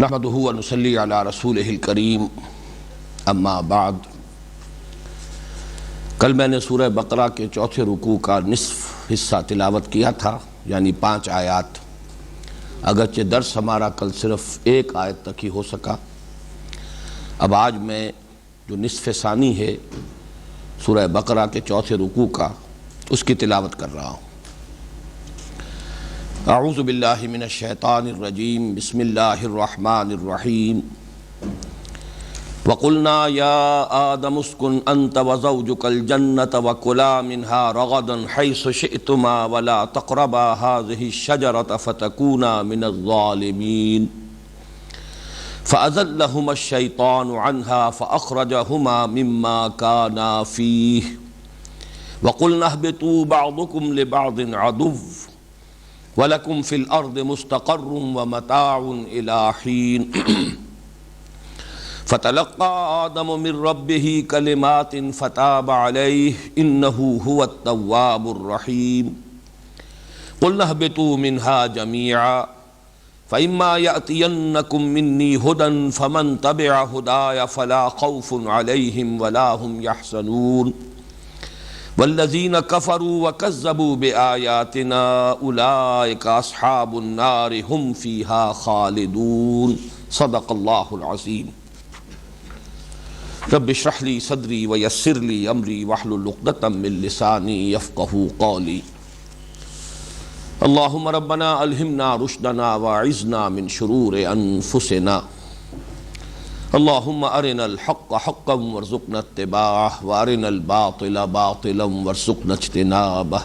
نحمدہ و نصلی علی رسولہ الکریم اما بعد۔ کل میں نے سورہ بقرہ کے چوتھے رکوع کا نصف حصہ تلاوت کیا تھا، یعنی 5 آیات، اگرچہ درس ہمارا کل صرف 1 آیت تک ہی ہو سکا۔ اب آج میں جو نصف ثانی ہے سورہ بقرہ کے چوتھے رکوع کا، اس کی تلاوت کر رہا ہوں۔ اعوذ باللہ من الشیطان الرجیم، بسم اللہ الرحمن الرحیم۔ وَقُلْنَا يَا آدَمُ اسْكُنْ أَنْتَ وَزَوْجُكَ الْجَنَّةَ وَكُلَا مِنْهَا رَغَدًا حَيْثُ شِئْتُمَا وَلَا تَقْرَبَا هَٰذِهِ الشَّجَرَةَ فَتَكُونَا مِنَ الظَّالِمِينَ فَأَزَلَّهُمَا الشَّيْطَانُ عَنْهَا فَأَخْرَجَهُمَا مِمَّا كَانَا فِيهِ وَقُلْنَا اهْبِطُوا بَعْضُكُمْ لِبَعْضٍ عَدُوٌّ وَلَكُمْ فِي الْأَرْضِ مُسْتَقَرٌّ وَمَتَاعٌ إِلَىٰ حِينٍ فَتَلَقَّىٰ آدَمُ مِن رَّبِّهِ كَلِمَاتٍ فَتَابَ عَلَيْهِ إِنَّهُ هُوَ التَّوَّابُ الرَّحِيمُ قُلْنَا اهْبِطُوا مِنْهَا جَمِيعًا فَإِمَّا يَأْتِيَنَّكُم مِّنِّي هُدًى فَمَن تَبِعَ هُدَايَ فَلَا خَوْفٌ عَلَيْهِمْ وَلَا هُمْ يَحْزَنُونَ والذین کفروا وکذبوا بآیاتنا اولئک اصحاب النار هم فیہا خالدون۔ صدق اللہ العظیم۔ رب اشرح لی صدری ویسر لی امری واحلل عقدۃ من لسانی یفقہوا قولی۔ اللہم ربنا الہمنا رشدنا واعذنا من شرور انفسنا۔ اللہم ارنا الحق حقا وارزقنا اتباعہ وارنا الباطل باطلا وارزقنا اجتنابہ۔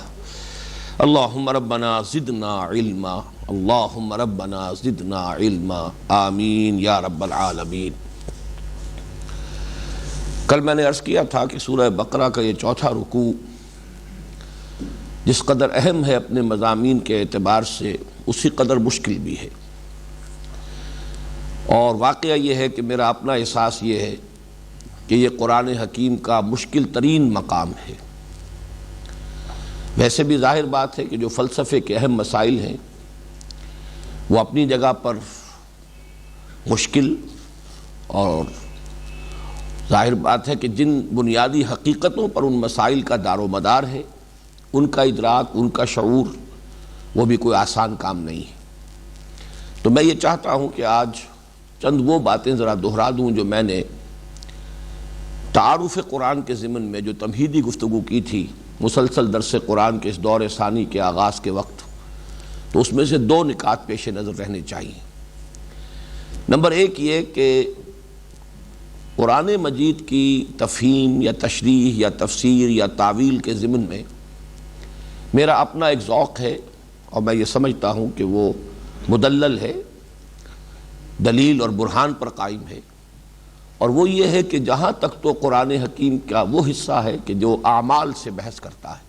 اللہم ربنا زدنا علما، اللہم ربنا زدنا علما، آمین یا رب العالمین۔ کل میں نے عرض کیا تھا کہ سورہ بقرہ کا یہ چوتھا رکوع جس قدر اہم ہے اپنے مضامین کے اعتبار سے، اسی قدر مشکل بھی ہے، اور واقعہ یہ ہے کہ میرا اپنا احساس یہ ہے کہ یہ قرآن حکیم کا مشکل ترین مقام ہے۔ ویسے بھی ظاہر بات ہے کہ جو فلسفے کے اہم مسائل ہیں وہ اپنی جگہ پر مشکل، اور ظاہر بات ہے کہ جن بنیادی حقیقتوں پر ان مسائل کا دار و مدار ہے، ان کا ادراک، ان کا شعور، وہ بھی کوئی آسان کام نہیں ہے۔ تو میں یہ چاہتا ہوں کہ آج چند وہ باتیں ذرا دہرا دوں جو میں نے تعارف قرآن کے ضمن میں جو تمہیدی گفتگو کی تھی مسلسل درس قرآن کے اس دور ثانی کے آغاز کے وقت، تو اس میں سے 2 نکات پیش نظر رہنے چاہیے۔ نمبر 1 یہ کہ قرآن مجید کی تفہیم یا تشریح یا تفسیر یا تعویل کے ضمن میں میرا اپنا ایک ذوق ہے، اور میں یہ سمجھتا ہوں کہ وہ مدلل ہے، دلیل اور برہان پر قائم ہے، اور وہ یہ ہے کہ جہاں تک تو قرآن حکیم کا وہ حصہ ہے کہ جو اعمال سے بحث کرتا ہے،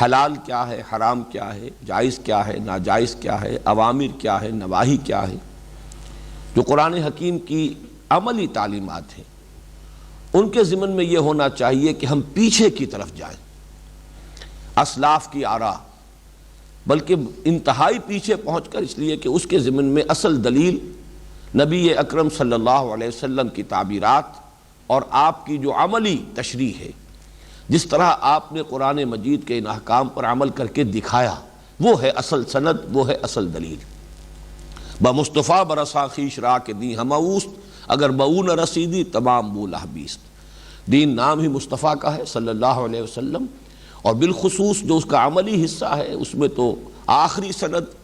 حلال کیا ہے، حرام کیا ہے، جائز کیا ہے، ناجائز کیا ہے، اوامر کیا ہے، نواہی کیا ہے، جو قرآن حکیم کی عملی تعلیمات ہیں، ان کے ضمن میں یہ ہونا چاہیے کہ ہم پیچھے کی طرف جائیں، اسلاف کی آراء، بلکہ انتہائی پیچھے پہنچ کر، اس لیے کہ اس کے ضمن میں اصل دلیل نبی اکرم صلی اللہ علیہ وسلم کی تعبیرات اور آپ کی جو عملی تشریح ہے، جس طرح آپ نے قرآن مجید کے ان احکام پر عمل کر کے دکھایا، وہ ہے اصل سند، وہ ہے اصل دلیل۔ بمصطفیٰ برسا خیش را کے دی ہماوست، اگر بہو نہ رسیدی تمام بولہ بیست۔ دین نام ہی مصطفیٰ کا ہے صلی اللہ علیہ وسلم، اور بالخصوص جو اس کا عملی حصہ ہے اس میں تو آخری سند،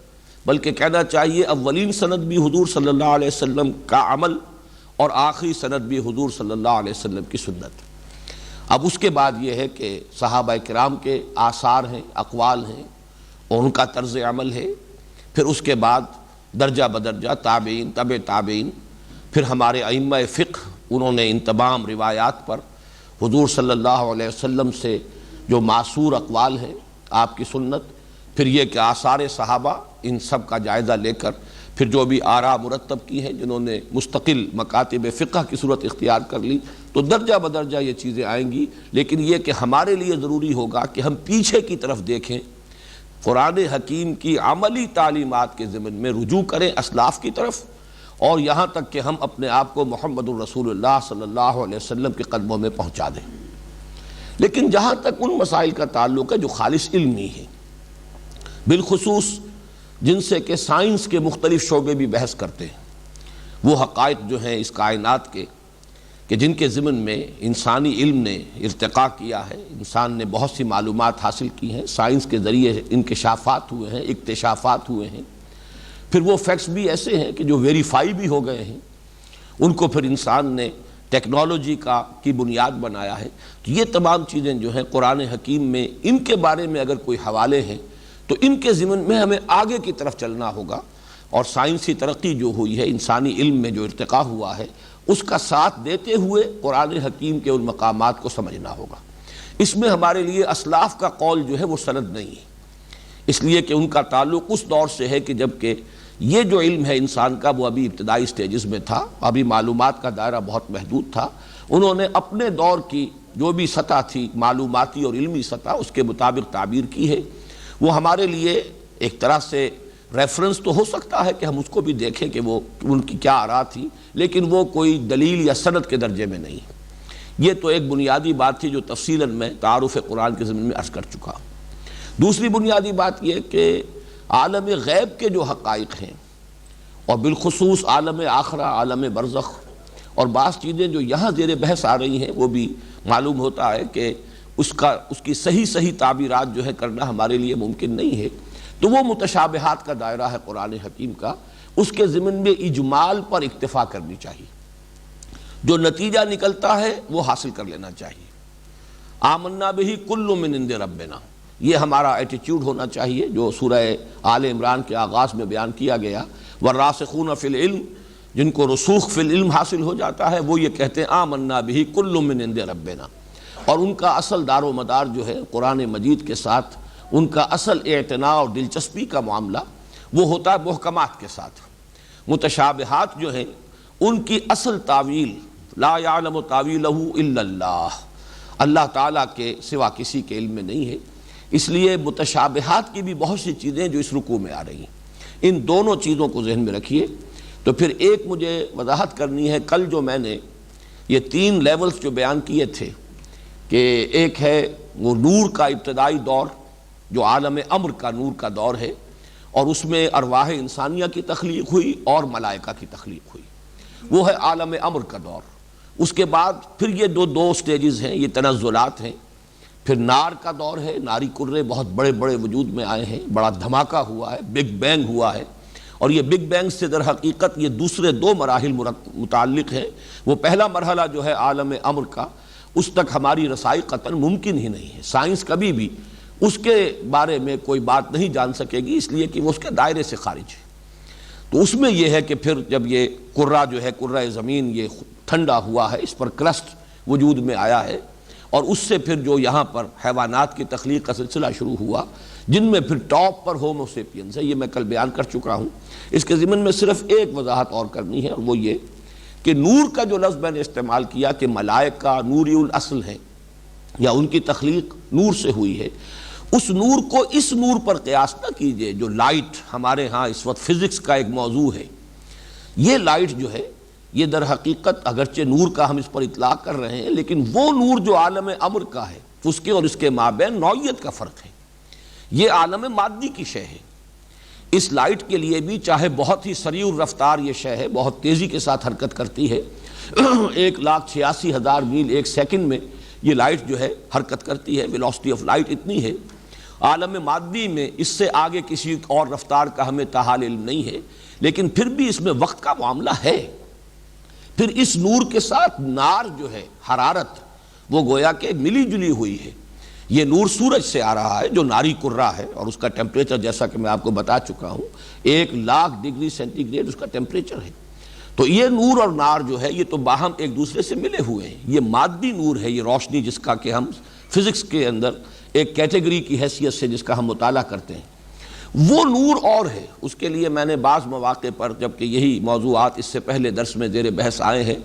بلکہ کہنا چاہیے اولین سند بھی حضور صلی اللہ علیہ وسلم کا عمل، اور آخری سند بھی حضور صلی اللہ علیہ وسلم کی سنت۔ اب اس کے بعد یہ ہے کہ صحابہ کرام کے آثار ہیں، اقوال ہیں، اور ان کا طرز عمل ہے، پھر اس کے بعد درجہ بدرجہ تابعین، تبع تابعین، پھر ہمارے ائمہ فقہ، انہوں نے ان تمام روایات پر حضور صلی اللہ علیہ وسلم سے جو معصور اقوال ہیں، آپ کی سنت، پھر یہ کہ آثار صحابہ، ان سب کا جائزہ لے کر پھر جو بھی آراء مرتب کی ہیں جنہوں نے مستقل مکاتب فقہ کی صورت اختیار کر لی، تو درجہ بدرجہ یہ چیزیں آئیں گی۔ لیکن یہ کہ ہمارے لیے ضروری ہوگا کہ ہم پیچھے کی طرف دیکھیں، قرآن حکیم کی عملی تعلیمات کے ضمن میں رجوع کریں اسلاف کی طرف، اور یہاں تک کہ ہم اپنے آپ کو محمد الرسول اللہ صلی اللہ علیہ وسلم کے قدموں میں پہنچا دیں۔ لیکن جہاں تک ان مسائل کا تعلق ہے جو خالص علمی ہیں، بالخصوص جن سے کہ سائنس کے مختلف شعبے بھی بحث کرتے ہیں، وہ حقائق جو ہیں اس کائنات کے کہ جن کے ضمن میں انسانی علم نے ارتقاء کیا ہے، انسان نے بہت سی معلومات حاصل کی ہیں، سائنس کے ذریعے انکشافات ہوئے ہیں، اکتشافات ہوئے ہیں، پھر وہ فیکٹس بھی ایسے ہیں کہ جو ویریفائی بھی ہو گئے ہیں، ان کو پھر انسان نے ٹیکنالوجی کی بنیاد بنایا ہے۔ تو یہ تمام چیزیں جو ہیں قرآن حکیم میں ان کے بارے میں اگر کوئی حوالے ہیں تو ان کے ضمن میں ہمیں آگے کی طرف چلنا ہوگا، اور سائنسی ترقی جو ہوئی ہے، انسانی علم میں جو ارتقاء ہوا ہے، اس کا ساتھ دیتے ہوئے قرآن حکیم کے ان مقامات کو سمجھنا ہوگا۔ اس میں ہمارے لیے اسلاف کا قول جو ہے وہ سند نہیں ہے، اس لیے کہ ان کا تعلق اس دور سے ہے کہ جب کہ یہ جو علم ہے انسان کا وہ ابھی ابتدائی سٹیجز میں تھا، ابھی معلومات کا دائرہ بہت محدود تھا۔ انہوں نے اپنے دور کی جو بھی سطح تھی معلوماتی اور علمی سطح، اس کے مطابق تعبیر کی ہے۔ وہ ہمارے لیے ایک طرح سے ریفرنس تو ہو سکتا ہے کہ ہم اس کو بھی دیکھیں کہ وہ ان کی کیا آراء تھی، لیکن وہ کوئی دلیل یا سند کے درجے میں نہیں۔ یہ تو ایک بنیادی بات تھی جو تفصیلاً میں تعارف قرآن کے ضمن میں عرض کر چکا ہوں۔ دوسری بنیادی بات یہ کہ عالم غیب کے جو حقائق ہیں، اور بالخصوص عالم آخرہ، عالم برزخ، اور بعض چیزیں جو یہاں زیر بحث آ رہی ہیں، وہ بھی معلوم ہوتا ہے کہ اس کی صحیح تعبیرات جو ہے کرنا ہمارے لیے ممکن نہیں ہے۔ تو وہ متشابہات کا دائرہ ہے قرآن حکیم کا، اس کے ضمن میں اجمال پر اکتفا کرنی چاہیے، جو نتیجہ نکلتا ہے وہ حاصل کر لینا چاہیے۔ آمنا بہ کل من عند ربنا، یہ ہمارا ایٹیچیوڈ ہونا چاہیے جو سورہ آل عمران کے آغاز میں بیان کیا گیا۔ والراسخون فی العلم، جن کو رسوخ فی العلم حاصل ہو جاتا ہے، وہ یہ کہتے ہیں آمنا بہ کل من عند ربنا، اور ان کا اصل دار و مدار جو ہے قرآن مجید کے ساتھ ان کا اصل اعتناء اور دلچسپی کا معاملہ وہ ہوتا ہے محکمات کے ساتھ۔ متشابہات جو ہیں ان کی اصل تعویل لا یعلم تعویلہ الا اللہ، اللہ تعالیٰ کے سوا کسی کے علم میں نہیں ہے۔ اس لیے متشابہات کی بھی بہت سی چیزیں جو اس رکوع میں آ رہی ہیں، ان دونوں چیزوں کو ذہن میں رکھیے۔ تو پھر ایک مجھے وضاحت کرنی ہے، کل جو میں نے یہ 3 لیولز جو بیان کیے تھے کہ ایک ہے وہ نور کا ابتدائی دور جو عالم امر کا نور کا دور ہے، اور اس میں ارواح انسانیہ کی تخلیق ہوئی اور ملائکہ کی تخلیق ہوئی، وہ ہے عالم امر کا دور۔ اس کے بعد پھر یہ دو سٹیجز ہیں، یہ تنزلات ہیں۔ پھر نار کا دور ہے، ناری کرے بہت بڑے بڑے وجود میں آئے ہیں، بڑا دھماکہ ہوا ہے، بگ بینگ ہوا ہے، اور یہ بگ بینگ سے در حقیقت یہ دوسرے 2 مراحل متعلق ہے۔ وہ پہلا مرحلہ جو ہے عالم امر کا، اس تک ہماری رسائی قطعاً ممکن ہی نہیں ہے، سائنس کبھی بھی اس کے بارے میں کوئی بات نہیں جان سکے گی، اس لیے کہ وہ اس کے دائرے سے خارج ہے۔ تو اس میں یہ ہے کہ پھر جب یہ کرہ جو ہے کرہ زمین یہ ٹھنڈا ہوا ہے، اس پر کرسٹ وجود میں آیا ہے، اور اس سے پھر جو یہاں پر حیوانات کی تخلیق کا سلسلہ شروع ہوا، جن میں پھر ٹاپ پر ہومو سیپینز ہے، یہ میں کل بیان کر چکا ہوں۔ اس کے ضمن میں صرف ایک وضاحت اور کرنی ہے، اور وہ یہ کہ نور کا جو لفظ میں نے استعمال کیا کہ ملائکہ نوری الاصل ہیں، یا ان کی تخلیق نور سے ہوئی ہے، اس نور کو اس نور پر قیاس نہ کیجئے جو لائٹ ہمارے ہاں اس وقت فزکس کا ایک موضوع ہے۔ یہ لائٹ جو ہے یہ در حقیقت اگرچہ نور کا ہم اس پر اطلاق کر رہے ہیں، لیکن وہ نور جو عالم امر کا ہے اس کے اور اس کے مابین نوعیت کا فرق ہے۔ یہ عالم مادی کی شے ہے۔ اس لائٹ کے لیے بھی چاہے بہت ہی سریع الرفتار یہ شے ہے، بہت تیزی کے ساتھ حرکت کرتی ہے، 1,86,000 میل ایک سیکنڈ میں یہ لائٹ جو ہے حرکت کرتی ہے، ویلوسٹی آف لائٹ اتنی ہے۔ عالم مادی میں اس سے آگے کسی اور رفتار کا ہمیں تاحال علم نہیں ہے، لیکن پھر بھی اس میں وقت کا معاملہ ہے۔ پھر اس نور کے ساتھ نار جو ہے حرارت وہ گویا کہ ملی جلی ہوئی ہے۔ یہ نور سورج سے آ رہا ہے جو ناری کرہ ہے، اور اس کا ٹیمپریچر جیسا کہ میں آپ کو بتا چکا ہوں 1,00,000 ڈگری سینٹی گریڈ اس کا ٹیمپریچر ہے۔ تو یہ نور اور نار جو ہے یہ تو باہم ایک دوسرے سے ملے ہوئے ہیں۔ یہ مادی نور ہے، یہ روشنی جس کا کہ ہم فزکس کے اندر ایک کیٹیگری کی حیثیت سے جس کا ہم مطالعہ کرتے ہیں، وہ نور اور ہے۔ اس کے لیے میں نے بعض مواقع پر جبکہ یہی موضوعات اس سے پہلے درس میں زیر بحث آئے ہیں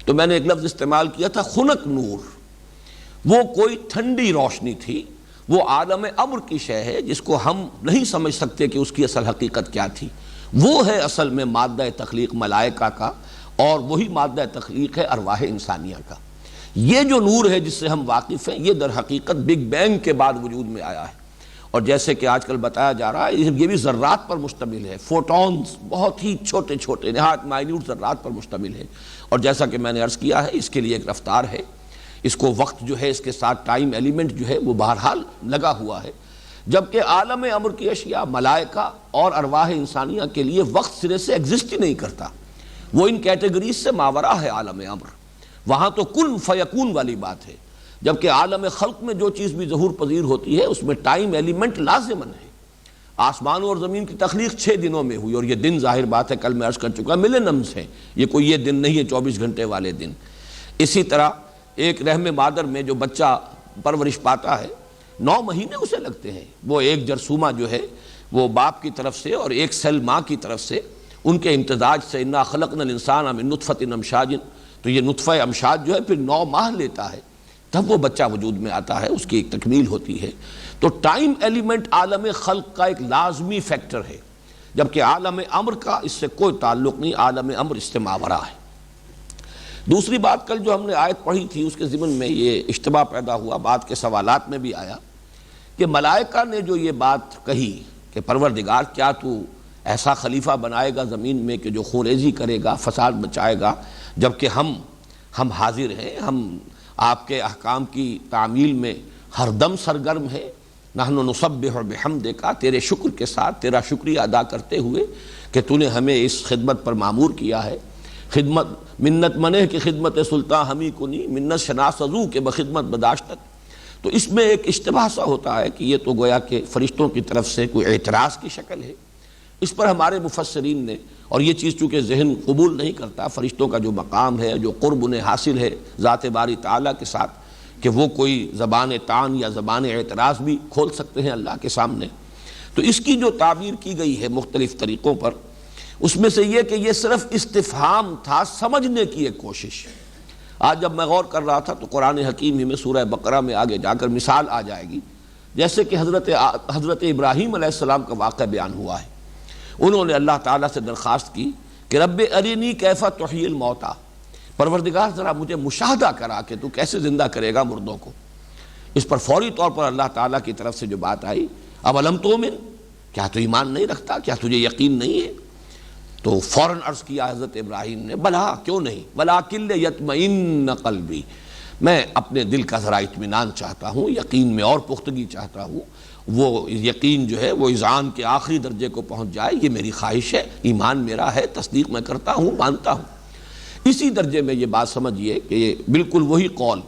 تو میں نے ایک لفظ استعمال کیا تھا خنک نور۔ وہ کوئی ٹھنڈی روشنی تھی، وہ عالم امر کی شے ہے جس کو ہم نہیں سمجھ سکتے کہ اس کی اصل حقیقت کیا تھی۔ وہ ہے اصل میں مادہ تخلیق ملائکہ کا، اور وہی مادہ تخلیق ہے ارواح انسانیہ کا۔ یہ جو نور ہے جس سے ہم واقف ہیں، یہ در حقیقت بگ بینگ کے بعد وجود میں آیا ہے، اور جیسے کہ آج کل بتایا جا رہا ہے یہ بھی ذرات پر مشتمل ہے، فوٹونز، بہت ہی چھوٹے چھوٹے نہایت مائنیوٹ ذرات پر مشتمل ہے، اور جیسا کہ میں نے عرض کیا ہے اس کے لیے ایک رفتار ہے، اس کو وقت جو ہے اس کے ساتھ ٹائم ایلیمنٹ جو ہے وہ بہرحال لگا ہوا ہے، جبکہ عالم امر کی اشیاء ملائکہ اور ارواح انسانیہ کے لیے وقت سرے سے ایگزسٹ ہی نہیں کرتا، وہ ان کیٹیگریز سے ماورا ہے عالم امر، وہاں تو کن فیکون والی بات ہے، جبکہ عالم خلق میں جو چیز بھی ظہور پذیر ہوتی ہے اس میں ٹائم ایلیمنٹ لازمن ہے۔ آسمانوں اور زمین کی تخلیق 6 دنوں میں ہوئی، اور یہ دن ظاہر بات ہے کل میں عرض کر چکا ملینمز ہیں، یہ کوئی یہ دن نہیں ہے 24 گھنٹے والے دن۔ اسی طرح ایک رحم مادر میں جو بچہ پرورش پاتا ہے 9 مہینے اسے لگتے ہیں، وہ ایک جرثومہ جو ہے وہ باپ کی طرف سے اور ایک سیل ماں کی طرف سے ان کے امتزاج سے انا خلقنا الانسان من نطفۃ امشاج، تو یہ نطفہ امشاج جو ہے پھر 9 ماہ لیتا ہے، تب وہ بچہ وجود میں آتا ہے، اس کی ایک تکمیل ہوتی ہے۔ تو ٹائم ایلیمنٹ عالم خلق کا ایک لازمی فیکٹر ہے، جبکہ عالم امر کا اس سے کوئی تعلق نہیں، عالم امر اس سے ماورا ہے۔ دوسری بات کل جو ہم نے آیت پڑھی تھی اس کے ضمن میں یہ اشتباہ پیدا ہوا، بعد کے سوالات میں بھی آیا کہ ملائکہ نے جو یہ بات کہی کہ پروردگار کیا تو ایسا خلیفہ بنائے گا زمین میں کہ جو خونریزی کرے گا، فساد مچائے گا، جبکہ ہم حاضر ہیں، ہم آپ کے احکام کی تعمیل میں ہر دم سرگرم ہیں، نحن نسبح بحمدک، تیرے شکر کے ساتھ تیرا شکریہ ادا کرتے ہوئے کہ تو نے ہمیں اس خدمت پر مامور کیا ہے، خدمت منت منہ کی خدمت سلطان ہمی کنی، منت شناس ازو کے بخدمت بداشتت۔ تو اس میں ایک اشتباہ سا ہوتا ہے کہ یہ تو گویا کہ فرشتوں کی طرف سے کوئی اعتراض کی شکل ہے، اس پر ہمارے مفسرین نے، اور یہ چیز چونکہ ذہن قبول نہیں کرتا، فرشتوں کا جو مقام ہے، جو قرب انہیں حاصل ہے ذات باری تعالیٰ کے ساتھ، کہ وہ کوئی زبان طعن یا زبان اعتراض بھی کھول سکتے ہیں اللہ کے سامنے، تو اس کی جو تعبیر کی گئی ہے مختلف طریقوں پر، اس میں سے یہ کہ یہ صرف استفہام تھا، سمجھنے کی ایک کوشش۔ آج جب میں غور کر رہا تھا تو قرآن حکیم ہی میں سورہ بقرہ میں آگے جا کر مثال آ جائے گی، جیسے کہ حضرت ابراہیم علیہ السلام کا واقعہ بیان ہوا ہے، انہوں نے اللہ تعالیٰ سے درخواست کی کہ رب ارینی کیف تحیی الموتیٰ، پروردگار ذرا مجھے مشاہدہ کرا کہ تو کیسے زندہ کرے گا مردوں کو۔ اس پر فوری طور پر اللہ تعالیٰ کی طرف سے جو بات آئی، اولم تؤمن، کیا تو ایمان نہیں رکھتا، کیا تجھے یقین نہیں ہے؟ تو فوراً عرض کیا حضرت ابراہیم نے، بلا کیوں نہیں، ولکن لیطمئن قلبی، میں اپنے دل کا ذرا اطمینان چاہتا ہوں، یقین میں اور پختگی چاہتا ہوں، وہ یقین جو ہے وہ اذعان کے آخری درجے کو پہنچ جائے، یہ میری خواہش ہے، ایمان میرا ہے، تصدیق میں کرتا ہوں، مانتا ہوں۔ اسی درجے میں یہ بات سمجھیے کہ یہ بالکل وہی قول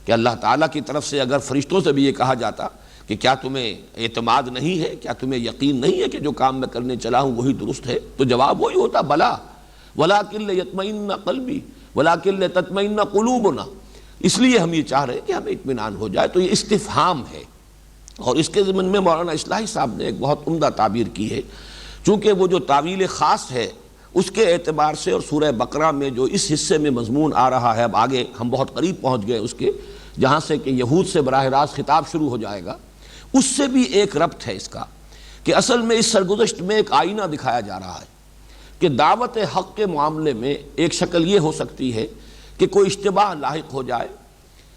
کہ اللہ تعالیٰ کی طرف سے اگر فرشتوں سے بھی یہ کہا جاتا کہ کیا تمہیں اعتماد نہیں ہے، کیا تمہیں یقین نہیں ہے کہ جو کام میں کرنے چلا ہوں وہی درست ہے، تو جواب وہی ہوتا، بلا ولکن لیطمئن قلبی ولکن لتطمئن قلوبنا، اس لیے ہم یہ چاہ رہے ہیں کہ ہمیں اطمینان ہو جائے۔ تو یہ استفہام ہے، اور اس کے ضمن میں مولانا اصلاحی صاحب نے ایک بہت عمدہ تعبیر کی ہے، چونکہ وہ جو تعویل خاص ہے اس کے اعتبار سے، اور سورہ بقرہ میں جو اس حصے میں مضمون آ رہا ہے، اب آگے ہم بہت قریب پہنچ گئے اس کے، جہاں سے کہ یہود سے براہ راست خطاب شروع ہو جائے گا، اس سے بھی ایک ربط ہے اس کا، کہ اصل میں اس سرگزشت میں ایک آئینہ دکھایا جا رہا ہے کہ دعوت حق کے معاملے میں ایک شکل یہ ہو سکتی ہے کہ کوئی اشتباہ لاحق ہو جائے،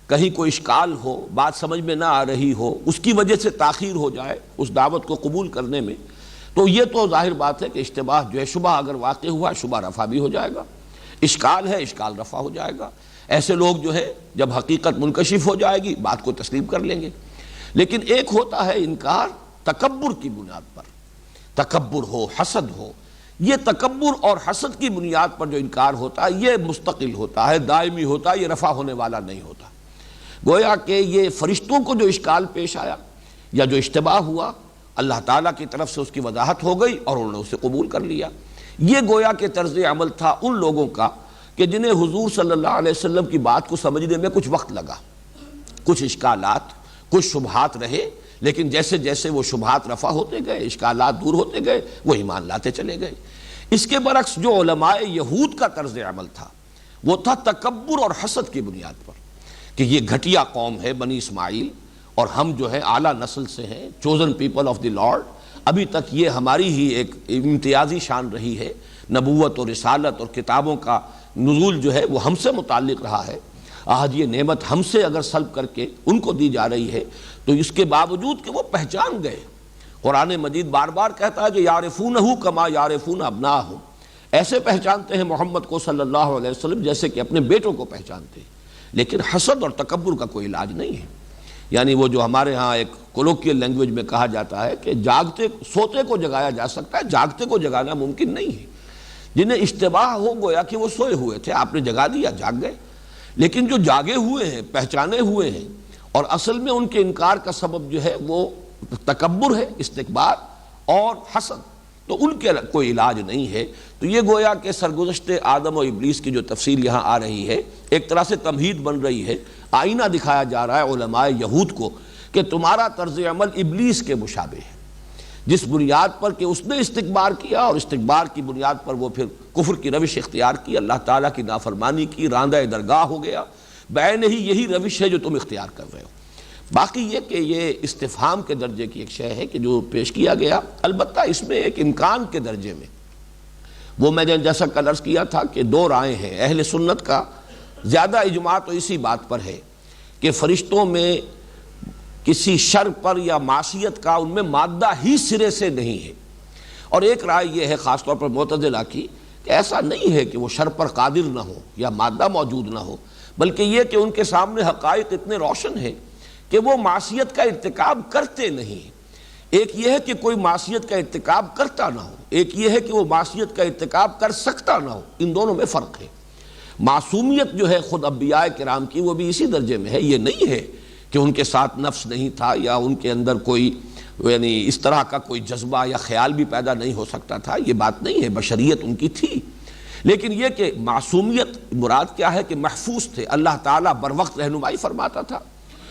کہیں کوئی اشکال ہو، بات سمجھ میں نہ آ رہی ہو، اس کی وجہ سے تاخیر ہو جائے اس دعوت کو قبول کرنے میں، تو یہ تو ظاہر بات ہے کہ اشتباہ جو ہے، شبہ اگر واقع ہوا شبہ رفع بھی ہو جائے گا، اشکال ہے اشکال رفع ہو جائے گا، ایسے لوگ جو ہے جب حقیقت منکشف ہو جائے گی بات کو تسلیم کر لیں گے۔ لیکن ایک ہوتا ہے انکار تکبر کی بنیاد پر، تکبر ہو، حسد ہو، یہ تکبر اور حسد کی بنیاد پر جو انکار ہوتا ہے یہ مستقل ہوتا ہے، دائمی ہوتا ہے، یہ رفع ہونے والا نہیں ہوتا۔ گویا کہ یہ فرشتوں کو جو اشکال پیش آیا یا جو اشتباہ ہوا، اللہ تعالیٰ کی طرف سے اس کی وضاحت ہو گئی اور انہوں نے اسے قبول کر لیا۔ یہ گویا کہ طرز عمل تھا ان لوگوں کا کہ جنہیں حضور صلی اللہ علیہ وسلم کی بات کو سمجھنے میں کچھ وقت لگا، کچھ اشکالات، کچھ شبہات رہے، لیکن جیسے جیسے وہ شبہات رفع ہوتے گئے، اشکالات دور ہوتے گئے، وہ ایمان لاتے چلے گئے۔ اس کے برعکس جو علماء یہود کا طرز عمل تھا وہ تھا تکبر اور حسد کی بنیاد پر، کہ یہ گھٹیا قوم ہے بنی اسماعیل، اور ہم جو ہے اعلیٰ نسل سے ہیں، chosen people of the lord, ابھی تک یہ ہماری ہی ایک امتیازی شان رہی ہے، نبوت اور رسالت اور کتابوں کا نزول جو ہے وہ ہم سے متعلق رہا ہے۔ آج یہ نعمت ہم سے اگر سلب کر کے ان کو دی جا رہی ہے تو اس کے باوجود کہ وہ پہچان گئے، قرآن مجید بار بار کہتا ہے کہ یعرفونہ کما یعرفون ابناہم، ایسے پہچانتے ہیں محمد کو صلی اللہ علیہ وسلم جیسے کہ اپنے بیٹوں کو پہچانتے ہیں۔ لیکن حسد اور تکبر کا کوئی علاج نہیں ہے، یعنی وہ جو ہمارے ہاں ایک کولوکیل لینگویج میں کہا جاتا ہے کہ سوتے کو جگایا جا سکتا ہے، جاگتے کو جگانا ممکن نہیں ہے۔ جنہیں اشتباہ ہو گویا کہ وہ سوئے ہوئے تھے، آپ نے جگا دیا، جاگ گئے، لیکن جو جاگے ہوئے ہیں، پہچانے ہوئے ہیں، اور اصل میں ان کے انکار کا سبب جو ہے وہ تکبر ہے، استکبار اور حسد، تو ان کے کوئی علاج نہیں ہے۔ تو یہ گویا کہ سرگزشت آدم و ابلیس کی جو تفصیل یہاں آ رہی ہے، ایک طرح سے تمہید بن رہی ہے، آئینہ دکھایا جا رہا ہے علماء یہود کو کہ تمہارا طرز عمل ابلیس کے مشابہ ہے، جس بنیاد پر کہ اس نے استکبار کیا اور استکبار کی بنیاد پر وہ پھر کفر کی روش اختیار کی، اللہ تعالیٰ کی نافرمانی کی، راندہ درگاہ ہو گیا۔ بعین ہی یہی روش ہے جو تم اختیار کر رہے ہو۔ باقی یہ کہ یہ استفہام کے درجے کی ایک شے ہے کہ جو پیش کیا گیا، البتہ اس میں ایک امکان کے درجے میں، وہ میں نے جیسا کل عرض کیا تھا کہ دو رائے ہیں اہل سنت کا، زیادہ اجماع تو اسی بات پر ہے کہ فرشتوں میں کسی شر پر یا معصیت کا ان میں مادہ ہی سرے سے نہیں ہے، اور ایک رائے یہ ہے خاص طور پر معتزلہ کی کہ ایسا نہیں ہے کہ وہ شر پر قادر نہ ہو یا مادہ موجود نہ ہو، بلکہ یہ کہ ان کے سامنے حقائق اتنے روشن ہیں کہ وہ معصیت کا ارتکاب کرتے نہیں۔ ایک یہ ہے کہ کوئی معصیت کا ارتکاب کرتا نہ ہو، ایک یہ ہے کہ وہ معصیت کا ارتکاب کر سکتا نہ ہو، ان دونوں میں فرق ہے۔ معصومیت جو ہے خود انبیاء کرام کی وہ بھی اسی درجے میں ہے، یہ نہیں ہے کہ ان کے ساتھ نفس نہیں تھا یا ان کے اندر کوئی یعنی اس طرح کا کوئی جذبہ یا خیال بھی پیدا نہیں ہو سکتا تھا، یہ بات نہیں ہے، بشریت ان کی تھی۔ لیکن یہ کہ معصومیت مراد کیا ہے کہ محفوظ تھے، اللہ تعالیٰ بر وقت رہنمائی فرماتا تھا،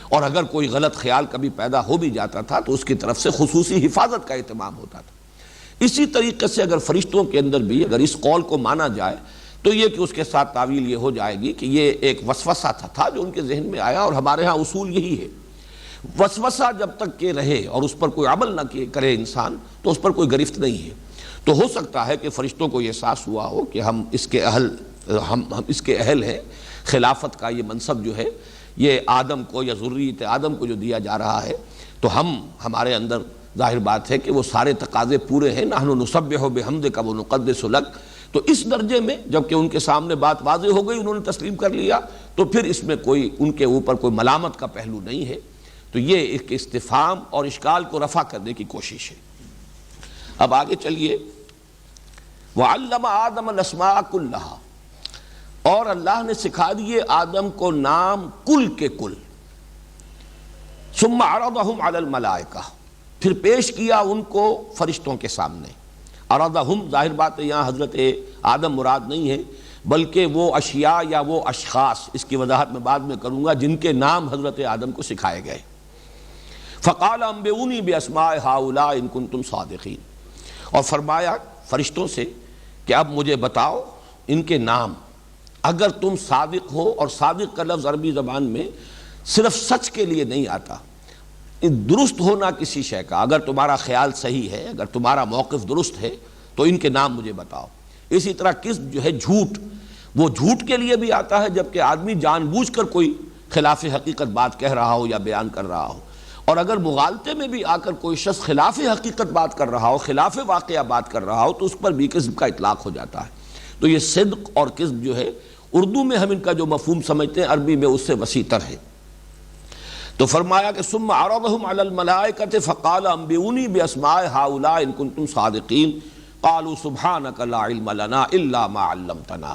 اور اگر کوئی غلط خیال کبھی پیدا ہو بھی جاتا تھا تو اس کی طرف سے خصوصی حفاظت کا اہتمام ہوتا تھا۔ اسی طریقے سے اگر فرشتوں کے اندر بھی اگر اس قول کو مانا جائے تو یہ کہ اس کے ساتھ تعویل یہ ہو جائے گی کہ یہ ایک وسوسہ تھا جو ان کے ذہن میں آیا، اور ہمارے ہاں اصول یہی ہے، وسوسہ جب تک کہ رہے اور اس پر کوئی عمل نہ کرے انسان تو اس پر کوئی گرفت نہیں ہے۔ تو ہو سکتا ہے کہ فرشتوں کو یہ احساس ہوا ہو کہ ہم اس کے اہل ہیں، خلافت کا یہ منصب جو ہے یہ آدم کو یا ذریت آدم کو جو دیا جا رہا ہے، تو ہمارے اندر ظاہر بات ہے کہ وہ سارے تقاضے پورے ہیں، نحن نسبح بحمدک ونقدس لک۔ تو اس درجے میں جب کہ ان کے سامنے بات واضح ہو گئی، انہوں نے تسلیم کر لیا، تو پھر اس میں کوئی ان کے اوپر کوئی ملامت کا پہلو نہیں ہے۔ تو یہ ایک استفہام اور اشکال کو رفع کرنے کی کوشش ہے۔ اب آگے چلیے، وَعَلَّمَ آدَمَ الْأَسْمَاءَ كُلَّهَا، اور اللہ نے سکھا دیے آدم کو نام کل کے کل۔ ثُمَّ عَرَضَهُمْ عَلَى الْمَلَائِكَةِ، پھر پیش کیا ان کو فرشتوں کے سامنے۔ عرضہم، ظاہر بات ہے یہاں حضرت آدم مراد نہیں ہے، بلکہ وہ اشیاء یا وہ اشخاص، اس کی وضاحت میں بعد میں کروں گا، جن کے نام حضرت آدم کو سکھائے گئے۔ فقال انبئونی باسماء ہؤلاء ان کنتم صادقین، اور فرمایا فرشتوں سے کہ اب مجھے بتاؤ ان کے نام اگر تم صادق ہو، اور صادق کا لفظ عربی زبان میں صرف سچ کے لیے نہیں آتا، درست ہونا کسی شے کا، اگر تمہارا خیال صحیح ہے، اگر تمہارا موقف درست ہے تو ان کے نام مجھے بتاؤ۔ اسی طرح کذب جو ہے جھوٹ، وہ جھوٹ کے لیے بھی آتا ہے جبکہ آدمی جان بوجھ کر کوئی خلاف حقیقت بات کہہ رہا ہو یا بیان کر رہا ہو، اور اگر مغالطے میں بھی آ کر کوئی شخص خلاف حقیقت بات کر رہا ہو، خلاف واقعہ بات کر رہا ہو، تو اس پر بھی کذب کا اطلاق ہو جاتا ہے۔ تو یہ صدق اور کذب جو ہے اردو میں ہم ان کا جو مفہوم سمجھتے ہیں عربی میں اس سے وسیع تر ہے۔ تو فرمایا کہ ثم عرضهم على الملائکۃ فقال انبئونی باسماء هؤلاء ان کنتم صادقین قالوا سبحانک لا علم لنا الا ما علمتنا،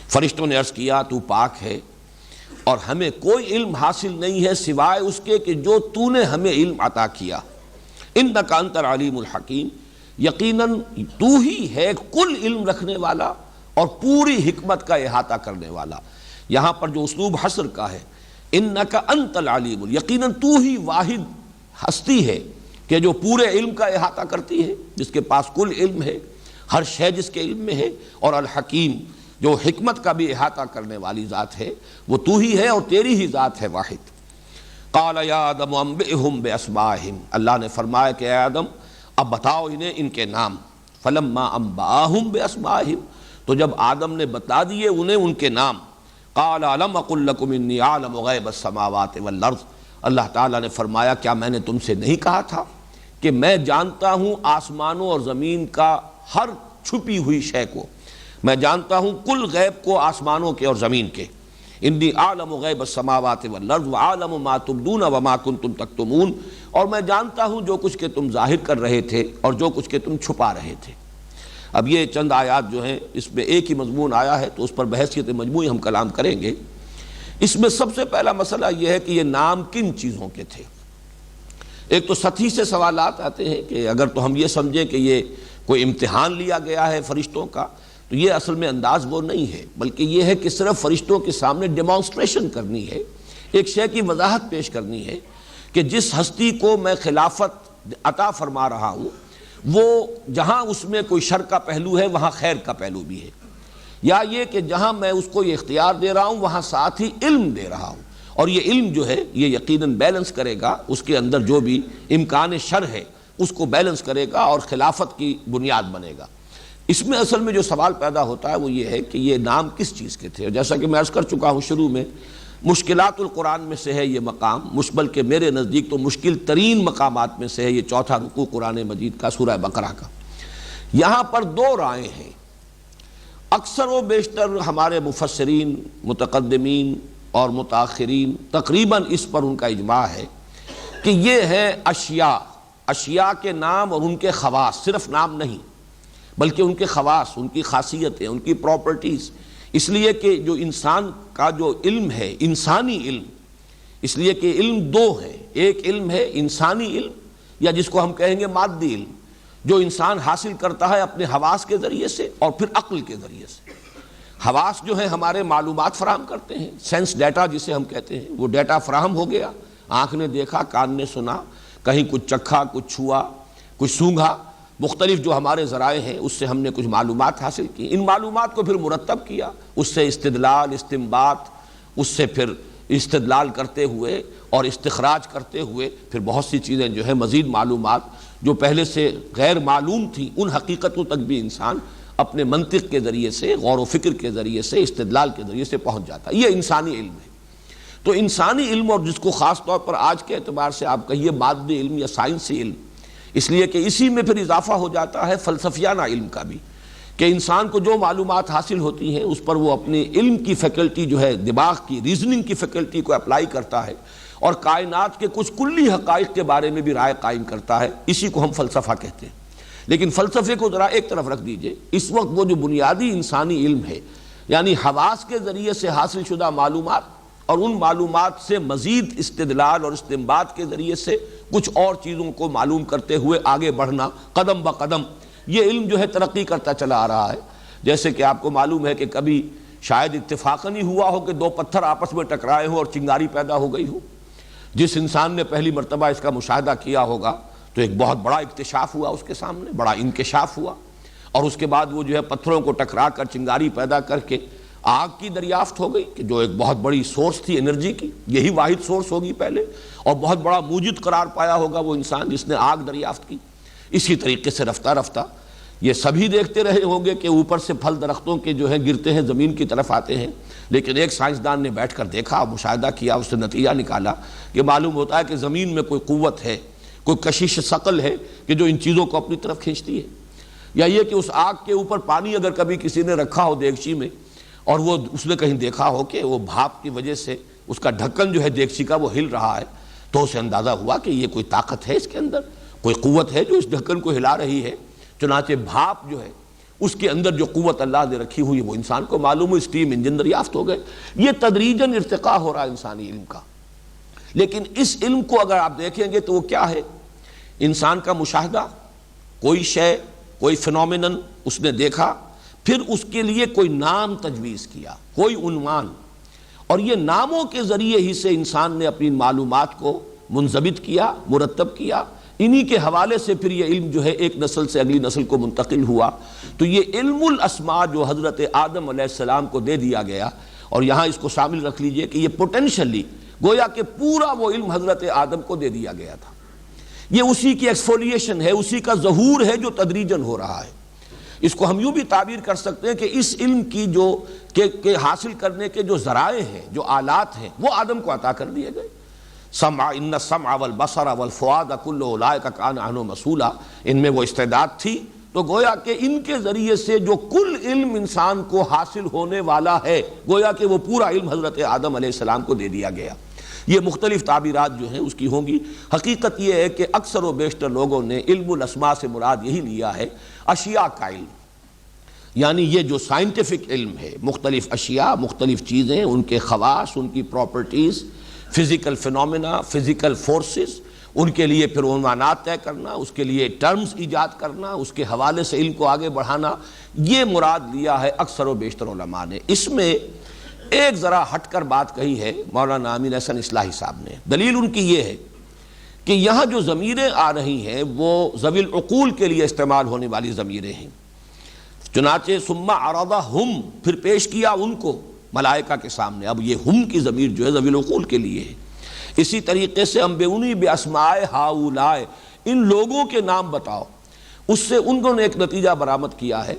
فرشتوں نے عرض کیا تو پاک ہے اور ہمیں کوئی علم حاصل نہیں ہے سوائے اس کے کہ جو تو نے ہمیں علم عطا کیا، انک انت العلیم الحکیم، یقیناً تو ہی ہے کل علم رکھنے والا اور پوری حکمت کا احاطہ کرنے والا۔ یہاں پر جو اسلوب حصر کا ہے، انک انت العلیم، یقیناً تو ہی واحد ہستی ہے کہ جو پورے علم کا احاطہ کرتی ہے، جس کے پاس کل علم ہے، ہر شے جس کے علم میں ہے، اور الحکیم جو حکمت کا بھی احاطہ کرنے والی ذات ہے، وہ تو ہی ہے اور تیری ہی ذات ہے واحد۔ قال یا آدم انبئہم باسمائہم، اللہ نے فرمایا کہ اے آدم اب بتاؤ انہیں ان کے نام. فلما انباہم باسمائہم، تو جب آدم نے بتا دیے انہیں ان کے نام، قال الم اقل لکم انی اعلم غیب السماوات والارض، اللہ تعالیٰ نے فرمایا کیا میں نے تم سے نہیں کہا تھا کہ میں جانتا ہوں آسمانوں اور زمین کا ہر چھپی ہوئی شے کو، میں جانتا ہوں کل غیب کو آسمانوں کے اور زمین کے. انی اعلم غیب السماوات والارض وعالم ما تبدون وما کنتم تکتمون، اور میں جانتا ہوں جو کچھ کہ تم ظاہر کر رہے تھے اور جو کچھ کہ تم چھپا رہے تھے. اب یہ چند آیات جو ہیں اس میں ایک ہی مضمون آیا ہے تو اس پر بحثیت مجموعی ہم کلام کریں گے. اس میں سب سے پہلا مسئلہ یہ ہے کہ یہ نام کن چیزوں کے تھے. ایک تو سطحی سے سوالات آتے ہیں کہ اگر تو ہم یہ سمجھیں کہ یہ کوئی امتحان لیا گیا ہے فرشتوں کا، تو یہ اصل میں انداز وہ نہیں ہے، بلکہ یہ ہے کہ صرف فرشتوں کے سامنے ڈیمانسٹریشن کرنی ہے، ایک شے کی وضاحت پیش کرنی ہے کہ جس ہستی کو میں خلافت عطا فرما رہا ہوں وہ جہاں اس میں کوئی شر کا پہلو ہے وہاں خیر کا پہلو بھی ہے، یا یہ کہ جہاں میں اس کو یہ اختیار دے رہا ہوں وہاں ساتھ ہی علم دے رہا ہوں، اور یہ علم جو ہے یہ یقیناً بیلنس کرے گا، اس کے اندر جو بھی امکان شر ہے اس کو بیلنس کرے گا اور خلافت کی بنیاد بنے گا. اس میں اصل میں جو سوال پیدا ہوتا ہے وہ یہ ہے کہ یہ نام کس چیز کے تھے. اور جیسا کہ میں عرض کر چکا ہوں شروع میں، مشکلات القرآن میں سے ہے یہ مقام، بلکہ میرے نزدیک تو مشکل ترین مقامات میں سے ہے یہ چوتھا رکوع قرآن مجید کا سورہ بقرہ کا. یہاں پر دو رائے ہیں. اکثر و بیشتر ہمارے مفسرین، متقدمین اور متاخرین تقریباً اس پر ان کا اجماع ہے کہ یہ ہے اشیاء کے نام اور ان کے خواص، صرف نام نہیں بلکہ ان کے خواص، ان کی خاصیتیں، ان کی پراپرٹیز. اس لیے کہ جو انسان کا جو علم ہے انسانی علم، اس لیے کہ علم دو ہے، ایک علم ہے انسانی علم یا جس کو ہم کہیں گے مادی علم، جو انسان حاصل کرتا ہے اپنے حواس کے ذریعے سے اور پھر عقل کے ذریعے سے. حواس جو ہیں ہمارے معلومات فراہم کرتے ہیں، سینس ڈیٹا جسے ہم کہتے ہیں، وہ ڈیٹا فراہم ہو گیا، آنکھ نے دیکھا، کان نے سنا، کہیں کچھ چکھا، کچھ چھوا، کچھ سونگھا، مختلف جو ہمارے ذرائع ہیں اس سے ہم نے کچھ معلومات حاصل کی. ان معلومات کو پھر مرتب کیا، اس سے استدلال، استنباط، اس سے پھر استدلال کرتے ہوئے اور استخراج کرتے ہوئے پھر بہت سی چیزیں جو ہیں مزید معلومات جو پہلے سے غیر معلوم تھیں ان حقیقتوں تک بھی انسان اپنے منطق کے ذریعے سے، غور و فکر کے ذریعے سے، استدلال کے ذریعے سے پہنچ جاتا ہے. یہ انسانی علم ہے. تو انسانی علم، اور جس کو خاص طور پر آج کے اعتبار سے آپ کہیے مادی علم یا سائنسی علم، اس لیے کہ اسی میں پھر اضافہ ہو جاتا ہے فلسفیانہ علم کا بھی، کہ انسان کو جو معلومات حاصل ہوتی ہیں اس پر وہ اپنی علم کی فیکلٹی جو ہے، دماغ کی ریزننگ کی فیکلٹی کو اپلائی کرتا ہے اور کائنات کے کچھ کلی حقائق کے بارے میں بھی رائے قائم کرتا ہے. اسی کو ہم فلسفہ کہتے ہیں. لیکن فلسفے کو ذرا ایک طرف رکھ دیجئے. اس وقت وہ جو بنیادی انسانی علم ہے، یعنی حواس کے ذریعے سے حاصل شدہ معلومات اور ان معلومات سے مزید استدلال اور استنباط کے ذریعے سے کچھ اور چیزوں کو معلوم کرتے ہوئے آگے بڑھنا قدم بہ قدم، یہ علم جو ہے ترقی کرتا چلا آ رہا ہے. جیسے کہ آپ کو معلوم ہے کہ کبھی شاید اتفاقاً ہی ہوا ہو کہ دو پتھر آپس میں ٹکرائے ہوں اور چنگاری پیدا ہو گئی ہو. جس انسان نے پہلی مرتبہ اس کا مشاہدہ کیا ہوگا تو ایک بہت بڑا اکتشاف ہوا اس کے سامنے، بڑا انکشاف ہوا، اور اس کے بعد وہ جو ہے پتھروں کو ٹکرا کر چنگاری پیدا کر کے آگ کی دریافت ہو گئی، کہ جو ایک بہت بڑی سورس تھی انرجی کی، یہی واحد سورس ہوگی پہلے، اور بہت بڑا موجد قرار پایا ہوگا وہ انسان جس نے آگ دریافت کی. اسی طریقے سے رفتہ رفتہ یہ سبھی دیکھتے رہے ہوں گے کہ اوپر سے پھل درختوں کے جو ہیں گرتے ہیں زمین کی طرف آتے ہیں، لیکن ایک سائنسدان نے بیٹھ کر دیکھا، مشاہدہ کیا، اس سے نتیجہ نکالا کہ معلوم ہوتا ہے کہ زمین میں کوئی قوت ہے، کوئی کشش ثقل ہے کہ جو ان چیزوں کو اپنی طرف کھینچتی ہے. یا یہ کہ اس آگ کے اوپر پانی اگر کبھی کسی نے رکھا ہو دیگچی میں اور وہ اس نے کہیں دیکھا ہو کہ وہ بھاپ کی وجہ سے اس کا ڈھکن جو ہے دیگچی کا وہ ہل رہا ہے، تو اسے اندازہ ہوا کہ یہ کوئی طاقت ہے اس کے اندر، کوئی قوت ہے جو اس ڈھکن کو ہلا رہی ہے. چنانچہ بھاپ جو ہے اس کے اندر جو قوت اللہ نے رکھی ہوئی وہ انسان کو معلوم ہو، اسٹیم انجن دریافت ہو گئے. یہ تدریجاً ارتقاء ہو رہا ہے انسانی علم کا. لیکن اس علم کو اگر آپ دیکھیں گے تو وہ کیا ہے؟ انسان کا مشاہدہ، کوئی شے، کوئی فینومینن اس نے دیکھا، پھر اس کے لیے کوئی نام تجویز کیا، کوئی عنوان، اور یہ ناموں کے ذریعے ہی سے انسان نے اپنی معلومات کو منضبط کیا، مرتب کیا. انہی کے حوالے سے پھر یہ علم جو ہے ایک نسل سے اگلی نسل کو منتقل ہوا. تو یہ علم الاسماء جو حضرت آدم علیہ السلام کو دے دیا گیا، اور یہاں اس کو شامل رکھ لیجئے کہ یہ پوٹینشلی گویا کہ پورا وہ علم حضرت آدم کو دے دیا گیا تھا. یہ اسی کی ایکسفولیشن ہے، اسی کا ظہور ہے جو تدریجاً ہو رہا ہے۔ اس کو ہم یوں بھی تعبیر کر سکتے ہیں کہ اس علم کی کہ حاصل کرنے کے جو ذرائع ہیں، جو آلات ہیں، وہ آدم کو عطا کر دیے گئے۔ سمع، ان السمع والبصر والفؤاد کل اولئک کان عنہ مسئولا، ان میں وہ استعداد تھی، تو گویا کہ ان کے ذریعے سے جو کل علم انسان کو حاصل ہونے والا ہے، گویا کہ وہ پورا علم حضرت آدم علیہ السلام کو دے دیا گیا۔ یہ مختلف تعبیرات جو ہیں اس کی ہوں گی۔ حقیقت یہ ہے کہ اکثر و بیشتر لوگوں نے علم الاسماء سے مراد یہی لیا ہے، اشیاء کا علم، یعنی یہ جو سائنٹیفک علم ہے، مختلف اشیاء، مختلف چیزیں، ان کے خواص، ان کی properties, physical phenomena, physical forces, ان کے لیے پھر عنوانات طے کرنا، اس کے لیے ٹرمز ایجاد کرنا، اس کے حوالے سے علم کو آگے بڑھانا، یہ مراد لیا ہے اکثر و بیشتر علماء نے۔ اس میں ایک ذرا ہٹ کر بات کہی ہے مولانا امین احسن اصلاحی صاحب نے۔ دلیل ان کی یہ ہے کہ یہاں جو ضمیریں آ رہی ہیں وہ ذوی العقول کے لیے استعمال ہونے والی ضمیریں ہیں، چنانچہ ثم عرضہم، پھر پیش کیا ان کو ملائکہ کے سامنے۔ اب یہ ہم کی ضمیر جو ہے ذوی العقول کے لیے ہے۔ اسی طریقے سے انبئونی باسماء ہؤلاء، ان لوگوں کے نام بتاؤ۔ اس سے انہوں نے ایک نتیجہ برآمد کیا ہے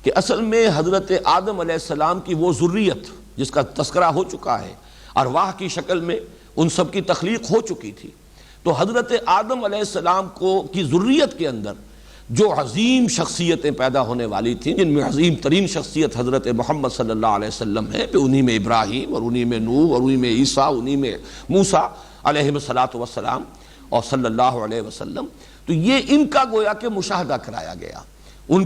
کہ اصل میں حضرت آدم علیہ السلام کی وہ ذریت جس کا تذکرہ ہو چکا ہے، ارواح کی شکل میں ان سب کی تخلیق ہو چکی تھی، تو حضرت آدم علیہ السلام کی ذریت کے اندر جو عظیم شخصیتیں پیدا ہونے والی تھیں، جن میں عظیم ترین شخصیت حضرت محمد صلی اللہ علیہ وسلم ہے، پھر انہی میں ابراہیم اور انہی میں نوح اور انہی میں عیسیٰ، انہی میں موسیٰ علیہ السلام اور صلی اللہ علیہ وسلم، تو یہ ان کا گویا کہ مشاہدہ کرایا گیا۔ ان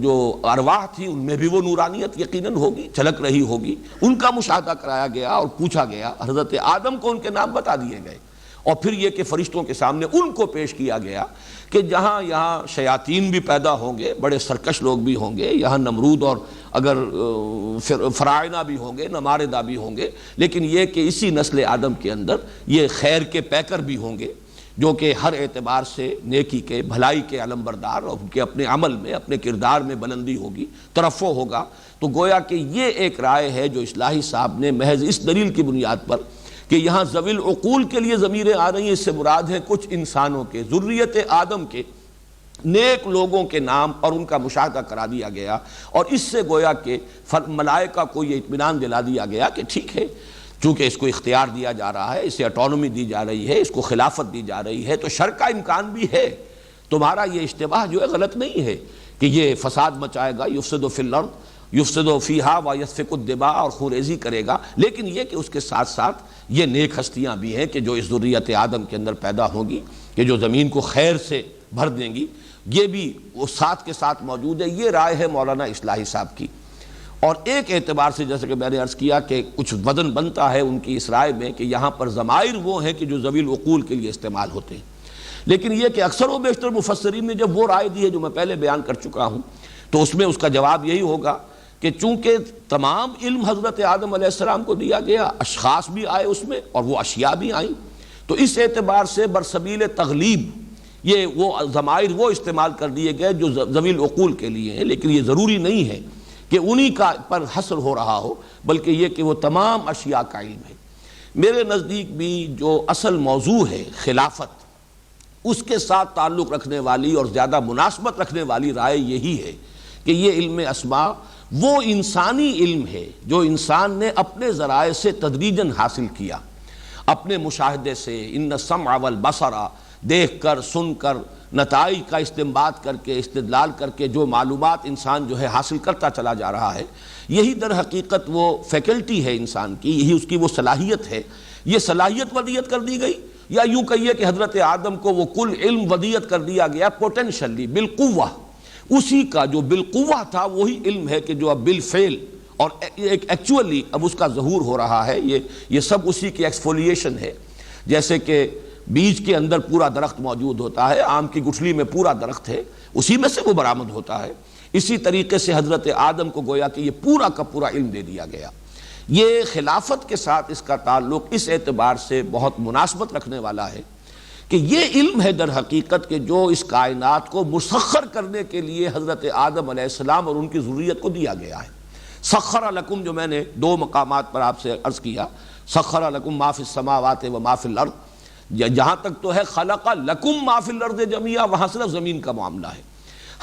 جو ارواح تھی ان میں بھی وہ نورانیت یقیناً ہوگی، جھلک رہی ہوگی، ان کا مشاہدہ کرایا گیا اور پوچھا گیا۔ حضرت آدم کو ان کے نام بتا دیے گئے، اور پھر یہ کہ فرشتوں کے سامنے ان کو پیش کیا گیا کہ جہاں یہاں شیاطین بھی پیدا ہوں گے، بڑے سرکش لوگ بھی ہوں گے، یہاں نمرود اور اگر فراعنہ بھی ہوں گے، نماردہ بھی ہوں گے، لیکن یہ کہ اسی نسل آدم کے اندر یہ خیر کے پیکر بھی ہوں گے، جو کہ ہر اعتبار سے نیکی کے، بھلائی کے علمبردار، اور ان کے اپنے عمل میں، اپنے کردار میں بلندی ہوگی، ترفع ہوگا۔ تو گویا کہ یہ ایک رائے ہے جو اصلاحی صاحب نے محض اس دلیل کی بنیاد پر کہ یہاں ذوی العقول کے لیے ضمیریں آ رہی ہیں، اس سے مراد ہے کچھ انسانوں کے، ذریت آدم کے نیک لوگوں کے نام اور ان کا مشاہدہ کرا دیا گیا، اور اس سے گویا کہ ملائکہ کو یہ اطمینان دلا دیا گیا کہ ٹھیک ہے، چونکہ اس کو اختیار دیا جا رہا ہے، اسے اٹانومی دی جا رہی ہے، اس کو خلافت دی جا رہی ہے، تو شر کا امکان بھی ہے، تمہارا یہ اشتباہ جو ہے غلط نہیں ہے کہ یہ فساد مچائے گا، یفسد فی الارض یفسد فیہا ویسفک الدماء، اور خونریزی کرے گا، لیکن یہ کہ اس کے ساتھ ساتھ یہ نیک ہستیاں بھی ہیں کہ جو اس ذریت آدم کے اندر پیدا ہوں گی، کہ جو زمین کو خیر سے بھر دیں گی، یہ بھی وہ ساتھ کے ساتھ موجود ہے۔ یہ رائے ہے مولانا اصلاحی صاحب کی۔ اور ایک اعتبار سے جیسے کہ میں نے عرض کیا کہ کچھ وزن بنتا ہے ان کی اس رائے میں کہ یہاں پر ضمائر وہ ہیں کہ جو ذوی العقول کے لیے استعمال ہوتے ہیں، لیکن یہ کہ اکثر و بیشتر مفسرین نے جب وہ رائے دی ہے جو میں پہلے بیان کر چکا ہوں، تو اس میں اس کا جواب یہی ہوگا کہ چونکہ تمام علم حضرت آدم علیہ السلام کو دیا گیا، اشخاص بھی آئے اس میں اور وہ اشیاء بھی آئیں، تو اس اعتبار سے برسبیل تغلیب یہ وہ ضمائر وہ استعمال کر دیے گئے جو ذوی العقول کے لیے ہیں، لیکن یہ ضروری نہیں ہے کہ انہی کا پر حصر ہو رہا ہو، بلکہ یہ کہ وہ تمام اشیاء کا علم ہے۔ میرے نزدیک بھی جو اصل موضوع ہے خلافت، اس کے ساتھ تعلق رکھنے والی اور زیادہ مناسبت رکھنے والی رائے یہی ہے کہ یہ علم اسماء وہ انسانی علم ہے جو انسان نے اپنے ذرائع سے تدریجاً حاصل کیا، اپنے مشاہدے سے، ان السمع والبصر، دیکھ کر، سن کر، نتائج کا استنباط کر کے، استدلال کر کے جو معلومات انسان جو ہے حاصل کرتا چلا جا رہا ہے، یہی در حقیقت وہ فیکلٹی ہے انسان کی، یہی اس کی وہ صلاحیت ہے۔ یہ صلاحیت ودیت کر دی گئی، یا یوں کہیے کہ حضرت آدم کو وہ کل علم ودیت کر دیا گیا پوٹینشلی، بالقوہ، اسی کا جو بالقوہ تھا وہی علم ہے کہ جو اب بالفعل اور ایکچولی اب اس کا ظہور ہو رہا ہے۔ یہ سب اسی کی ایکسفولیشن ہے۔ جیسے کہ بیج کے اندر پورا درخت موجود ہوتا ہے، آم کی گٹھلی میں پورا درخت ہے، اسی میں سے وہ برآمد ہوتا ہے، اسی طریقے سے حضرت آدم کو گویا کہ یہ پورا کا پورا علم دے دیا گیا۔ یہ خلافت کے ساتھ اس کا تعلق اس اعتبار سے بہت مناسبت رکھنے والا ہے کہ یہ علم ہے در حقیقت کہ جو اس کائنات کو مسخر کرنے کے لیے حضرت آدم علیہ السلام اور ان کی ذریت کو دیا گیا ہے۔ سخر لکم، جو میں نے 2 مقامات پر آپ سے عرض کیا، سخر لکم ما فی السماوات و ما فی الارض، جہاں تک تو ہے خلق لکم ما فی الارض جمیعا، وہاں صرف زمین کا معاملہ ہے.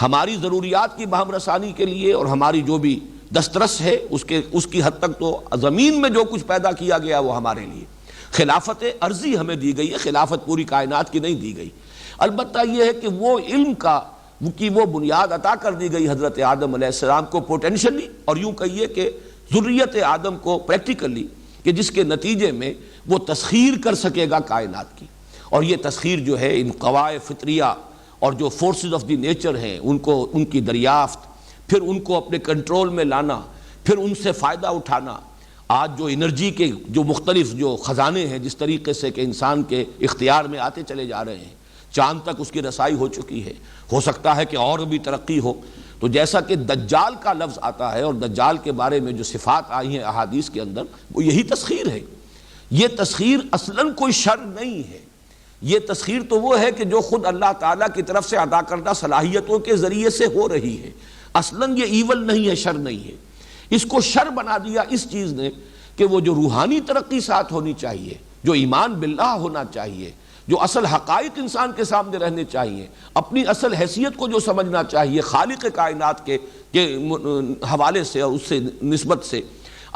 ہماری ضروریات کی باہم رسانی کے لیے اور ہماری جو بھی دسترس ہے اس کی حد تک تو زمین میں جو کچھ پیدا کیا گیا وہ ہمارے لیے. خلافت عرضی ہمیں دی گئی ہے، خلافت پوری کائنات کی نہیں دی گئی. البتہ یہ ہے کہ وہ علم کی وہ بنیاد عطا کر دی گئی حضرت آدم علیہ السلام کو پوٹینشلی، اور یوں کہیے کہ ذریت آدم کو پریکٹیکلی، کہ جس کے نتیجے میں وہ تسخیر کر سکے گا کائنات کی. اور یہ تسخیر جو ہے ان قواعد فطریہ اور جو فورسز آف دی نیچر ہیں ان کی دریافت، پھر ان کو اپنے کنٹرول میں لانا، پھر ان سے فائدہ اٹھانا. آج جو انرجی کے جو مختلف جو خزانے ہیں جس طریقے سے کہ انسان کے اختیار میں آتے چلے جا رہے ہیں، چاند تک اس کی رسائی ہو چکی ہے، ہو سکتا ہے کہ اور بھی ترقی ہو. تو جیسا کہ دجال کا لفظ آتا ہے اور دجال کے بارے میں جو صفات آئی ہیں احادیث کے اندر، وہ یہی تسخیر ہے. یہ تسخیر اصلاً کوئی شر نہیں ہے. یہ تسخیر تو وہ ہے کہ جو خود اللہ تعالیٰ کی طرف سے عطا کردہ صلاحیتوں کے ذریعے سے ہو رہی ہے. اصلاً یہ ایول نہیں ہے، شر نہیں ہے. اس کو شر بنا دیا اس چیز نے کہ وہ جو روحانی ترقی ساتھ ہونی چاہیے، جو ایمان باللہ ہونا چاہیے، جو اصل حقائق انسان کے سامنے رہنے چاہیے، اپنی اصل حیثیت کو جو سمجھنا چاہیے خالق کائنات کے حوالے سے اور اس سے نسبت سے،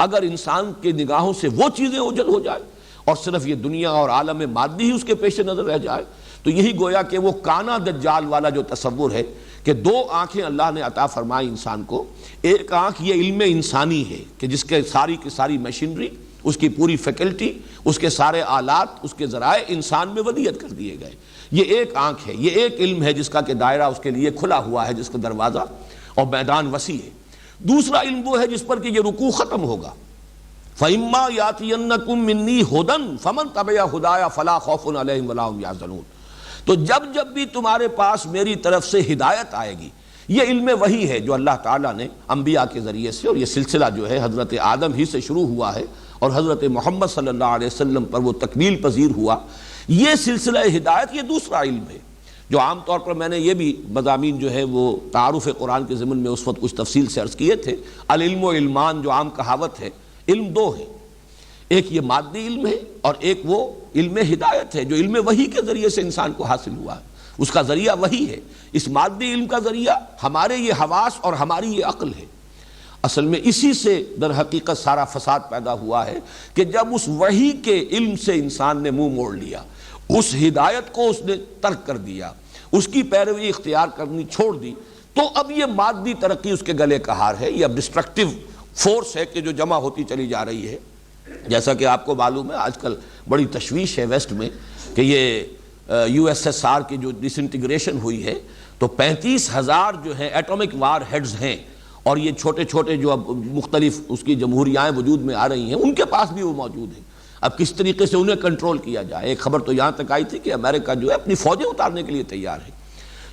اگر انسان کے نگاہوں سے وہ چیزیں اوجھل ہو جائے اور صرف یہ دنیا اور عالم مادی ہی اس کے پیش نظر رہ جائے، تو یہی گویا کہ وہ کانا دجال والا جو تصور ہے کہ دو آنکھیں اللہ نے عطا فرمائی انسان کو. ایک آنکھ یہ علم انسانی ہے کہ جس کے ساری کی ساری مشینری، اس کی پوری فیکلٹی، اس کے سارے آلات، اس کے ذرائع انسان میں ودیعت کر دیے گئے. یہ ایک آنکھ ہے، یہ ایک علم ہے جس کا کہ دائرہ اس کے لیے کھلا ہوا ہے، جس کا دروازہ اور میدان وسیع ہے. دوسرا علم وہ ہے جس پر کہ یہ رکوع ختم ہوگا. فَإِمَّا يَأْتِيَنَّكُم مِّنِّي هُدًى فَمَن تَبِعَ هُدَايَ فَلَا خَوْفٌ عَلَيْهِمْ وَلَا هُمْ يَحْزَنُونَ. تو جب بھی تمہارے پاس میری طرف سے ہدایت آئے گی، یہ علم وحی ہے جو اللہ تعالیٰ نے انبیاء کے ذریعے سے، اور یہ سلسلہ جو ہے حضرت آدم ہی سے شروع ہوا ہے اور حضرت محمد صلی اللہ علیہ وسلم پر وہ تکمیل پذیر ہوا. یہ سلسلہ ہدایت یہ دوسرا علم ہے جو عام طور پر میں نے یہ بھی مضامین جو ہے وہ تعارف قرآن کے ضمن میں اس وقت کچھ تفصیل سے عرض کیے تھے. العلم و علمان جو عام کہاوت ہے، علم دو ہے، ایک یہ مادی علم ہے اور ایک وہ علم ہدایت ہے جو علم وحی کے ذریعے سے انسان کو حاصل ہوا ہے. اس کا ذریعہ وحی ہے. اس مادی علم کا ذریعہ ہمارے یہ حواس اور ہماری یہ عقل ہے. اصل میں اسی سے در حقیقت سارا فساد پیدا ہوا ہے کہ جب اس وحی کے علم سے انسان نے منہ موڑ لیا، اس ہدایت کو اس نے ترک کر دیا، اس کی پیروی اختیار کرنی چھوڑ دی، تو اب یہ مادی ترقی اس کے گلے کا ہار ہے. یہ اب ڈسٹرکٹیو فورس ہے کہ جو جمع ہوتی چلی جا رہی ہے. جیسا کہ آپ کو معلوم ہے آج کل بڑی تشویش ہے ویسٹ میں کہ یہ یو ایس ایس آر کی جو ڈس انٹیگریشن ہوئی ہے تو 35,000 جو ہیں ایٹمک وار ہیڈز ہیں، اور یہ چھوٹے چھوٹے جو اب مختلف اس کی جمہوریائیں وجود میں آ رہی ہیں ان کے پاس بھی وہ موجود ہیں. اب کس طریقے سے انہیں کنٹرول کیا جائے. ایک خبر تو یہاں تک آئی تھی کہ امریکہ جو ہے اپنی فوجیں اتارنے کے لیے تیار ہے.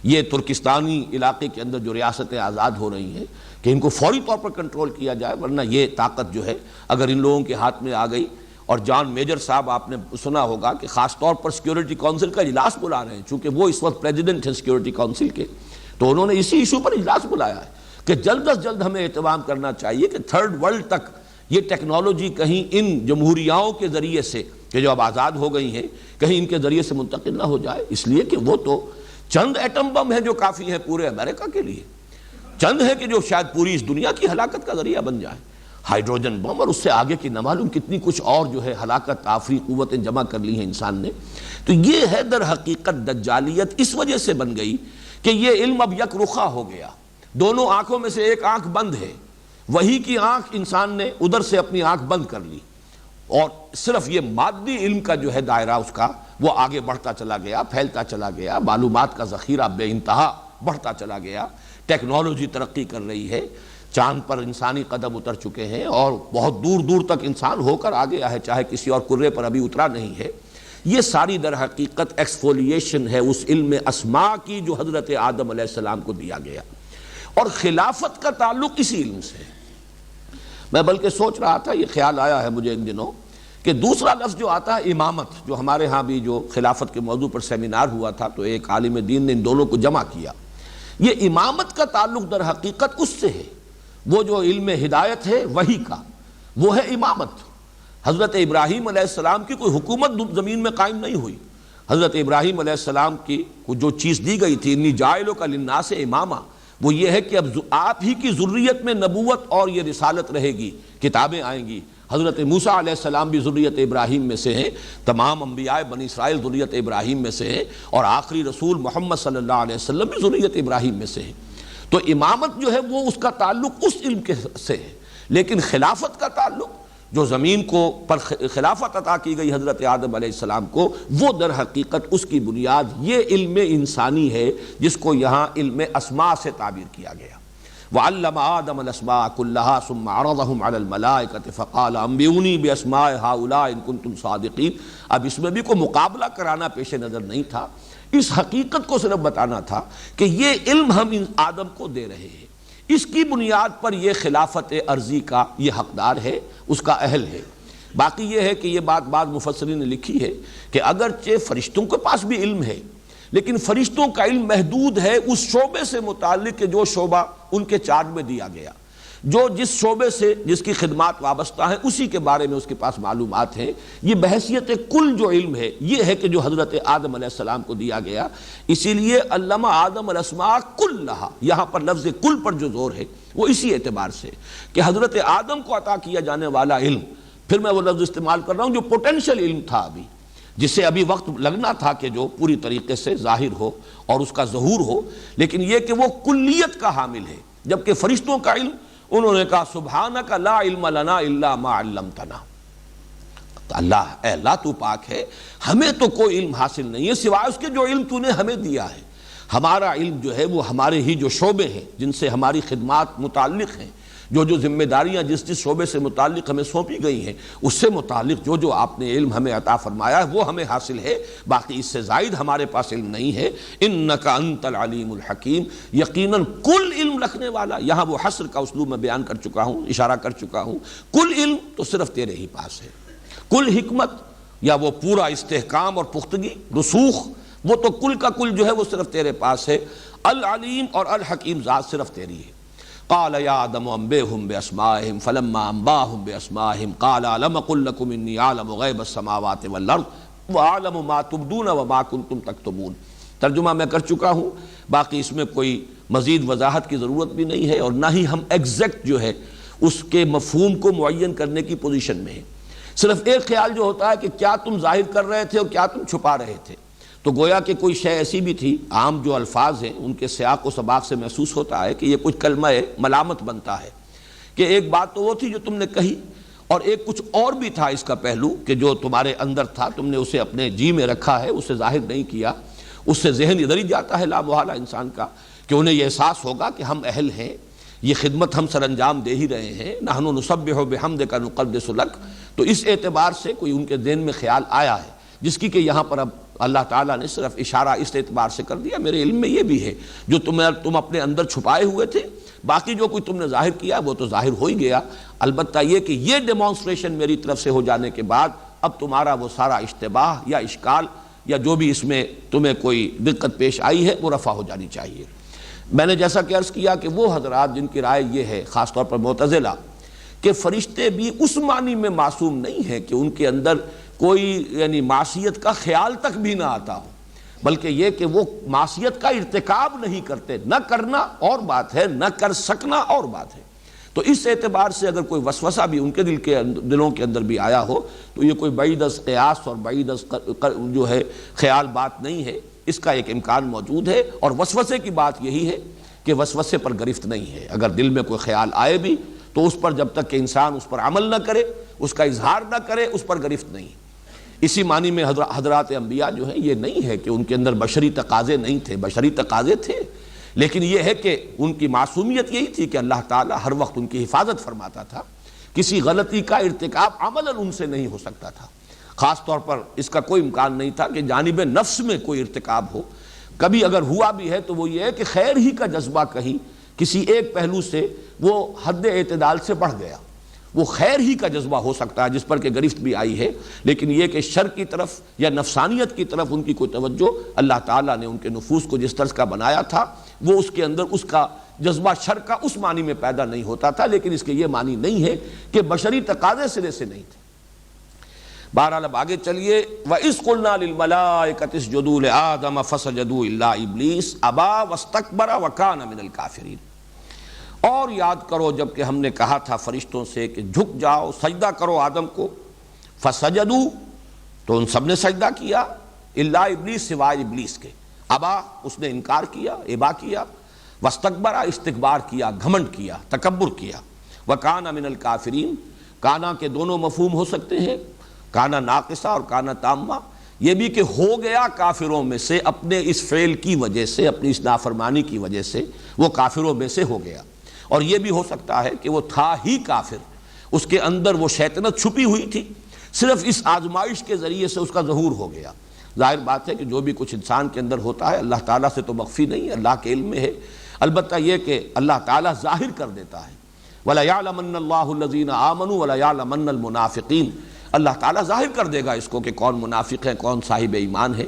یہ ترکستانی علاقے کے اندر جو ریاستیں آزاد ہو رہی ہیں کہ ان کو فوری طور پر کنٹرول کیا جائے، ورنہ یہ طاقت جو ہے اگر ان لوگوں کے ہاتھ میں آ گئی. اور جان میجر صاحب آپ نے سنا ہوگا کہ خاص طور پر سیکیورٹی کونسل کا اجلاس بلا رہے ہیں، چونکہ وہ اس وقت پریزیڈنٹ ہیں سیکیورٹی کونسل کے، تو انہوں نے اسی ایشو پر اجلاس بلایا ہے کہ جلد از جلد ہمیں اہتمام کرنا چاہیے کہ تھرڈ ورلڈ تک یہ ٹیکنالوجی کہیں ان جمہوریاؤں کے ذریعے سے کہ جو اب آزاد ہو گئی ہیں کہیں ان کے ذریعے سے منتقل نہ ہو جائے. اس لیے کہ وہ تو چند ایٹم بم ہیں جو کافی ہیں پورے امریکہ کے لیے، چند ہے کہ جو شاید پوری اس دنیا کی ہلاکت کا ذریعہ بن جائے. ہائیڈروجن بم اور اس سے آگے کی نہ معلوم کتنی کچھ اور جو ہے ہلاکت آفری قوتیں جمع کر لی ہیں انسان نے. تو یہ ہے در حقیقت دجالیت اس وجہ سے بن گئی کہ یہ علم اب یک رخا ہو گیا. دونوں آنکھوں میں سے ایک آنکھ بند ہے، وہی کی آنکھ انسان نے ادھر سے اپنی آنکھ بند کر لی، اور صرف یہ مادی علم کا جو ہے دائرہ اس کا وہ آگے بڑھتا چلا گیا، پھیلتا چلا گیا. معلومات کا ذخیرہ بے انتہا بڑھتا چلا گیا. ٹیکنالوجی ترقی کر رہی ہے، چاند پر انسانی قدم اتر چکے ہیں اور بہت دور دور تک انسان ہو کر آ گیا ہے، چاہے کسی اور کرے پر ابھی اترا نہیں ہے. یہ ساری در حقیقت ایکسفولیشن ہے اس علم اسماء کی جو حضرت آدم علیہ السلام کو دیا گیا. اور خلافت کا تعلق اسی علم سے ہے. میں بلکہ سوچ رہا تھا، یہ خیال آیا ہے مجھے ان دنوں کہ دوسرا لفظ جو آتا ہے امامت، جو ہمارے ہاں بھی جو خلافت کے موضوع پر سیمینار ہوا تھا تو ایک عالم دین نے ان دونوں کو جمع کیا. یہ امامت کا تعلق در حقیقت اس سے ہے، وہ جو علم ہدایت ہے وحی کا، وہ ہے امامت. حضرت ابراہیم علیہ السلام کی کوئی حکومت زمین میں قائم نہیں ہوئی، حضرت ابراہیم علیہ السلام کی جو چیز دی گئی تھی انی جاعلک للناس اماما، وہ یہ ہے کہ اب آپ ہی کی ذریت میں نبوت اور یہ رسالت رہے گی، کتابیں آئیں گی۔ حضرت موسیٰ علیہ السلام بھی ذریت ابراہیم میں سے ہیں، تمام انبیاء بنی اسرائیل ذریت ابراہیم میں سے ہیں، اور آخری رسول محمد صلی اللہ علیہ وسلم بھی ذریت ابراہیم میں سے ہیں۔ تو امامت جو ہے وہ اس کا تعلق اس علم کے سے ہے، لیکن خلافت کا تعلق جو زمین کو پر خلافت عطا کی گئی حضرت آدم علیہ السلام کو، وہ در حقیقت اس کی بنیاد یہ علم انسانی ہے جس کو یہاں علم اسماء سے تعبیر کیا گیا۔ وَعَلَّمَ آدَمَ الْأَسْمَاءَ كُلَّهَا ثُمَّ عَرَضَهُمْ عَلَى الْمَلَائِكَةِ فَقَالَ أَنبِئُونِي بِأَسْمَاءِ هَؤُلَاءِ إِن كُنتُمْ صَادِقِينَ۔ اب اس میں بھی کوئی مقابلہ کرانا پیش نظر نہیں تھا، اس حقیقت کو صرف بتانا تھا کہ یہ علم ہم ان آدم کو دے رہے ہیں، اس کی بنیاد پر یہ خلافت ارضی کا یہ حقدار ہے، اس کا اہل ہے۔ باقی یہ ہے کہ یہ بات بعض مفسرین نے لکھی ہے کہ اگرچہ فرشتوں کے پاس بھی علم ہے، لیکن فرشتوں کا علم محدود ہے اس شعبے سے متعلق کہ جو شعبہ ان کے چارج میں دیا گیا، جو جس شعبے سے جس کی خدمات وابستہ ہیں اسی کے بارے میں اس کے پاس معلومات ہیں۔ یہ بحیثیت کل جو علم ہے یہ ہے کہ جو حضرت آدم علیہ السلام کو دیا گیا، اسی لیے علمہ آدم الاسماء کلھا، یہاں پر لفظ کل پر جو زور ہے وہ اسی اعتبار سے کہ حضرت آدم کو عطا کیا جانے والا علم، پھر میں وہ لفظ استعمال کر رہا ہوں جو پوٹینشل علم تھا ابھی، جسے ابھی وقت لگنا تھا کہ جو پوری طریقے سے ظاہر ہو اور اس کا ظہور ہو، لیکن یہ کہ وہ کلیت کا حامل ہے۔ جبکہ فرشتوں کا علم انہوں نے کہا سبحانک لا علم لنا الا ما علمتنا، اللہ اے اللہ تو پاک ہے، ہمیں تو کوئی علم حاصل نہیں ہے سوائے اس کے جو علم تو نے ہمیں دیا ہے۔ ہمارا علم جو ہے وہ ہمارے ہی جو شعبے ہیں جن سے ہماری خدمات متعلق ہیں، جو ذمہ داریاں جس شعبے سے متعلق ہمیں سونپی گئی ہیں، اس سے متعلق جو آپ نے علم ہمیں عطا فرمایا ہے وہ ہمیں حاصل ہے، باقی اس سے زائد ہمارے پاس علم نہیں ہے۔ انک انت العلیم الحکیم، یقیناً کل علم رکھنے والا، یہاں وہ حصر کا اسلوب میں بیان کر چکا ہوں، اشارہ کر چکا ہوں، کل علم تو صرف تیرے ہی پاس ہے، کل حکمت یا وہ پورا استحکام اور پختگی رسوخ، وہ تو کل کا کل جو ہے وہ صرف تیرے پاس ہے۔ العلیم اور الحکیم ذات صرف تیری ہے۔ قال یا آدم انبئہم باسمائہم فلما انباہم باسمائہم قال الم اقل لکم انی اعلم غیب السماوات والارض واعلم ما تبدون وما کنتم تکتمون۔ ترجمہ میں کر چکا ہوں، باقی اس میں کوئی مزید وضاحت کی ضرورت بھی نہیں ہے، اور نہ ہی ہم ایگزیکٹ جو ہے اس کے مفہوم کو معین کرنے کی پوزیشن میں ہیں۔ صرف ایک خیال جو ہوتا ہے کہ کیا تم ظاہر کر رہے تھے اور کیا تم چھپا رہے تھے، تو گویا کہ کوئی شے ایسی بھی تھی، عام جو الفاظ ہیں ان کے سیاق و سباق سے محسوس ہوتا ہے کہ یہ کچھ کلمہ ملامت بنتا ہے، کہ ایک بات تو وہ تھی جو تم نے کہی، اور ایک کچھ اور بھی تھا اس کا پہلو کہ جو تمہارے اندر تھا، تم نے اسے اپنے جی میں رکھا ہے، اسے ظاہر نہیں کیا، اس سے ذہن ادھر ہی جاتا ہے لا محالہ انسان کا کہ انہیں یہ احساس ہوگا کہ ہم اہل ہیں، یہ خدمت ہم سر انجام دے ہی رہے ہیں، نحن نسبح بحمدک نقدس لک۔ تو اس اعتبار سے کوئی ان کے ذہن میں خیال آیا ہے، جس کی کہ یہاں پر اب اللہ تعالیٰ نے صرف اشارہ اس اعتبار سے کر دیا، میرے علم میں یہ بھی ہے جو تم اپنے اندر چھپائے ہوئے تھے، باقی جو کوئی تم نے ظاہر کیا وہ تو ظاہر ہو ہی گیا، البتہ یہ کہ یہ ڈیمانسٹریشن میری طرف سے ہو جانے کے بعد اب تمہارا وہ سارا اشتباہ یا اشکال یا جو بھی اس میں تمہیں کوئی دقت پیش آئی ہے وہ رفع ہو جانی چاہیے۔ میں نے جیسا کہ عرض کیا کہ وہ حضرات جن کی رائے یہ ہے، خاص طور پر معتزلہ، کہ فرشتے بھی اس معنی میں معصوم نہیں ہیں کہ ان کے اندر کوئی یعنی معصیت کا خیال تک بھی نہ آتا ہو، بلکہ یہ کہ وہ معصیت کا ارتکاب نہیں کرتے، نہ کرنا اور بات ہے، نہ کر سکنا اور بات ہے۔ تو اس اعتبار سے اگر کوئی وسوسہ بھی ان کے دلوں کے اندر بھی آیا ہو تو یہ کوئی بعید از قیاس اور بعید از جو ہے خیال بات نہیں ہے، اس کا ایک امکان موجود ہے، اور وسوسے کی بات یہی ہے کہ وسوسے پر گرفت نہیں ہے، اگر دل میں کوئی خیال آئے بھی تو اس پر جب تک کہ انسان اس پر عمل نہ کرے، اس کا اظہار نہ کرے، اس پر گرفت نہیں۔ اسی معنی میں حضرات انبیاء جو ہیں یہ نہیں ہے کہ ان کے اندر بشری تقاضے نہیں تھے، بشری تقاضے تھے، لیکن یہ ہے کہ ان کی معصومیت یہی تھی کہ اللہ تعالیٰ ہر وقت ان کی حفاظت فرماتا تھا، کسی غلطی کا ارتکاب عملاً ان سے نہیں ہو سکتا تھا، خاص طور پر اس کا کوئی امکان نہیں تھا کہ جانب نفس میں کوئی ارتکاب ہو، کبھی اگر ہوا بھی ہے تو وہ یہ ہے کہ خیر ہی کا جذبہ کہیں کسی ایک پہلو سے وہ حد اعتدال سے بڑھ گیا، وہ خیر ہی کا جذبہ ہو سکتا ہے جس پر کہ گرفت بھی آئی ہے، لیکن یہ کہ شر کی طرف یا نفسانیت کی طرف ان کی کوئی توجہ، اللہ تعالیٰ نے ان کے نفوس کو جس طرز کا بنایا تھا وہ اس کے اندر اس کا جذبہ شر کا اس معنی میں پیدا نہیں ہوتا تھا، لیکن اس کے یہ معنی نہیں ہے کہ بشری تقاضے سرے سے نہیں تھے۔ بہرحال اب آگے چلیے، وَإِذْ قُلْنَا لِلْمَلَائِكَةِ اسْجُدُوا لِآدَمَ فَسَجَدُوا إِلَّا إِبْلِيسَ أَبَىٰ وَاسْتَكْبَرَ وَكَانَ مِنَ الْكَافِرِينَ۔ اور یاد کرو جب کہ ہم نے کہا تھا فرشتوں سے کہ جھک جاؤ سجدہ کرو آدم کو، فَسَجَدُوا تو ان سب نے سجدہ کیا، إِلَّا إِبْلِيسَ سوائے ابلیس کے، ابا اس نے انکار کیا، ابا کیا، واستکبر استکبار کیا، گھمنڈ کیا، تکبر کیا، وَكَانَ مِنَ الْكَافِرِينَ۔ کانا کے دونوں مفہوم ہو سکتے ہیں، کانا ناقصہ اور کانا تامہ، یہ بھی کہ ہو گیا کافروں میں سے اپنے اس فعل کی وجہ سے، اپنی اس نافرمانی کی وجہ سے وہ کافروں میں سے ہو گیا، اور یہ بھی ہو سکتا ہے کہ وہ تھا ہی کافر، اس کے اندر وہ شیطنت چھپی ہوئی تھی، صرف اس آزمائش کے ذریعے سے اس کا ظہور ہو گیا۔ ظاہر بات ہے کہ جو بھی کچھ انسان کے اندر ہوتا ہے اللہ تعالیٰ سے تو مخفی نہیں ہے، اللہ کے علم میں ہے، البتہ یہ کہ اللہ تعالیٰ ظاہر کر دیتا ہے، وَلَيَعْلَمَنَّ اللَّهُ الَّذِينَ آمَنُوا وَلَيَعْلَمَنَّ الْمُنَافِقِينَ۔ اللہ تعالیٰ ظاہر کر دے گا اس کو کہ کون منافق ہے، کون صاحب ایمان ہے،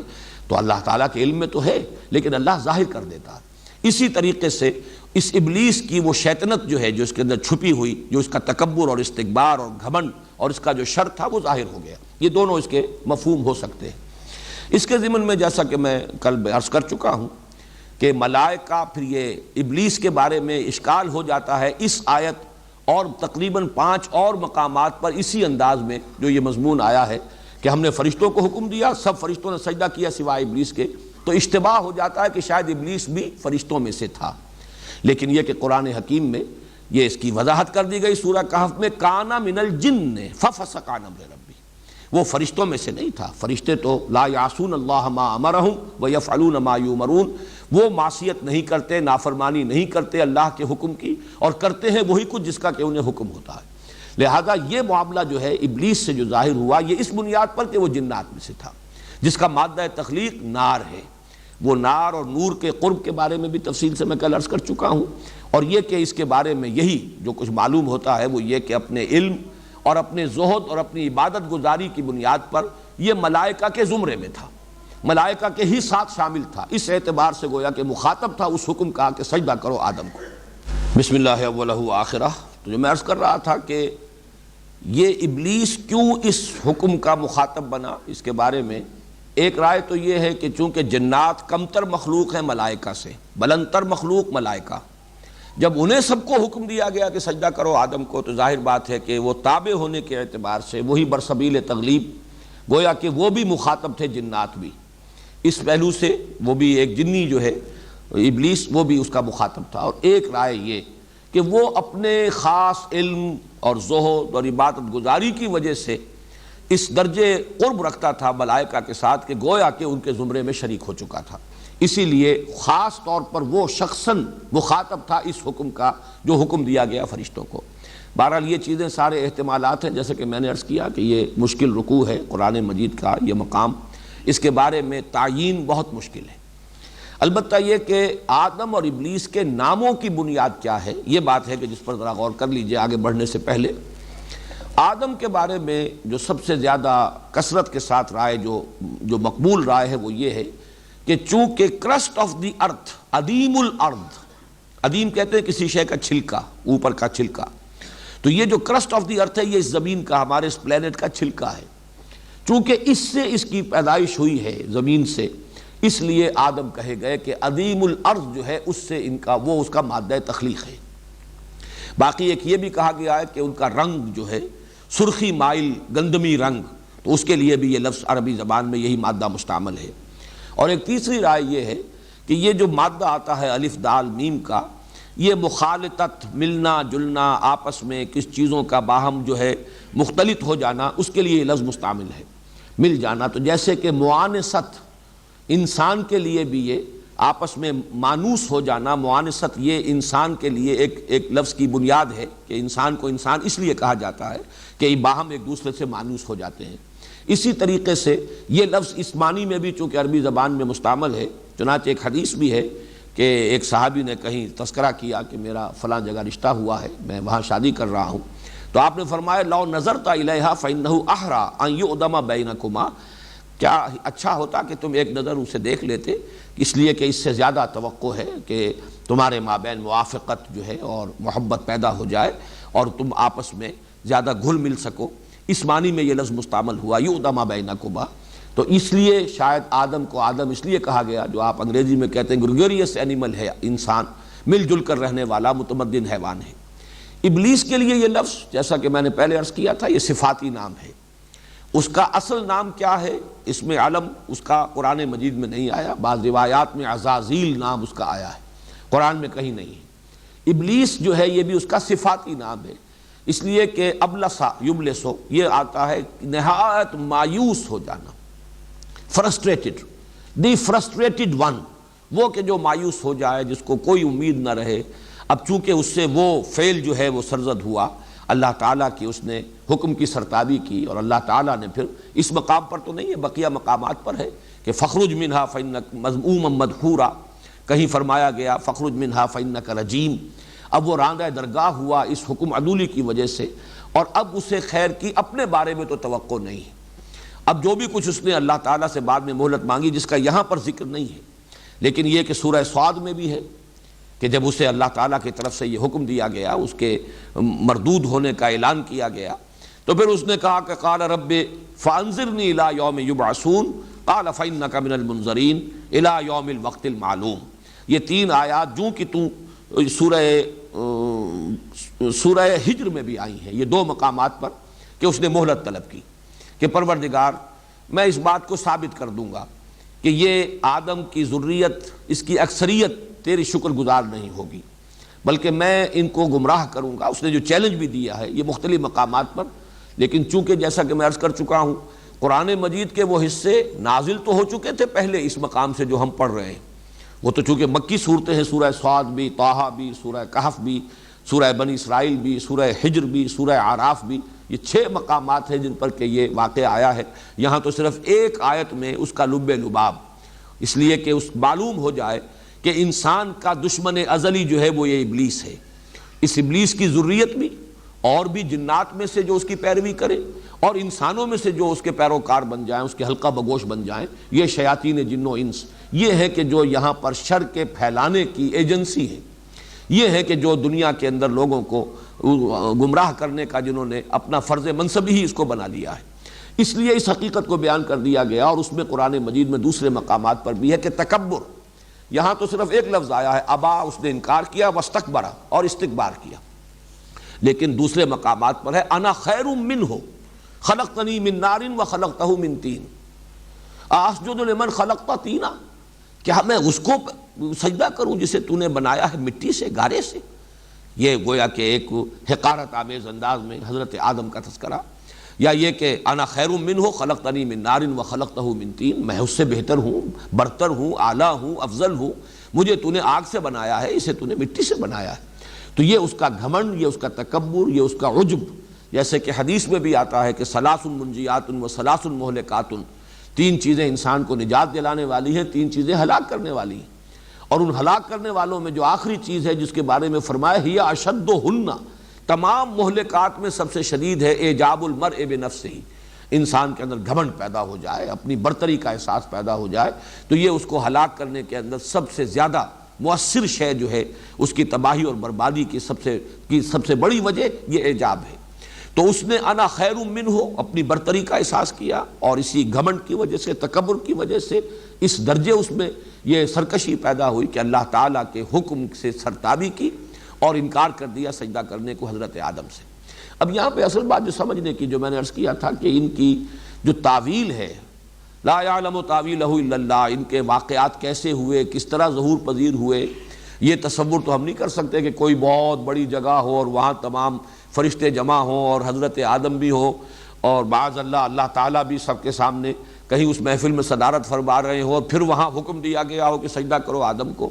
تو اللہ تعالیٰ کے علم میں تو ہے لیکن اللہ ظاہر کر دیتا ہے۔ اسی طریقے سے اس ابلیس کی وہ شیطنت جو ہے، جو اس کے اندر چھپی ہوئی، جو اس کا تکبر اور استکبار اور گھمنڈ اور اس کا جو شر تھا وہ ظاہر ہو گیا۔ یہ دونوں اس کے مفہوم ہو سکتے ہیں۔ اس کے ضمن میں جیسا کہ میں کل عرض کر چکا ہوں کہ ملائکہ، پھر یہ ابلیس کے بارے میں اشکال ہو جاتا ہے اس آیت اور تقریباً 5 اور مقامات پر اسی انداز میں جو یہ مضمون آیا ہے کہ ہم نے فرشتوں کو حکم دیا، سب فرشتوں نے سجدہ کیا سوائے ابلیس کے، تو اشتباہ ہو جاتا ہے کہ شاید ابلیس بھی فرشتوں میں سے تھا، لیکن یہ کہ قرآن حکیم میں یہ اس کی وضاحت کر دی گئی سورہ کہف میں، کانا من الجن ففسق عن امر ربی، وہ فرشتوں میں سے نہیں تھا۔ فرشتے تو لا یعصون اللہ ما امرہم ویفعلون ما یؤمرون، وہ معصیت نہیں کرتے، نافرمانی نہیں کرتے اللہ کے حکم کی، اور کرتے ہیں وہی کچھ جس کا کہ انہیں حکم ہوتا ہے۔ لہذا یہ معاملہ جو ہے ابلیس سے جو ظاہر ہوا یہ اس بنیاد پر کہ وہ جنات میں سے تھا، جس کا مادہ تخلیق نار ہے۔ وہ نار اور نور کے قرب کے بارے میں بھی تفصیل سے میں کل عرض کر چکا ہوں، اور یہ کہ اس کے بارے میں یہی جو کچھ معلوم ہوتا ہے وہ یہ کہ اپنے علم اور اپنے زہد اور اپنی عبادت گزاری کی بنیاد پر یہ ملائکہ کے زمرے میں تھا، ملائکہ کے ہی ساتھ شامل تھا، اس اعتبار سے گویا کہ مخاطب تھا اس حکم کا کہ سجدہ کرو آدم کو۔ بسم اللہ اولہ آخرہ۔ تو جو میں عرض کر رہا تھا کہ یہ ابلیس کیوں اس حکم کا مخاطب بنا، اس کے بارے میں ایک رائے تو یہ ہے کہ چونکہ جنات کمتر مخلوق ہیں ملائکہ سے، بلندتر مخلوق ملائکہ، جب انہیں سب کو حکم دیا گیا کہ سجدہ کرو آدم کو، تو ظاہر بات ہے کہ وہ تابع ہونے کے اعتبار سے وہی برسبیل تغلیب، گویا کہ وہ بھی مخاطب تھے، جنات بھی، اس پہلو سے وہ بھی ایک جنی جو ہے ابلیس وہ بھی اس کا مخاطب تھا۔ اور ایک رائے یہ کہ وہ اپنے خاص علم اور زہد اور عبادت گزاری کی وجہ سے اس درجے قرب رکھتا تھا ملائکہ کے ساتھ کہ گویا کہ ان کے زمرے میں شریک ہو چکا تھا، اسی لیے خاص طور پر وہ شخصاً مخاطب تھا اس حکم کا جو حکم دیا گیا فرشتوں کو۔ بہرحال یہ چیزیں سارے احتمالات ہیں، جیسے کہ میں نے عرض کیا کہ یہ مشکل رکوع ہے قرآن مجید کا، یہ مقام، اس کے بارے میں تعیین بہت مشکل ہے۔ البتہ یہ کہ آدم اور ابلیس کے ناموں کی بنیاد کیا ہے، یہ بات ہے کہ جس پر ذرا غور کر لیجئے آگے بڑھنے سے پہلے۔ آدم کے بارے میں جو سب سے زیادہ کثرت کے ساتھ رائے جو مقبول رائے ہے وہ یہ ہے کہ چونکہ کرسٹ آف دی ارتھ، عدیم الارض، عدیم کہتے ہیں کسی شے کا چھلکا، اوپر کا چھلکا، تو یہ جو کرسٹ آف دی ارتھ ہے یہ اس زمین کا، ہمارے اس پلینٹ کا چھلکا ہے، چونکہ اس سے اس کی پیدائش ہوئی ہے زمین سے، اس لیے آدم کہے گئے کہ عدیم الارض جو ہے اس سے ان کا وہ اس کا مادہ تخلیق ہے۔ باقی ایک یہ بھی کہا گیا ہے کہ ان کا رنگ جو ہے سرخی مائل گندمی رنگ، تو اس کے لیے بھی یہ لفظ عربی زبان میں یہی مادہ مستعمل ہے۔ اور ایک تیسری رائے یہ ہے کہ یہ جو مادہ آتا ہے الف دال میم کا، یہ مخالطت، ملنا جلنا، آپس میں کس چیزوں کا باہم جو ہے مختلط ہو جانا، اس کے لیے یہ لفظ مستعمل ہے، مل جانا۔ تو جیسے کہ معانست، انسان کے لیے بھی یہ آپس میں مانوس ہو جانا، معانست یہ انسان کے لیے ایک لفظ کی بنیاد ہے کہ انسان کو انسان اس لیے کہا جاتا ہے کہ یہ باہم ایک دوسرے سے مانوس ہو جاتے ہیں۔ اسی طریقے سے یہ لفظ اس معنی میں بھی چونکہ عربی زبان میں مستعمل ہے، چنانچہ ایک حدیث بھی ہے کہ ایک صحابی نے کہیں تذکرہ کیا کہ میرا فلاں جگہ رشتہ ہوا ہے، میں وہاں شادی کر رہا ہوں، تو آپ نے فرمایا لو نظرت الیہا فانہ احری ان یؤدم بینکما، کیا اچھا ہوتا کہ تم ایک نظر اسے دیکھ لیتے، اس لیے کہ اس سے زیادہ توقع ہے کہ تمہارے مابین موافقت جو ہے اور محبت پیدا ہو جائے اور تم آپس میں زیادہ گھل مل سکو۔ اس معنی میں یہ لفظ مستعمل ہوا یؤدم بینکما. تو اس لیے شاید آدم کو آدم اس لیے کہا گیا، جو آپ انگریزی میں کہتے ہیں گریگوریس اینیمل ہے، انسان مل جل کر رہنے والا متمدن حیوان ہے. ابلیس کے لیے یہ لفظ، جیسا کہ میں نے پہلے عرض کیا تھا، یہ صفاتی نام ہے. اس کا اصل نام کیا ہے، اس میں علم اس کا قرآن مجید میں نہیں آیا. بعض روایات میں عزازیل نام اس کا آیا ہے، قرآن میں کہیں نہیں ہے. ابلیس جو ہے یہ بھی اس کا صفاتی نام ہے، اس لیے کہ ابلسا یبلسو یہ آتا ہے نہایت مایوس ہو جانا، فرسٹریٹڈ، دی فرسٹریٹڈ ون، وہ کہ جو مایوس ہو جائے، جس کو کوئی امید نہ رہے. اب چونکہ اس سے وہ فعل جو ہے وہ سرزد ہوا، اللہ تعالیٰ کی اس نے حکم کی سرتابی کی، اور اللہ تعالیٰ نے پھر اس مقام پر تو نہیں ہے، بقیہ مقامات پر ہے کہ فخرج منہا فإنک مذموما مدحورا، کہیں فرمایا گیا فخرج منہا فإنک رجیم. اب وہ راندہ درگاہ ہوا اس حکم عدولی کی وجہ سے، اور اب اسے خیر کی اپنے بارے میں تو توقع نہیں ہے. اب جو بھی کچھ اس نے اللہ تعالیٰ سے بعد میں مہلت مانگی، جس کا یہاں پر ذکر نہیں ہے، لیکن یہ کہ سورہ صاد میں بھی ہے کہ جب اسے اللہ تعالیٰ کی طرف سے یہ حکم دیا گیا، اس کے مردود ہونے کا اعلان کیا گیا، تو پھر اس نے کہا کہ قال رب فانظرنی الی یوم یبعثون قال فانک من المنظرین الی یوم الوقت المعلوم. یہ تین آیات جو کہ سورہ ہجر میں بھی آئی ہیں، یہ دو مقامات پر کہ اس نے مہلت طلب کی کہ پروردگار میں اس بات کو ثابت کر دوں گا کہ یہ آدم کی ذریت، اس کی اکثریت تیری شکر گزار نہیں ہوگی، بلکہ میں ان کو گمراہ کروں گا. اس نے جو چیلنج بھی دیا ہے یہ مختلف مقامات پر، لیکن چونکہ جیسا کہ میں عرض کر چکا ہوں قرآن مجید کے وہ حصے نازل تو ہو چکے تھے پہلے اس مقام سے جو ہم پڑھ رہے ہیں، وہ تو چونکہ مکی صورتیں ہیں، سورہ صاد بھی، طٰہٰ بھی، سورہ کہف بھی، سورہ بنی اسرائیل بھی، سورہ ہجر بھی، سورہ اعراف بھی، یہ 6 مقامات ہیں جن پر کہ یہ واقعہ آیا ہے. یہاں تو صرف ایک آیت میں اس کا لب لباب، اس لیے کہ اس معلوم ہو جائے کہ انسان کا دشمن ازلی جو ہے وہ یہ ابلیس ہے. اس ابلیس کی ذریت بھی، اور بھی جنات میں سے جو اس کی پیروی کرے، اور انسانوں میں سے جو اس کے پیروکار بن جائیں، اس کے حلقہ بگوش بن جائیں، یہ شیاطین جن و انس، یہ ہے کہ جو یہاں پر شر کے پھیلانے کی ایجنسی ہے. یہ ہے کہ جو دنیا کے اندر لوگوں کو گمراہ کرنے کا جنہوں نے اپنا فرض منصب ہی اس کو بنا لیا ہے. اس لیے اس حقیقت کو بیان کر دیا گیا، اور اس میں قرآن مجید میں دوسرے مقامات پر بھی ہے کہ تکبر. یہاں تو صرف ایک لفظ آیا ہے ابا، اس نے انکار کیا، واستکبر، اور استکبار کیا. لیکن دوسرے مقامات پر ہے انا خیر منہ خلقتنی من نار وخلقتہ من طین اسجد لمن خلقت طینا، کیا میں اس کو سجدہ کروں جسے تو نے بنایا ہے مٹی سے، گارے سے. یہ گویا کہ ایک حقارت آمیز انداز میں حضرت آدم کا تذکرہ. یا یہ کہ انا خیر منہ خلقتنی من نار وخلقتہ من طین، میں اس سے بہتر ہوں، برتر ہوں، اعلیٰ ہوں، افضل ہوں، مجھے تو نے آگ سے بنایا ہے، اسے تو نے مٹی سے بنایا ہے. تو یہ اس کا گھمنڈ، یہ اس کا تکبر، یہ اس کا عجب. جیسے کہ حدیث میں بھی آتا ہے کہ ثلاث منجیات و ثلاث مہلکات، 3 چیزیں انسان کو نجات دلانے والی ہیں، 3 چیزیں ہلاک کرنے والی ہیں. اور ان ہلاک کرنے والوں میں جو آخری چیز ہے جس کے بارے میں فرمایا ہی اشدہن، تمام مہلکات میں سب سے شدید ہے اعجاب المرء بنفسہ، انسان کے اندر گھمنڈ پیدا ہو جائے، اپنی برتری کا احساس پیدا ہو جائے. تو یہ اس کو ہلاک کرنے کے اندر سب سے زیادہ مؤثر شے جو ہے، اس کی تباہی اور بربادی کی سب سے بڑی وجہ یہ اعجاب ہے. تو اس نے انا خیر منہ اپنی برتری کا احساس کیا، اور اسی گھمنڈ کی وجہ سے، تکبر کی وجہ سے اس درجے اس میں یہ سرکشی پیدا ہوئی کہ اللہ تعالیٰ کے حکم سے سرتابی کی اور انکار کر دیا سجدہ کرنے کو حضرت آدم سے. اب یہاں پہ اصل بات جو سمجھنے کی، جو میں نے عرض کیا تھا کہ ان کی جو تعویل ہے، لا یعلم تعویلہ الا اللہ، ان کے واقعات کیسے ہوئے، کس طرح ظہور پذیر ہوئے، یہ تصور تو ہم نہیں کر سکتے کہ کوئی بہت بڑی جگہ ہو اور وہاں تمام فرشتے جمع ہوں اور حضرت آدم بھی ہو، اور بعض اللہ تعالیٰ بھی سب کے سامنے کہیں اس محفل میں صدارت فرما رہے ہوں، اور پھر وہاں حکم دیا گیا ہو کہ سجدہ کرو آدم کو.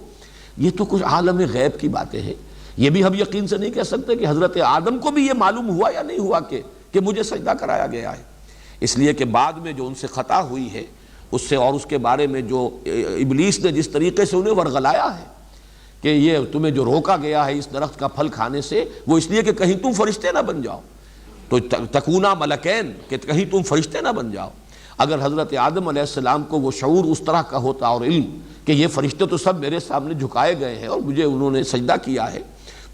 یہ تو کچھ عالم غیب کی باتیں ہیں. یہ بھی ہم یقین سے نہیں کہہ سکتے کہ حضرت آدم کو بھی یہ معلوم ہوا یا نہیں ہوا کہ مجھے سجدہ کرایا گیا ہے. اس لیے کہ بعد میں جو ان سے خطا ہوئی ہے اس سے، اور اس کے بارے میں جو ابلیس نے جس طریقے سے انہیں ورغلایا ہے کہ یہ تمہیں جو روکا گیا ہے اس درخت کا پھل کھانے سے، وہ اس لیے کہ کہیں تم فرشتے نہ بن جاؤ، تو تکونا ملکین، کہ کہیں تم فرشتے نہ بن جاؤ. اگر حضرت آدم علیہ السلام کو وہ شعور اس طرح کا ہوتا اور علم کہ یہ فرشتے تو سب میرے سامنے جھکائے گئے ہیں اور مجھے انہوں نے سجدہ کیا ہے،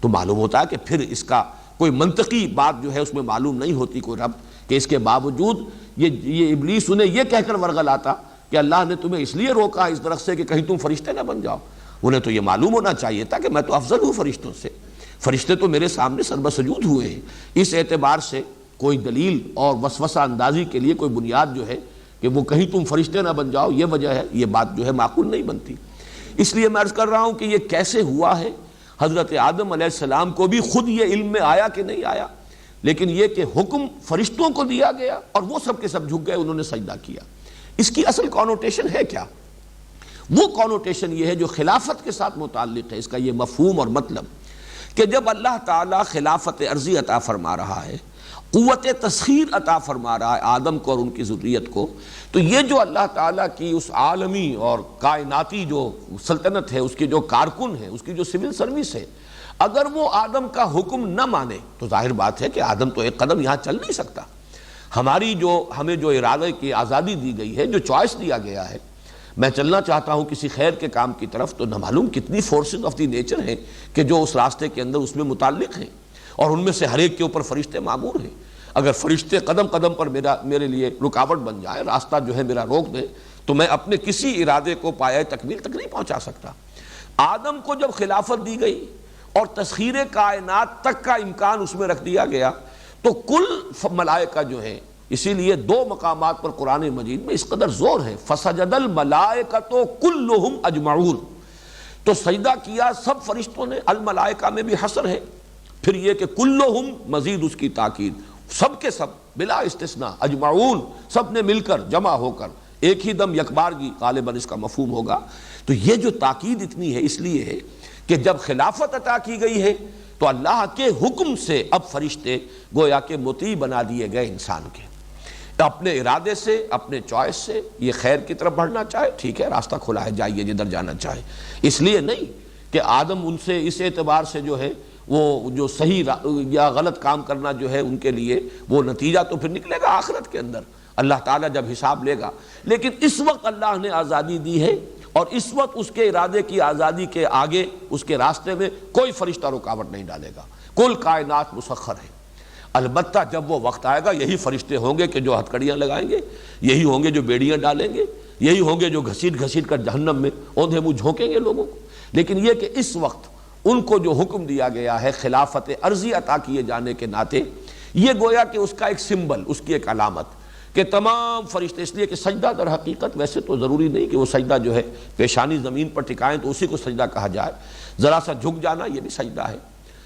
تو معلوم ہوتا ہے کہ پھر اس کا کوئی منطقی بات جو ہے اس میں معلوم نہیں ہوتی کوئی ربط، کہ اس کے باوجود یہ ابلیس انہیں یہ کہہ کر ورغلاتا کہ اللہ نے تمہیں اس لیے روکا اس درخت سے کہ کہیں تم فرشتے نہ بن جاؤ۔ انہیں تو یہ معلوم ہونا چاہیے تھا کہ میں تو افضل ہوں فرشتوں سے، فرشتے تو میرے سامنے سربسجود ہوئے ہیں۔ اس اعتبار سے کوئی دلیل اور وسوسہ اندازی کے لیے کوئی بنیاد جو ہے کہ وہ کہیں تم فرشتے نہ بن جاؤ، یہ وجہ ہے، یہ بات جو ہے معقول نہیں بنتی۔ اس لیے میں عرض کر رہا ہوں کہ یہ کیسے ہوا ہے، حضرت آدم علیہ السلام کو بھی خود یہ علم میں آیا کہ نہیں آیا، لیکن یہ کہ حکم فرشتوں کو دیا گیا اور وہ سب کے سب جھک گئے، انہوں نے سجدہ کیا۔ اس کی اصل کانوٹیشن ہے کیا؟ وہ کانوٹیشن یہ ہے جو خلافت کے ساتھ متعلق ہے، اس کا یہ مفہوم اور مطلب کہ جب اللہ تعالیٰ خلافت عرضی عطا فرما رہا ہے، قوت تسخیر عطا فرما رہا ہے آدم کو اور ان کی ذریت کو، تو یہ جو اللہ تعالیٰ کی اس عالمی اور کائناتی جو سلطنت ہے، اس کے جو کارکن ہے، اس کی جو سول سروس ہے، اگر وہ آدم کا حکم نہ مانے تو ظاہر بات ہے کہ آدم تو ایک قدم یہاں چل نہیں سکتا۔ ہمیں جو ارادے کی آزادی دی گئی ہے، جو چوائس دیا گیا ہے، میں چلنا چاہتا ہوں کسی خیر کے کام کی طرف، تو نہ معلوم کتنی فورسز آف دی نیچر ہیں کہ جو اس راستے کے اندر اس میں متعلق ہیں، اور ان میں سے ہر ایک کے اوپر فرشتے مامور ہیں۔ اگر فرشتے قدم قدم پر میرے لیے رکاوٹ بن جائے، راستہ جو ہے میرا روک دے، تو میں اپنے کسی ارادے کو پایہ تکمیل تک نہیں پہنچا سکتا۔ آدم کو جب خلافت دی گئی اور تسخیر کائنات تک کا امکان اس میں رکھ دیا گیا، تو کل ملائکہ جو ہیں، اسی لیے دو مقامات پر قرآن مجید میں اس قدر زور ہے، فسجد الملائکۃ کلہم اجمعون، تو سجدہ کیا سب فرشتوں نے، الملائکہ میں بھی حصر ہے، پھر یہ کہ کلہم مزید اس کی تاکید، سب کے سب بلا استثناء، اجمعون سب نے مل کر جمع ہو کر ایک ہی دم یکبارگی، غالباً اس کا مفہوم ہوگا۔ تو یہ جو تاکید اتنی ہے اس لیے ہے کہ جب خلافت عطا کی گئی ہے تو اللہ کے حکم سے اب فرشتے گویا کہ مطیع بنا دیے گئے انسان کے، اپنے ارادے سے، اپنے چوائس سے، یہ خیر کی طرف بڑھنا چاہے ٹھیک ہے، راستہ کھلا ہے، جائیے جدھر جانا چاہے۔ اس لیے نہیں کہ آدم ان سے اس اعتبار سے جو ہے وہ جو صحیح یا غلط کام کرنا جو ہے ان کے لیے وہ نتیجہ تو پھر نکلے گا آخرت کے اندر، اللہ تعالیٰ جب حساب لے گا۔ لیکن اس وقت اللہ نے آزادی دی ہے، اور اس وقت اس کے ارادے کی آزادی کے آگے اس کے راستے میں کوئی فرشتہ رکاوٹ نہیں ڈالے گا، کل کائنات مسخر ہے۔ البتہ جب وہ وقت آئے گا، یہی فرشتے ہوں گے کہ جو ہتھکڑیاں لگائیں گے، یہی ہوں گے جو بیڑیاں ڈالیں گے، یہی ہوں گے جو گھسیٹ گھسیٹ کر جہنم میں اوندھے منہ جھونکیں گے لوگوں کو۔ لیکن یہ کہ اس وقت ان کو جو حکم دیا گیا ہے خلافت عرضی عطا کیے جانے کے ناطے، یہ گویا کہ اس کا ایک سمبل، اس کی ایک علامت کہ تمام فرشتے، اس لیے کہ سجدہ در حقیقت ویسے تو ضروری نہیں کہ وہ سجدہ جو ہے پیشانی زمین پر ٹکائیں تو اسی کو سجدہ کہا جائے، ذرا سا جھک جانا یہ بھی سجدہ ہے۔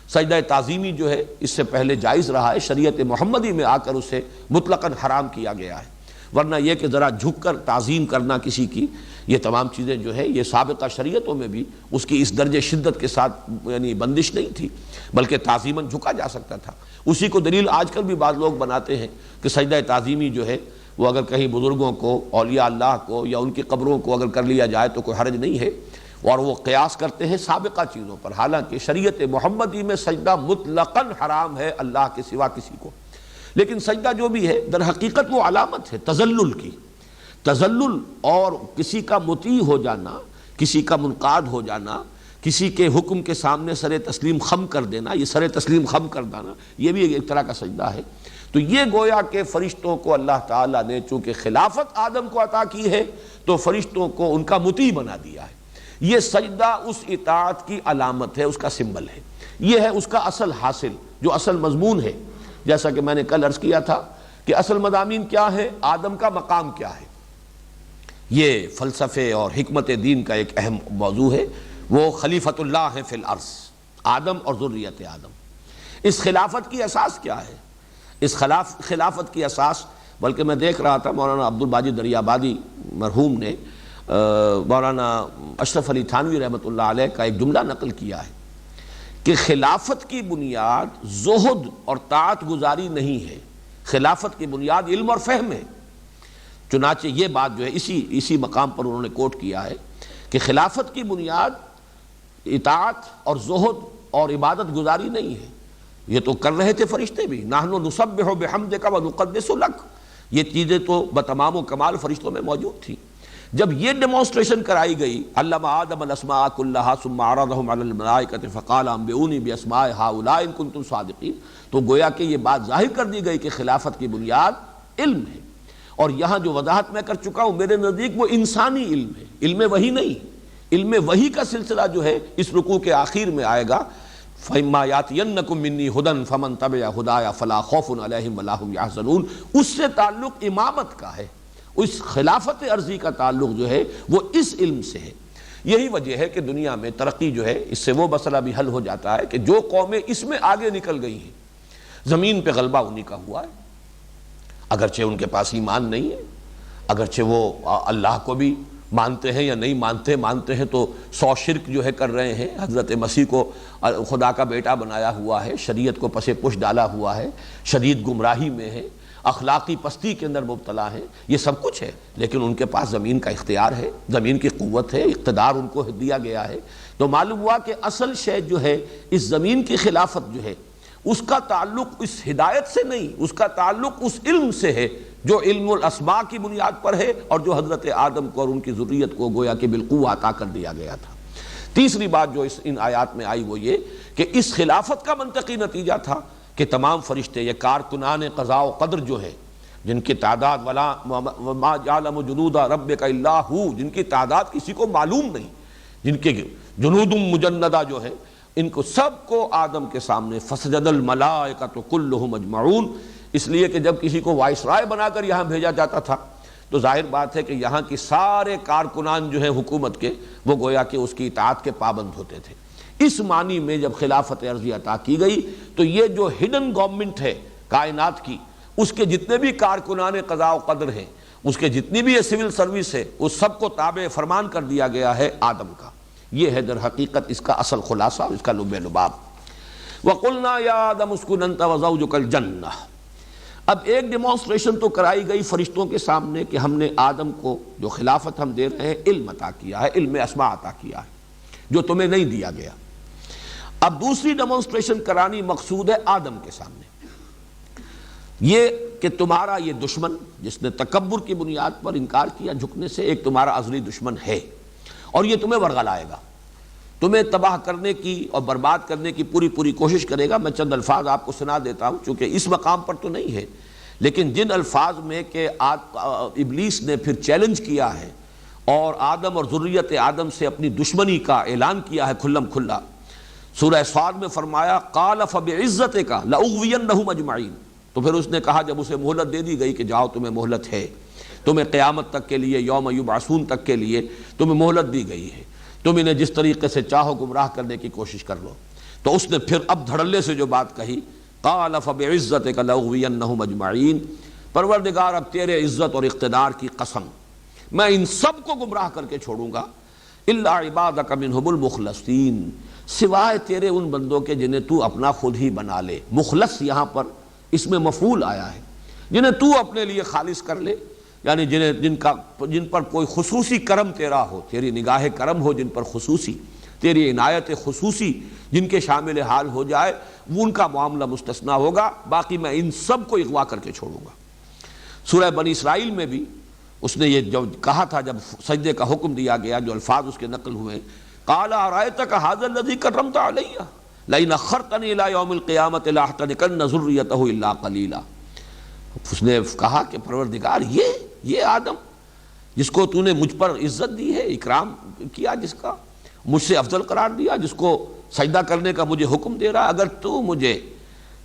سجدہ تعظیمی جو ہے اس سے پہلے جائز رہا ہے، شریعت محمدی میں آ کر اسے مطلقاً حرام کیا گیا ہے، ورنہ یہ کہ ذرا جھک کر تعظیم کرنا کسی کی، یہ تمام چیزیں جو ہے یہ سابقہ شریعتوں میں بھی اس کی اس درجے شدت کے ساتھ یعنی بندش نہیں تھی، بلکہ تعظیماً جھکا جا سکتا تھا۔ اسی کو دلیل آج کل بھی بعض لوگ بناتے ہیں کہ سجدہ تعظیمی جو ہے وہ اگر کہیں بزرگوں کو، اولیاء اللہ کو یا ان کی قبروں کو اگر کر لیا جائے تو کوئی حرج نہیں ہے، اور وہ قیاس کرتے ہیں سابقہ چیزوں پر، حالانکہ شریعت محمدی میں سجدہ مطلقاً حرام ہے اللہ کے سوا کسی کو۔ لیکن سجدہ جو بھی ہے در حقیقت وہ علامت ہے تذلل کی، تذلل اور کسی کا مطیع ہو جانا، کسی کا منقاد ہو جانا، کسی کے حکم کے سامنے سر تسلیم خم کر دینا، یہ سر تسلیم خم کر دینا یہ بھی ایک طرح کا سجدہ ہے۔ تو یہ گویا کہ فرشتوں کو اللہ تعالیٰ نے چونکہ خلافت آدم کو عطا کی ہے تو فرشتوں کو ان کا مطیع بنا دیا ہے۔ یہ سجدہ اس اطاعت کی علامت ہے، اس کا سمبل ہے، یہ ہے اس کا اصل حاصل، جو اصل مضمون ہے۔ جیسا کہ میں نے کل عرض کیا تھا کہ اصل مضامین کیا ہے، آدم کا مقام کیا ہے، یہ فلسفے اور حکمت دین کا ایک اہم موضوع ہے۔ وہ خلیفۃ اللہ ہے فی الارض، آدم اور ذریت آدم۔ اس خلافت کی اساس کیا ہے؟ اس خلافت کی اساس، بلکہ میں دیکھ رہا تھا مولانا عبد الباجی دریابادی مرحوم نے مولانا اشرف علی تھانوی رحمۃ اللہ علیہ کا ایک جملہ نقل کیا ہے کہ خلافت کی بنیاد زہد اور طاعت گزاری نہیں ہے، خلافت کی بنیاد علم اور فہم ہے۔ چنانچہ یہ بات جو ہے اسی مقام پر انہوں نے کوٹ کیا ہے کہ خلافت کی بنیاد اطاعت اور زہد اور عبادت گزاری نہیں ہے۔ یہ تو کر رہے تھے فرشتے بھی، نحن نسبح بحمدک ونقدس لک، یہ چیزیں تو بتمام و کمال فرشتوں میں موجود تھیں۔ جب یہ ڈیمانسٹریشن کرائی گئی، علم آدم الاسماء کلھا ثم عرضهم علی الملائکۃ فقال انبئونی باسماء ہؤلاء ان کنتم صادقین، تو گویا کہ یہ بات ظاہر کر دی گئی کہ خلافت کی بنیاد علم ہے۔ اور یہاں جو وضاحت میں کر چکا ہوں میرے نزدیک وہ انسانی علم ہے، علم وحی نہیں۔ علم وحی کا سلسلہ جو ہے اس رکوع کے آخر میں آئے گا، فَإِمَّا يَأْتِيَنَّكُم مِّنِّي هُدًى فَمَن تَبِعَ هُدَايَ فَلَا خَوْفٌ عَلَيْهِمْ وَلَا هُمْ يَحْزَنُونَ، اس سے تعلق امامت کا ہے، اس خلافت عرضی کا تعلق جو ہے وہ اس علم سے ہے۔ یہی وجہ ہے کہ دنیا میں ترقی جو ہے اس سے وہ مسئلہ بھی حل ہو جاتا ہے کہ جو قومیں اس میں آگے نکل گئی ہیں، زمین پہ غلبہ انہی کا ہوا ہے، اگرچہ ان کے پاس ایمان نہیں ہے، اگرچہ وہ اللہ کو بھی مانتے ہیں یا نہیں مانتے ہیں تو 100 شرک جو ہے کر رہے ہیں، حضرت مسیح کو خدا کا بیٹا بنایا ہوا ہے، شریعت کو پس پش ڈالا ہوا ہے، شدید گمراہی میں ہے، اخلاقی پستی کے اندر مبتلا ہے، یہ سب کچھ ہے، لیکن ان کے پاس زمین کا اختیار ہے، زمین کی قوت ہے، اقتدار ان کو دیا گیا ہے۔ تو معلوم ہوا کہ اصل شے جو ہے اس زمین کی خلافت جو ہے اس کا تعلق اس ہدایت سے نہیں، اس کا تعلق اس علم سے ہے جو علم الاسماء کی بنیاد پر ہے، اور جو حضرت آدم کو اور ان کی ذریت کو گویا کہ بالقوہ عطا کر دیا گیا تھا۔ تیسری بات جو ان آیات میں آئی وہ یہ کہ اس خلافت کا منطقی نتیجہ تھا کہ تمام فرشتے، یہ کارکنان قضاء و قدر جو ہے، جن کی تعداد وما یعلم جنود ربک الا ہو، جن کی تعداد کسی کو معلوم نہیں، جن کے جنود مجندہ جو ہے، ان کو سب کو آدم کے سامنے فسجد الملائکۃ کلھم اجمعون، اس لیے کہ جب کسی کو وائس رائے بنا کر یہاں بھیجا جاتا تھا تو ظاہر بات ہے کہ یہاں کی سارے کارکنان جو ہیں حکومت کے وہ گویا کہ اس کی اطاعت کے پابند ہوتے تھے۔ اس معنی میں جب خلافت عرضی عطا کی گئی تو یہ جو ہڈن گورنمنٹ ہے کائنات کی، اس کے جتنے بھی کارکنان قضاء و قدر ہیں، اس کے جتنی بھی سول سروس ہے، اس سب کو تابع فرمان کر دیا گیا ہے آدم کا۔ یہ ہے در حقیقت اس کا اصل خلاصہ، اس کا لب لباب۔ وَقُلْنَا يَا آدَمُ اسْكُنْ أَنْتَ وَزَوْجُكَ الْجَنَّةَ، اب ایک ڈیمانسٹریشن تو کرائی گئی فرشتوں کے سامنے کہ ہم نے آدم کو جو خلافت ہم دے رہے ہیں علم عطا کیا ہے، علم اسماء عطا کیا ہے جو تمہیں نہیں دیا گیا۔ اب دوسری ڈیمانسٹریشن کرانی مقصود ہے آدم کے سامنے، یہ کہ تمہارا یہ دشمن جس نے تکبر کی بنیاد پر انکار کیا جھکنے سے، ایک تمہارا ازلی دشمن ہے اور یہ تمہیں ورغلائے گا، تمہیں تباہ کرنے کی اور برباد کرنے کی پوری کوشش کرے گا۔ میں چند الفاظ آپ کو سنا دیتا ہوں چونکہ اس مقام پر تو نہیں ہے، لیکن جن الفاظ میں کہ ابلیس نے پھر چیلنج کیا ہے اور آدم اور ذریت آدم سے اپنی دشمنی کا اعلان کیا ہے کھلم کھلا۔ سورہ صاد میں فرمایا قال فبعزتک لاغوینہم اجمعین، تو پھر اس نے کہا جب اسے مہلت دے دی گئی کہ جاؤ تمہیں مہلت ہے، تمہیں قیامت تک کے لیے، یوم یبعثون تک کے لیے تمہیں مہلت دی گئی ہے، تم انہیں جس طریقے سے چاہو گمراہ کرنے کی کوشش کر لو۔ تو اس نے پھر اب دھڑلے سے جو بات کہی، قال فبعزتک لاغوینہم اجمعین، پروردگار اب تیرے عزت اور اقتدار کی قسم میں ان سب کو گمراہ کر کے چھوڑوں گا، الا عبادک منہم المخلصین، سوائے تیرے ان بندوں کے جنہیں تو اپنا خود ہی بنا لے۔ مخلص یہاں پر اس میں مفعول آیا ہے، جنہیں تو اپنے لیے خالص کر لے، یعنی جن پر کوئی خصوصی کرم تیرا ہو، تیری نگاہ کرم ہو جن پر خصوصی، تیری عنایت خصوصی جن کے شامل حال ہو جائے، وہ ان کا معاملہ مستثنیٰ ہوگا، باقی میں ان سب کو اغوا کر کے چھوڑوں گا۔ سورہ بنی اسرائیل میں بھی اس نے یہ جو کہا تھا جب سجدے کا حکم دیا گیا، جو الفاظ اس کے نقل ہوئے، قال ارأیتک ھذا الذی کرمت علی لئن اخرتنی الی یوم القیامۃ لاحتنکن ذریتہ الا قلیلا۔ اس نے کہا کہ پروردگار یہ آدم جس کو تو نے مجھ پر عزت دی ہے، اکرام کیا، جس کا مجھ سے افضل قرار دیا، جس کو سجدہ کرنے کا مجھے حکم دے رہا، اگر تو مجھے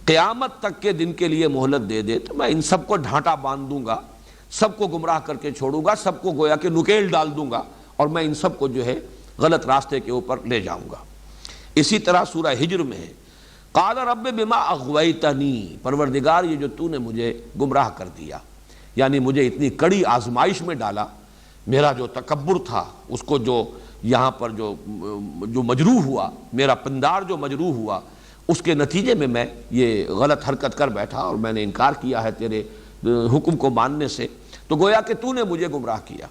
قیامت تک کے دن کے لیے مہلت دے دے تو میں ان سب کو ڈھانٹا باندھ دوں گا، سب کو گمراہ کر کے چھوڑوں گا، سب کو گویا کہ نکیل ڈال دوں گا، اور میں ان سب کو جو ہے غلط راستے کے اوپر لے جاؤں گا۔ اسی طرح سورہ ہجر میں ہے قال رب بما اغویتنی، پروردگار یہ جو تو نے مجھے گمراہ کر دیا، یعنی مجھے اتنی کڑی آزمائش میں ڈالا، میرا جو تکبر تھا اس کو جو یہاں پر جو مجروح ہوا، میرا پندار جو مجروح ہوا، اس کے نتیجے میں یہ غلط حرکت کر بیٹھا اور میں نے انکار کیا ہے تیرے حکم کو ماننے سے، تو گویا کہ تو نے مجھے گمراہ کیا۔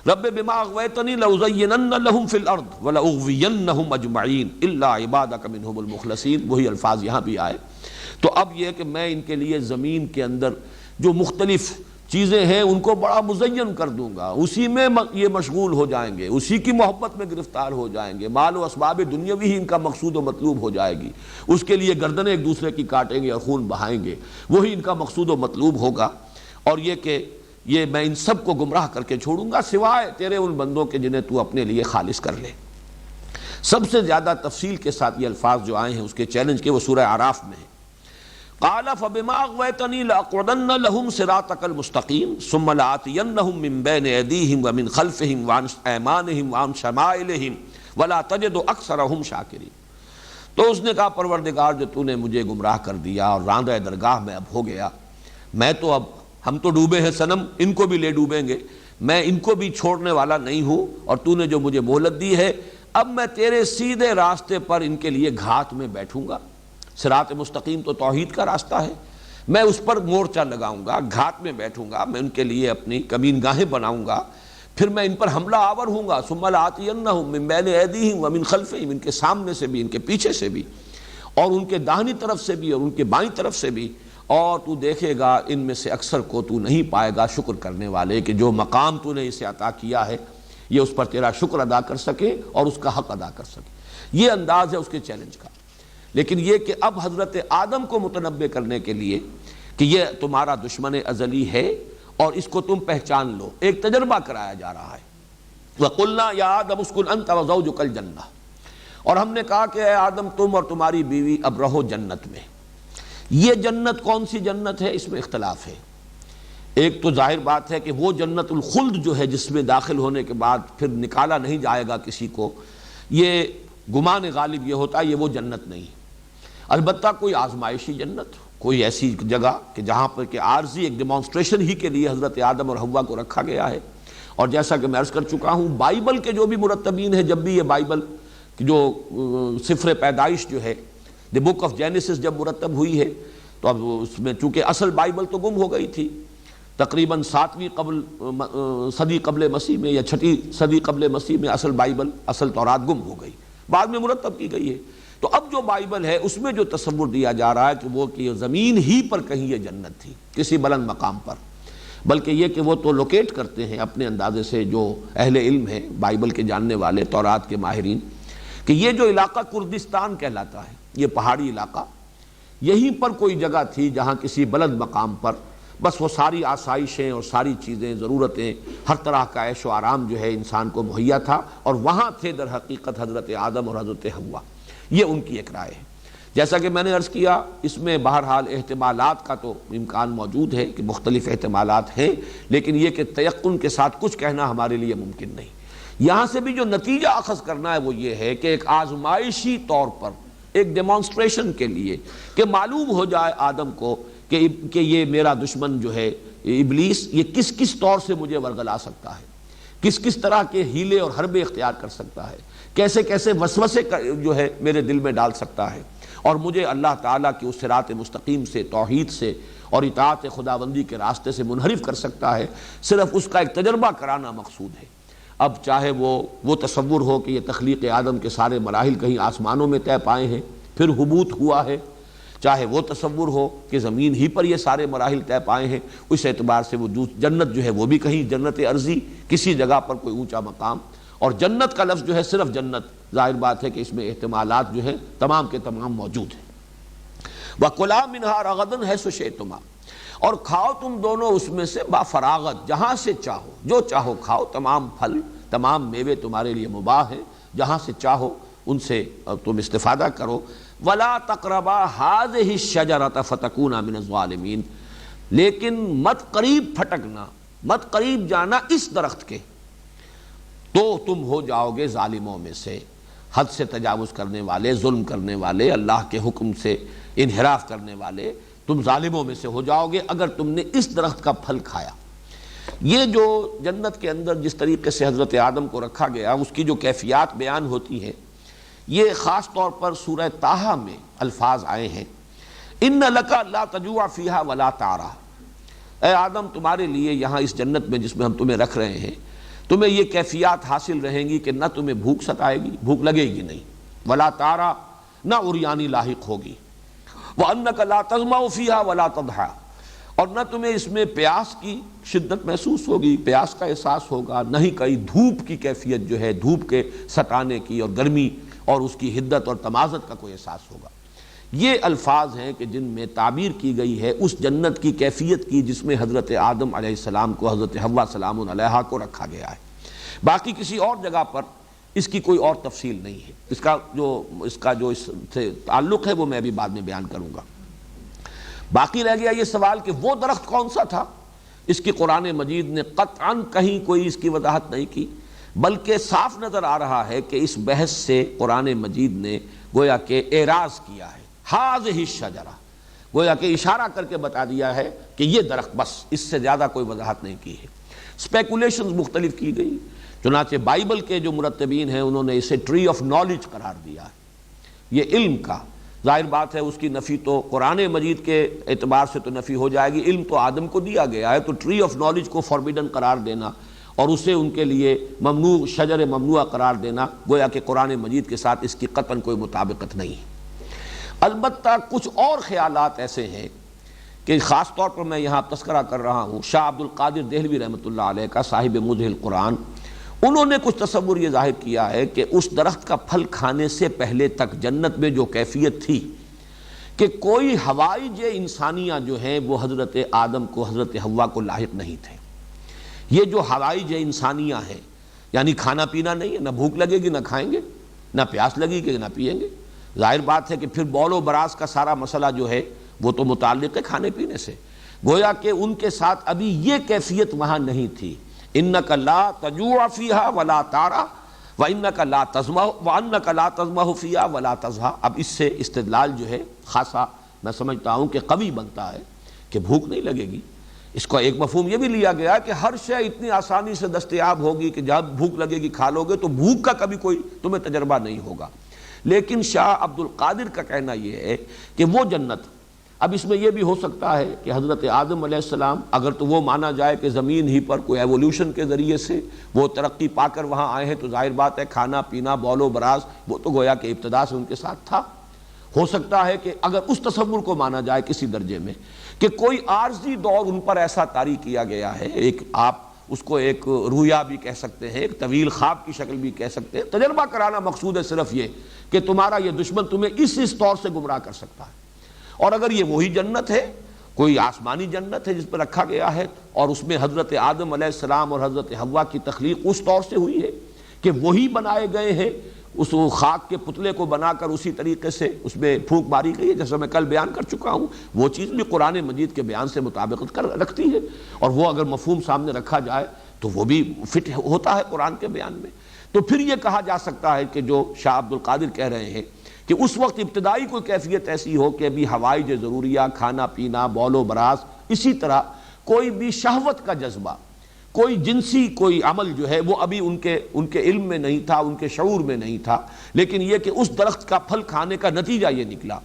رب بما اغویتنی لأزینن لہم فی الارض ولأغوینہم اجمعین الا عبادک منہم المخلصین، وہی الفاظ یہاں بھی آئے۔ تو اب یہ کہ میں ان کے لیے زمین کے اندر جو مختلف چیزیں ہیں ان کو بڑا مزین کر دوں گا، اسی میں یہ مشغول ہو جائیں گے، اسی کی محبت میں گرفتار ہو جائیں گے، مال و اسباب دنیاوی ہی ان کا مقصود و مطلوب ہو جائے گی، اس کے لیے گردنیں ایک دوسرے کی کاٹیں گے اور خون بہائیں گے، وہی ان کا مقصود و مطلوب ہوگا۔ اور یہ کہ یہ میں ان سب کو گمراہ کر کے چھوڑوں گا سوائے تیرے ان بندوں کے جنہیں تو اپنے لیے خالص کر لے۔ سب سے زیادہ تفصیل کے ساتھ یہ الفاظ جو آئے ہیں اس کے چیلنج کے، وہ سورہ اعراف میں ہے۔ قال فبما اغويتني لاقعدن لهم صراطك المستقيم ثم لآتينهم من بين ايديهم ومن خلفهم وعن ايمانهم وعن شمائلهم ولا تجد اكثرهم شاكرين۔ تو اس نے کہا پروردگار جو تو نے مجھے گمراہ کر دیا اور راندہ درگاہ میں اب ہو گیا، میں تو اب ہم تو ڈوبے ہیں صنم، ان کو بھی لے ڈوبیں گے، میں ان کو بھی چھوڑنے والا نہیں ہوں، اور تو نے جو مجھے مہلت دی ہے اب میں تیرے سیدھے راستے پر ان کے لیے گھات میں بیٹھوں گا۔ صراط مستقیم تو توحید کا راستہ ہے، میں اس پر مورچہ لگاؤں گا، گھات میں بیٹھوں گا، میں ان کے لیے اپنی کمین گاہیں بناؤں گا، پھر میں ان پر حملہ آور ہوں گا۔ ثم لآتینہم من بین ایدیہم ومن خلفہم، ان کے سامنے سے بھی، ان کے پیچھے سے بھی، اور ان کے داہنی طرف سے بھی اور ان کے بائیں طرف سے بھی، اور تو دیکھے گا ان میں سے اکثر کو تو نہیں پائے گا شکر کرنے والے کہ جو مقام تو نے اسے عطا کیا ہے یہ اس پر تیرا شکر ادا کر سکے اور اس کا حق ادا کر سکے۔ یہ انداز ہے اس کے چیلنج کا۔ لیکن یہ کہ اب حضرت آدم کو متنبع کرنے کے لیے کہ یہ تمہارا دشمن ازلی ہے اور اس کو تم پہچان لو، ایک تجربہ کرایا جا رہا ہے۔ وَقُلْنَا يَا آدَمُ اسْكُنْ أَنْتَ وَزَوْجُكَ الْجَنَّةَ، اور ہم نے کہا کہ اے آدم تم اور تمہاری بیوی اب رہو جنت میں۔ یہ جنت کون سی جنت ہے اس میں اختلاف ہے۔ ایک تو ظاہر بات ہے کہ وہ جنت الخلد جو ہے جس میں داخل ہونے کے بعد پھر نکالا نہیں جائے گا کسی کو، یہ گمان غالب یہ ہوتا ہے یہ وہ جنت نہیں۔ البتہ کوئی آزمائشی جنت، کوئی ایسی جگہ کہ جہاں پر کہ عارضی ایک ڈیمانسٹریشن ہی کے لیے حضرت آدم اور حوا کو رکھا گیا ہے۔ اور جیسا کہ میں عرض کر چکا ہوں، بائبل کے جو بھی مرتبین ہیں، جب بھی یہ بائبل جو سفر پیدائش جو ہے، دی بک آف جینیسس جب مرتب ہوئی ہے، تو اب اس میں چونکہ اصل بائبل تو گم ہو گئی تھی تقریباً 7ویں صدی قبل مسیح میں یا 6 صدی قبل مسیح میں اصل بائبل، اصل تورات گم ہو گئی، بعد میں مرتب کی گئی ہے۔ تو اب جو بائبل ہے اس میں جو تصور دیا جا رہا ہے کہ وہ کہ زمین ہی پر کہیں یہ جنت تھی، کسی بلند مقام پر، بلکہ یہ کہ وہ تو لوکیٹ کرتے ہیں اپنے اندازے سے جو اہل علم ہیں، بائبل کے جاننے والے، تورات کے ماہرین، کہ یہ جو علاقہ کردستان کہلاتا ہے، یہ پہاڑی علاقہ، یہیں پر کوئی جگہ تھی جہاں کسی بلند مقام پر بس وہ ساری آسائشیں اور ساری چیزیں، ضرورتیں، ہر طرح کا عیش و آرام جو ہے انسان کو مہیا تھا، اور وہاں تھے در حقیقت حضرت آدم اور حضرت حوا۔ یہ ان کی ایک رائے ہے۔ جیسا کہ میں نے عرض کیا، اس میں بہرحال احتمالات کا تو امکان موجود ہے کہ مختلف احتمالات ہیں، لیکن یہ کہ تیقن کے ساتھ کچھ کہنا ہمارے لیے ممکن نہیں۔ یہاں سے بھی جو نتیجہ اخذ کرنا ہے وہ یہ ہے کہ ایک آزمائشی طور پر، ایک ڈیمانسٹریشن کے لیے کہ معلوم ہو جائے آدم کو کہ یہ میرا دشمن جو ہے ابلیس، یہ کس کس طور سے مجھے ورگلا سکتا ہے، کس کس طرح کے ہیلے اور حربے اختیار کر سکتا ہے، کیسے کیسے وسوسے جو ہے میرے دل میں ڈال سکتا ہے، اور مجھے اللہ تعالیٰ کی اس صراط مستقیم سے، توحید سے اور اطاعت خداوندی کے راستے سے منحرف کر سکتا ہے۔ صرف اس کا ایک تجربہ کرانا مقصود ہے۔ اب چاہے وہ تصور ہو کہ یہ تخلیق آدم کے سارے مراحل کہیں آسمانوں میں طے پائے ہیں پھر حبوط ہوا ہے، چاہے وہ تصور ہو کہ زمین ہی پر یہ سارے مراحل طے پائے ہیں، اس اعتبار سے وہ جنت جو ہے وہ بھی کہیں جنت ارضی کسی جگہ پر کوئی اونچا مقام، اور جنت کا لفظ جو ہے صرف جنت، ظاہر بات ہے کہ اس میں احتمالات جو ہیں تمام کے تمام موجود ہیں۔ وَكُلَا مِنْهَا رَغَدًا حَيْثُ شِئْتُمَا، اور کھاؤ تم دونوں اس میں سے با فراغت، جہاں سے چاہو، جو چاہو کھاؤ، تمام پھل تمام میوے تمہارے لیے مباح ہیں، جہاں سے چاہو ان سے تم استفادہ کرو۔ وَلَا تَقْرَبَا هَٰذِهِ الشَّجَرَةَ فَتَكُونَا مِنَ الظَّالِمِينَ، لیکن مت قریب پھٹکنا، مت قریب جانا اس درخت کے، تو تم ہو جاؤ گے ظالموں میں سے، حد سے تجاوز کرنے والے، ظلم کرنے والے، اللہ کے حکم سے انحراف کرنے والے، تم ظالموں میں سے ہو جاؤ گے اگر تم نے اس درخت کا پھل کھایا۔ یہ جو جنت کے اندر جس طریقے سے حضرت آدم کو رکھا گیا، اس کی جو کیفیات بیان ہوتی ہیں، یہ خاص طور پر سورہ طٰہٰ میں الفاظ آئے ہیں، اِنَّ لَكَ لَا تَجُوعَ فِيهَا وَلَا تَعْرَىٰ، اے آدم تمہارے لیے یہاں اس جنت میں جس میں ہم تمہیں رکھ رہے ہیں، تمہیں یہ کیفیات حاصل رہیں گی کہ نہ تمہیں بھوک ستائے گی، بھوک لگے گی نہیں، ولا تارا، نہ عریانی لاحق ہوگی، وَأَنَّكَ لَا تَظْمَأُ فِيهَا وَلَا تَضْحَىٰ، اور نہ تمہیں اس میں پیاس کی شدت محسوس ہوگی، پیاس کا احساس ہوگا، نہ ہی کہیں دھوپ کی کیفیت جو ہے، دھوپ کے ستانے کی اور گرمی اور اس کی حدت اور تمازت کا کوئی احساس ہوگا۔ یہ الفاظ ہیں کہ جن میں تعبیر کی گئی ہے اس جنت کی کیفیت کی جس میں حضرت آدم علیہ السلام کو، حضرت حوا سلام علیہا کو رکھا گیا ہے۔ باقی کسی اور جگہ پر اس کی کوئی اور تفصیل نہیں ہے۔ اس کا جو اس سے تعلق ہے وہ میں ابھی بعد میں بیان کروں گا۔ باقی رہ گیا یہ سوال کہ وہ درخت کون سا تھا؟ اس کی قرآن مجید نے قطعاً کہیں کوئی اس کی وضاحت نہیں کی، بلکہ صاف نظر آ رہا ہے کہ اس بحث سے قرآن مجید نے گویا کہ اعراض کیا ہے۔ ہذہ الشجرہ، گویا کہ اشارہ کر کے بتا دیا ہے کہ یہ درخت، بس اس سے زیادہ کوئی وضاحت نہیں کی ہے۔ اسپیکولیشنز مختلف کی گئی، چنانچہ بائبل کے جو مرتبین ہیں انہوں نے اسے ٹری آف نالج قرار دیا ہے، یہ علم کا۔ ظاہر بات ہے اس کی نفی تو قرآن مجید کے اعتبار سے تو نفی ہو جائے گی، علم تو آدم کو دیا گیا ہے، تو ٹری آف نالج کو فاربیڈن قرار دینا اور اسے ان کے لیے ممنوع، شجر ممنوعہ قرار دینا، گویا کہ قرآن مجید کے ساتھ اس کی قطعاً کوئی مطابقت نہیں ہے۔ البتہ کچھ اور خیالات ایسے ہیں کہ خاص طور پر میں یہاں تذکرہ کر رہا ہوں شاہ عبد القادر دہلوی رحمۃ اللہ علیہ کا، صاحب مدح القرآن، انہوں نے کچھ تصور یہ ظاہر کیا ہے کہ اس درخت کا پھل کھانے سے پہلے تک جنت میں جو کیفیت تھی کہ کوئی حوائج انسانیہ جو ہیں وہ حضرت آدم کو، حضرت حوا کو لاحق نہیں تھے۔ یہ جو حوائج انسانیہ ہیں، یعنی کھانا پینا نہیں ہے، نہ بھوک لگے گی نہ کھائیں گے، نہ پیاس لگے گی نہ پیئیں گے۔ ظاہر بات ہے کہ پھر بول و براز کا سارا مسئلہ جو ہے وہ تو متعلق ہے کھانے پینے سے، گویا کہ ان کے ساتھ ابھی یہ کیفیت وہاں نہیں تھی۔ انک لا تجوع فیہا ولا تعری وانک لا تظمأ وانک لا تظمأ فیہا ولا تضحیٰ۔ اب اس سے استدلال جو ہے خاصا میں سمجھتا ہوں کہ قوی بنتا ہے کہ بھوک نہیں لگے گی۔ اس کا ایک مفہوم یہ بھی لیا گیا کہ ہر شے اتنی آسانی سے دستیاب ہوگی کہ جب بھوک لگے گی کھا لو گے، تو بھوک کا کبھی کوئی تمہیں تجربہ نہیں ہوگا۔ لیکن شاہ عبد القادر کا کہنا یہ ہے کہ وہ جنت، اب اس میں یہ بھی ہو سکتا ہے کہ حضرت آدم علیہ السلام، اگر تو وہ مانا جائے کہ زمین ہی پر کوئی ایولیوشن کے ذریعے سے وہ ترقی پا کر وہاں آئے ہیں، تو ظاہر بات ہے کھانا پینا بول و براز وہ تو گویا کہ ابتدا سے ان کے ساتھ تھا۔ ہو سکتا ہے کہ اگر اس تصور کو مانا جائے کسی درجے میں کہ کوئی عارضی دور ان پر ایسا طاری کیا گیا ہے، ایک آپ اس کو ایک رویا بھی کہہ سکتے ہیں، ایک طویل خواب کی شکل بھی کہہ سکتے ہیں، تجربہ کرانا مقصود ہے صرف یہ کہ تمہارا یہ دشمن تمہیں اس طور سے گمراہ کر سکتا ہے۔ اور اگر یہ وہی جنت ہے، کوئی آسمانی جنت ہے جس پر رکھا گیا ہے، اور اس میں حضرت آدم علیہ السلام اور حضرت حوا کی تخلیق اس طور سے ہوئی ہے کہ وہی بنائے گئے ہیں، اس خاک کے پتلے کو بنا کر اسی طریقے سے اس میں پھونک ماری گئی ہے، جیسا میں کل بیان کر چکا ہوں، وہ چیز بھی قرآن مجید کے بیان سے مطابقت رکھتی ہے، اور وہ اگر مفہوم سامنے رکھا جائے تو وہ بھی فٹ ہوتا ہے قرآن کے بیان میں۔ تو پھر یہ کہا جا سکتا ہے کہ جو شاہ عبد القادر کہہ رہے ہیں کہ اس وقت ابتدائی کوئی کیفیت ایسی ہو کہ ابھی حوائج ضروریہ، کھانا پینا، بول و براز، اسی طرح کوئی بھی شہوت کا جذبہ، کوئی جنسی کوئی عمل جو ہے وہ ابھی ان کے علم میں نہیں تھا، ان کے شعور میں نہیں تھا، لیکن یہ کہ اس درخت کا پھل کھانے کا نتیجہ یہ نکلا۔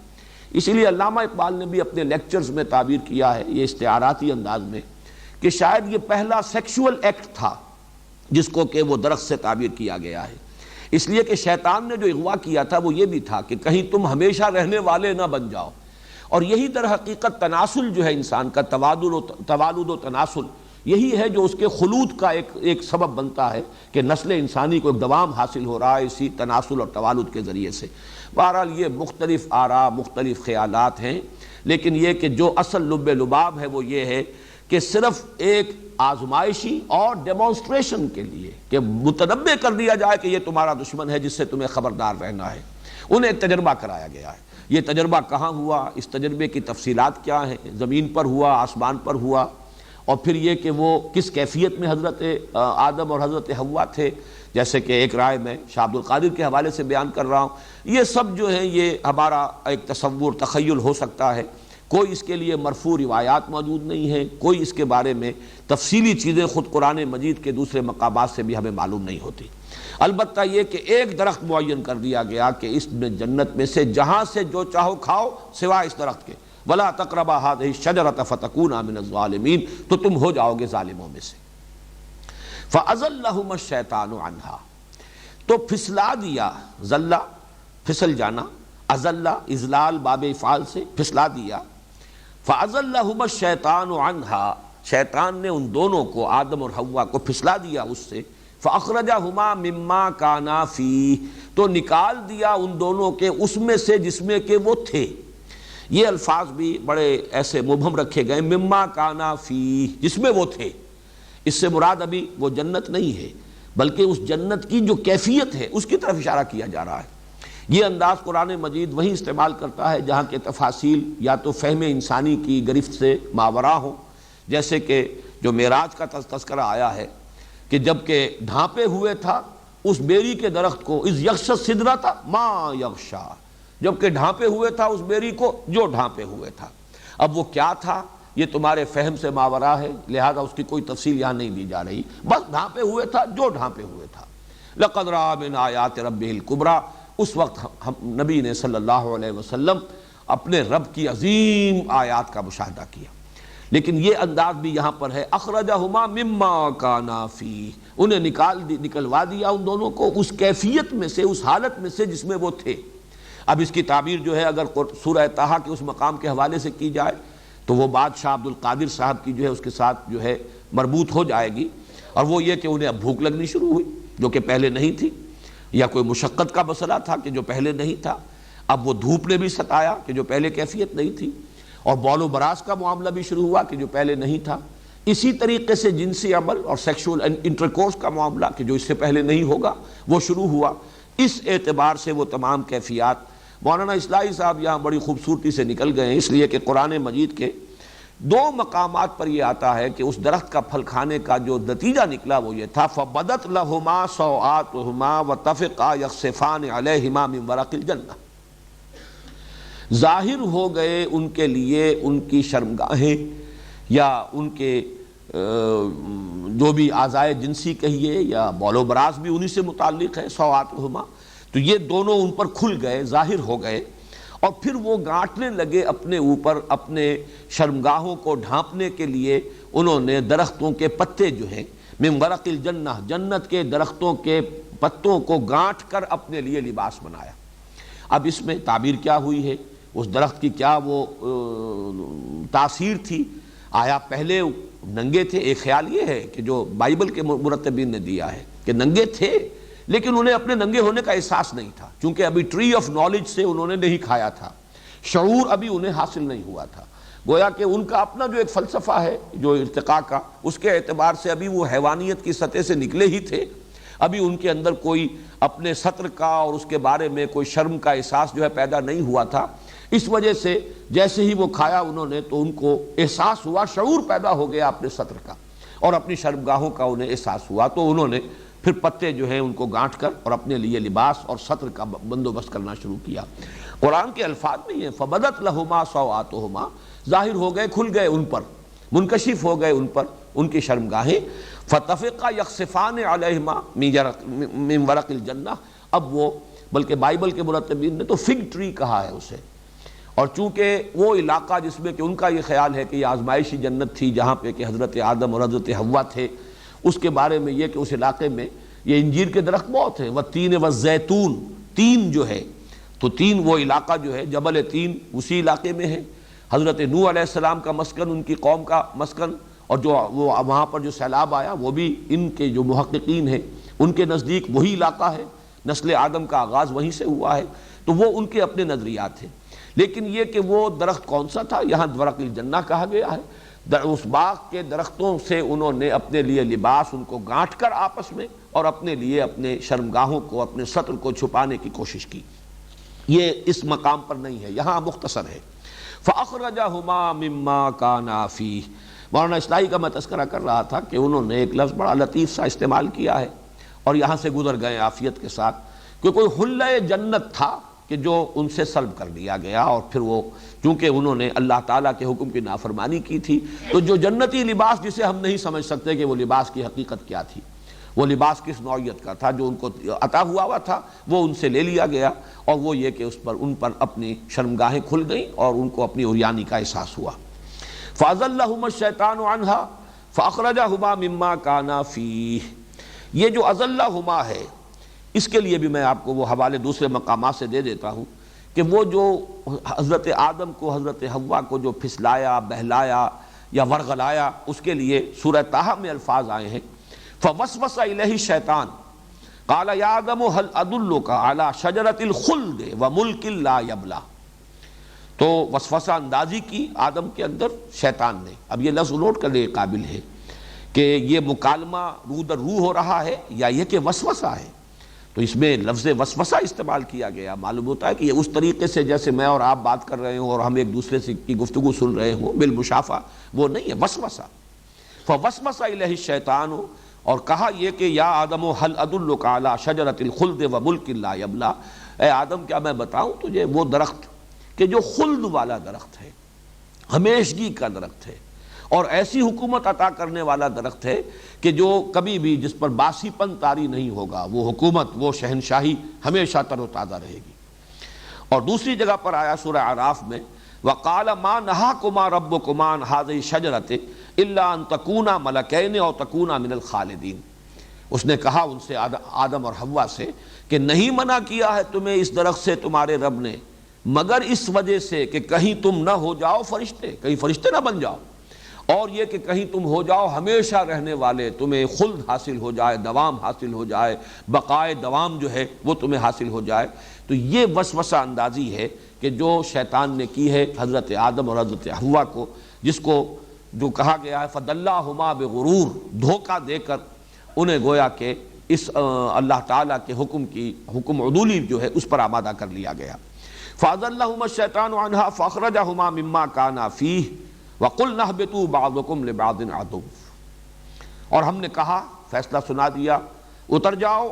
اسی لیے علامہ اقبال نے بھی اپنے لیکچرز میں تعبیر کیا ہے یہ استعاراتی انداز میں کہ شاید یہ پہلا سیکشول ایکٹ تھا جس کو کہ وہ درخت سے تعبیر کیا گیا ہے، اس لیے کہ شیطان نے جو اغوا کیا تھا وہ یہ بھی تھا کہ کہیں تم ہمیشہ رہنے والے نہ بن جاؤ، اور یہی در حقیقت تناسل جو ہے انسان کا، توالد و تناسل، یہی ہے جو اس کے خلود کا ایک سبب بنتا ہے کہ نسل انسانی کو ایک دوام حاصل ہو رہا ہے اسی تناسل اور توالد کے ذریعے سے۔ بہرحال یہ مختلف آراء، مختلف خیالات ہیں، لیکن یہ کہ جو اصل لب لباب ہے وہ یہ ہے کہ صرف ایک آزمائشی اور ڈیمانسٹریشن کے لیے کہ متنبع کر دیا جائے کہ یہ تمہارا دشمن ہے جس سے تمہیں خبردار رہنا ہے، انہیں تجربہ کرایا گیا ہے۔ یہ تجربہ کہاں ہوا، اس تجربے کی تفصیلات کیا ہیں، زمین پر ہوا، آسمان پر ہوا، اور پھر یہ کہ وہ کس کیفیت میں حضرت آدم اور حضرت حوا تھے، جیسے کہ ایک رائے میں شاہ عبد القادر کے حوالے سے بیان کر رہا ہوں۔ یہ سب جو ہے یہ ہمارا ایک تصور، تخیل ہو سکتا ہے، کوئی اس کے لیے مرفوع روایات موجود نہیں ہیں، کوئی اس کے بارے میں تفصیلی چیزیں خود قرآن مجید کے دوسرے مقامات سے بھی ہمیں معلوم نہیں ہوتی۔ البتہ یہ کہ ایک درخت معین کر دیا گیا کہ اس میں جنت میں سے جہاں سے جو چاہو کھاؤ سوائے اس درخت کے، وَلَا تَقْرَبَا هَٰذِهِ الشَّجَرَةَ فَتَكُونَا مِنَ الظَّالِمِينَ، تو تم ہو جاؤ گے ظالموں میں سے۔ فَأَزَلَّهُمَا الشَّيْطَانُ عَنْهَا، تو پھسلا دیا، زلہ پھسل جانا، ازلہ اذلال باب افعال سے پھسلا دیا، فَأَزَلَّهُمَا الشَّيْطَانُ عَنْهَا، شیطان نے ان دونوں کو، آدم اور حوا کو پھسلا دیا اس سے، فَأَخْرَجَهُمَا مِمَّا كَانَا فِيهِ، تو نکال دیا ان دونوں کے اس میں سے جس میں کہ وہ تھے۔ یہ الفاظ بھی بڑے ایسے مبہم رکھے گئے، مما کانا فی، جس میں وہ تھے۔ اس سے مراد ابھی وہ جنت نہیں ہے، بلکہ اس جنت کی جو کیفیت ہے اس کی طرف اشارہ کیا جا رہا ہے۔ یہ انداز قرآن مجید وہی استعمال کرتا ہے جہاں کے تفاصیل یا تو فہم انسانی کی گرفت سے ماورا ہوں، جیسے کہ جو معراج کا تذکرہ آیا ہے کہ جب کہ ڈھانپے ہوئے تھا اس بیری کے درخت کو، اذ یغشی السدرۃ ما یغشی، جب کہ ڈھانپے ہوئے تھا اس بیری کو جو ڈھانپے ہوئے تھا۔ اب وہ کیا تھا یہ تمہارے فہم سے ماورا ہے، لہذا اس کی کوئی تفصیل یہاں نہیں دی جا رہی، بس ڈھانپے ہوئے تھا جو ڈھانپے ہوئے تھا۔ لقد رأى من آیات ربہ الکبریٰ، اس وقت نبی نے صلی اللہ علیہ وسلم اپنے رب کی عظیم آیات کا مشاہدہ کیا۔ لیکن یہ انداز بھی یہاں پر ہے، اخرجہما مما کانا فیہ، انہیں نکلوا دیا ان دونوں کو اس کیفیت میں سے، اس حالت میں سے جس میں وہ تھے۔ اب اس کی تعبیر جو ہے اگر سورہ طٰہٰ کے اس مقام کے حوالے سے کی جائے تو وہ بات شاہ عبد القادر صاحب کی جو ہے اس کے ساتھ جو ہے مربوط ہو جائے گی، اور وہ یہ کہ انہیں اب بھوک لگنی شروع ہوئی جو کہ پہلے نہیں تھی، یا کوئی مشقت کا مسئلہ تھا کہ جو پہلے نہیں تھا، اب وہ دھوپ نے بھی ستایا کہ جو پہلے کیفیت نہیں تھی، اور بول و براز کا معاملہ بھی شروع ہوا کہ جو پہلے نہیں تھا، اسی طریقے سے جنسی عمل اور سیکشول انٹرکورس کا معاملہ کہ جو اس سے پہلے نہیں ہوگا وہ شروع ہوا۔ اس اعتبار سے وہ تمام کیفیات مولانا اصلاحی صاحب یہاں بڑی خوبصورتی سے نکل گئے ہیں، اس لیے کہ قرآن مجید کے دو مقامات پر یہ آتا ہے کہ اس درخت کا پھل کھانے کا جو نتیجہ نکلا وہ یہ تھا، فَبَدَتْ لَهُمَا سَوْآتُهُمَا وَطَفِقَا يَخْصِفَانِ عَلَيْهِمَا مِنْ وَرَقِ الْجَنَّةِ، ظاہر ہو گئے ان کے لیے ان کی شرمگاہیں یا ان کے جو بھی اعضائے جنسی کہیے یا بول و براز بھی انہی سے متعلق ہے، سوآتہما، تو یہ دونوں ان پر کھل گئے، ظاہر ہو گئے، اور پھر وہ گانٹنے لگے اپنے اوپر، اپنے شرمگاہوں کو ڈھانپنے کے لیے انہوں نے درختوں کے پتے جو ہیں، من ورق الجنہ، جنت کے درختوں کے پتوں کو گانٹ کر اپنے لیے لباس بنایا۔ اب اس میں تعبیر کیا ہوئی ہے، اس درخت کی کیا وہ تاثیر تھی؟ آیا پہلے ننگے تھے؟ ایک خیال یہ ہے کہ جو بائبل کے مرتبین نے دیا ہے کہ ننگے تھے، لیکن انہیں اپنے ننگے ہونے کا احساس نہیں تھا، چونکہ ابھی ٹری آف نالج سے انہوں نے نہیں کھایا تھا، شعور ابھی انہیں حاصل نہیں ہوا تھا، گویا کہ ان کا اپنا جو ایک فلسفہ ہے جو ارتقاء کا، اس کے اعتبار سے ابھی وہ حیوانیت کی سطح سے نکلے ہی تھے، ابھی ان کے اندر کوئی اپنے سطر کا اور اس کے بارے میں کوئی شرم کا احساس جو ہے پیدا نہیں ہوا تھا۔ اس وجہ سے جیسے ہی وہ کھایا انہوں نے تو ان کو احساس ہوا، شعور پیدا ہو گیا اپنے سطر کا اور اپنی شرمگاہوں کا انہیں احساس ہوا، تو انہوں نے پھر پتے جو ہیں ان کو گانٹ کر اور اپنے لیے لباس اور سطر کا بندوبست کرنا شروع کیا۔ قرآن کے الفاظ میں یہ فَبَدَتْ لَهُمَا سَوْآتُهُمَا، ظاہر ہو گئے، کھل گئے ان پر، منکشف ہو گئے ان پر ان کی شرمگاہیں، فَطَفِقَا يَخْصِفَانِ عَلَيْهِمَا مِنْ وَرَقِ الْجَنَّةِ، اب وہ بلکہ بائبل کے مرتبین نے تو فگ ٹری کہا ہے اسے، اور چونکہ وہ علاقہ جس میں کہ ان کا یہ خیال ہے کہ یہ آزمائشی جنت تھی جہاں پہ کہ حضرت آدم اور حضرت حوا تھے، اس کے بارے میں یہ کہ اس علاقے میں یہ انجیر کے درخت بہت ہیں، وَالتِّینِ وَالزَّیتُون، تین جو ہے تو تین وہ علاقہ جو ہے جبل تین اسی علاقے میں ہے، حضرت نوح علیہ السلام کا مسکن، ان کی قوم کا مسکن، اور جو وہ وہاں پر جو سیلاب آیا وہ بھی ان کے جو محققین ہیں ان کے نزدیک وہی علاقہ ہے، نسل آدم کا آغاز وہیں سے ہوا ہے، تو وہ ان کے اپنے نظریات ہیں۔ لیکن یہ کہ وہ درخت کون سا تھا، یہاں ورق الجنہ کہا گیا ہے، اس باغ کے درختوں سے انہوں نے اپنے لیے لباس ان کو گانٹ کر آپس میں اور اپنے لیے اپنے شرمگاہوں کو، اپنے سطر کو چھپانے کی کوشش کی۔ یہ اس مقام پر نہیں ہے، یہاں مختصر ہے فَأَخْرَجَهُمَا مِمَّا كَانَا فِيهِ۔ مولانا اصلاحی کا میں تذکرہ کر رہا تھا کہ انہوں نے ایک لفظ بڑا لطیف سا استعمال کیا ہے اور یہاں سے گزر گئے عافیت کے ساتھ، کہ کوئی حلۂ جنت تھا کہ جو ان سے سلب کر دیا گیا، اور پھر وہ چونکہ انہوں نے اللہ تعالیٰ کے حکم کی نافرمانی کی تھی، تو جو جنتی لباس جسے ہم نہیں سمجھ سکتے کہ وہ لباس کی حقیقت کیا تھی، وہ لباس کس نوعیت کا تھا جو ان کو عطا ہوا تھا، وہ ان سے لے لیا گیا، اور وہ یہ کہ ان پر اپنی شرمگاہیں کھل گئیں اور ان کو اپنی عریانی کا احساس ہوا۔ فَأَزَلَّهُمَا الشَّيْطَانُ عَنْهَا فَأَخْرَجَهُمَا مِمَّا كَانَا فِيهِ۔ یہ جو أَزَلَّهُمَا ہے، اس کے لیے بھی میں آپ کو وہ حوالے دوسرے مقامات سے دے دیتا ہوں کہ وہ جو حضرت آدم کو حضرت حوا کو جو پھسلایا بہلایا یا ورغلایا، اس کے لیے سورہ طٰہٰ میں الفاظ آئے ہیں فوسوس الیہ الشیطان قال یا آدم هل ادلک علی شجرۃ الخلد وملک لا یبلی، تو وسوسہ اندازی کی آدم کے اندر شیطان نے۔ اب یہ لفظ نوٹ کرنے کے قابل ہے کہ یہ مکالمہ روح در روح ہو رہا ہے یا یہ کہ وسوسہ ہے، تو اس میں لفظ وسوسہ استعمال کیا گیا۔ معلوم ہوتا ہے کہ یہ اس طریقے سے جیسے میں اور آپ بات کر رہے ہوں اور ہم ایک دوسرے سے کی گفتگو سن رہے ہوں بالمشافہ، وہ نہیں ہے وسوسہ۔ فوسوس الیہ الشیطان، اور کہا یہ کہ یا آدم هل ادلک علی شجرۃ الخلد وملک لا یبلی، اے آدم کیا میں بتاؤں تجھے وہ درخت کہ جو خلد والا درخت ہے، ہمیشگی کا درخت ہے، اور ایسی حکومت عطا کرنے والا درخت ہے کہ جو کبھی بھی جس پر باسی پن طاری نہیں ہوگا، وہ حکومت، وہ شہنشاہی ہمیشہ تر و تازہ رہے گی۔ اور دوسری جگہ پر آیا سورہ اعراف میں وَقَالَ مَا نَهَاكُمَا رَبُّكُمَا عَنْ هَٰذِهِ الشَّجَرَةِ إِلَّا أَن تَكُونَا مَلَكَيْنِ أَوْ تَكُونَا مِنَ الْخَالِدِينَ، اس نے کہا ان سے آدم اور حوا سے کہ نہیں منع کیا ہے تمہیں اس درخت سے تمہارے رب نے مگر اس وجہ سے کہ کہیں تم نہ ہو جاؤ فرشتے، کہیں فرشتے نہ بن جاؤ، اور یہ کہ کہیں تم ہو جاؤ ہمیشہ رہنے والے، تمہیں خلد حاصل ہو جائے، دوام حاصل ہو جائے، بقائے دوام جو ہے وہ تمہیں حاصل ہو جائے۔ تو یہ وسوسہ اندازی ہے کہ جو شیطان نے کی ہے حضرت آدم اور حضرت حوا کو، جس کو جو کہا گیا ہے فَدَلَّاهُمَا بِغُرُورٍ، دھوکہ دے کر انہیں گویا کہ اس اللہ تعالیٰ کے حکم عدولی جو ہے اس پر آمادہ کر لیا گیا۔ فَأَزَلَّهُمَا الشَّيْطَانُ عَنْهَا فَأَخْرَجَهُمَا مِمَّا كَانَا فِيهِ وَقُلْنَا اهْبِطُوا بَعْضُكُمْ لِبَعْضٍ عَدُوٌّ، اور ہم نے کہا، فیصلہ سنا دیا، اتر جاؤ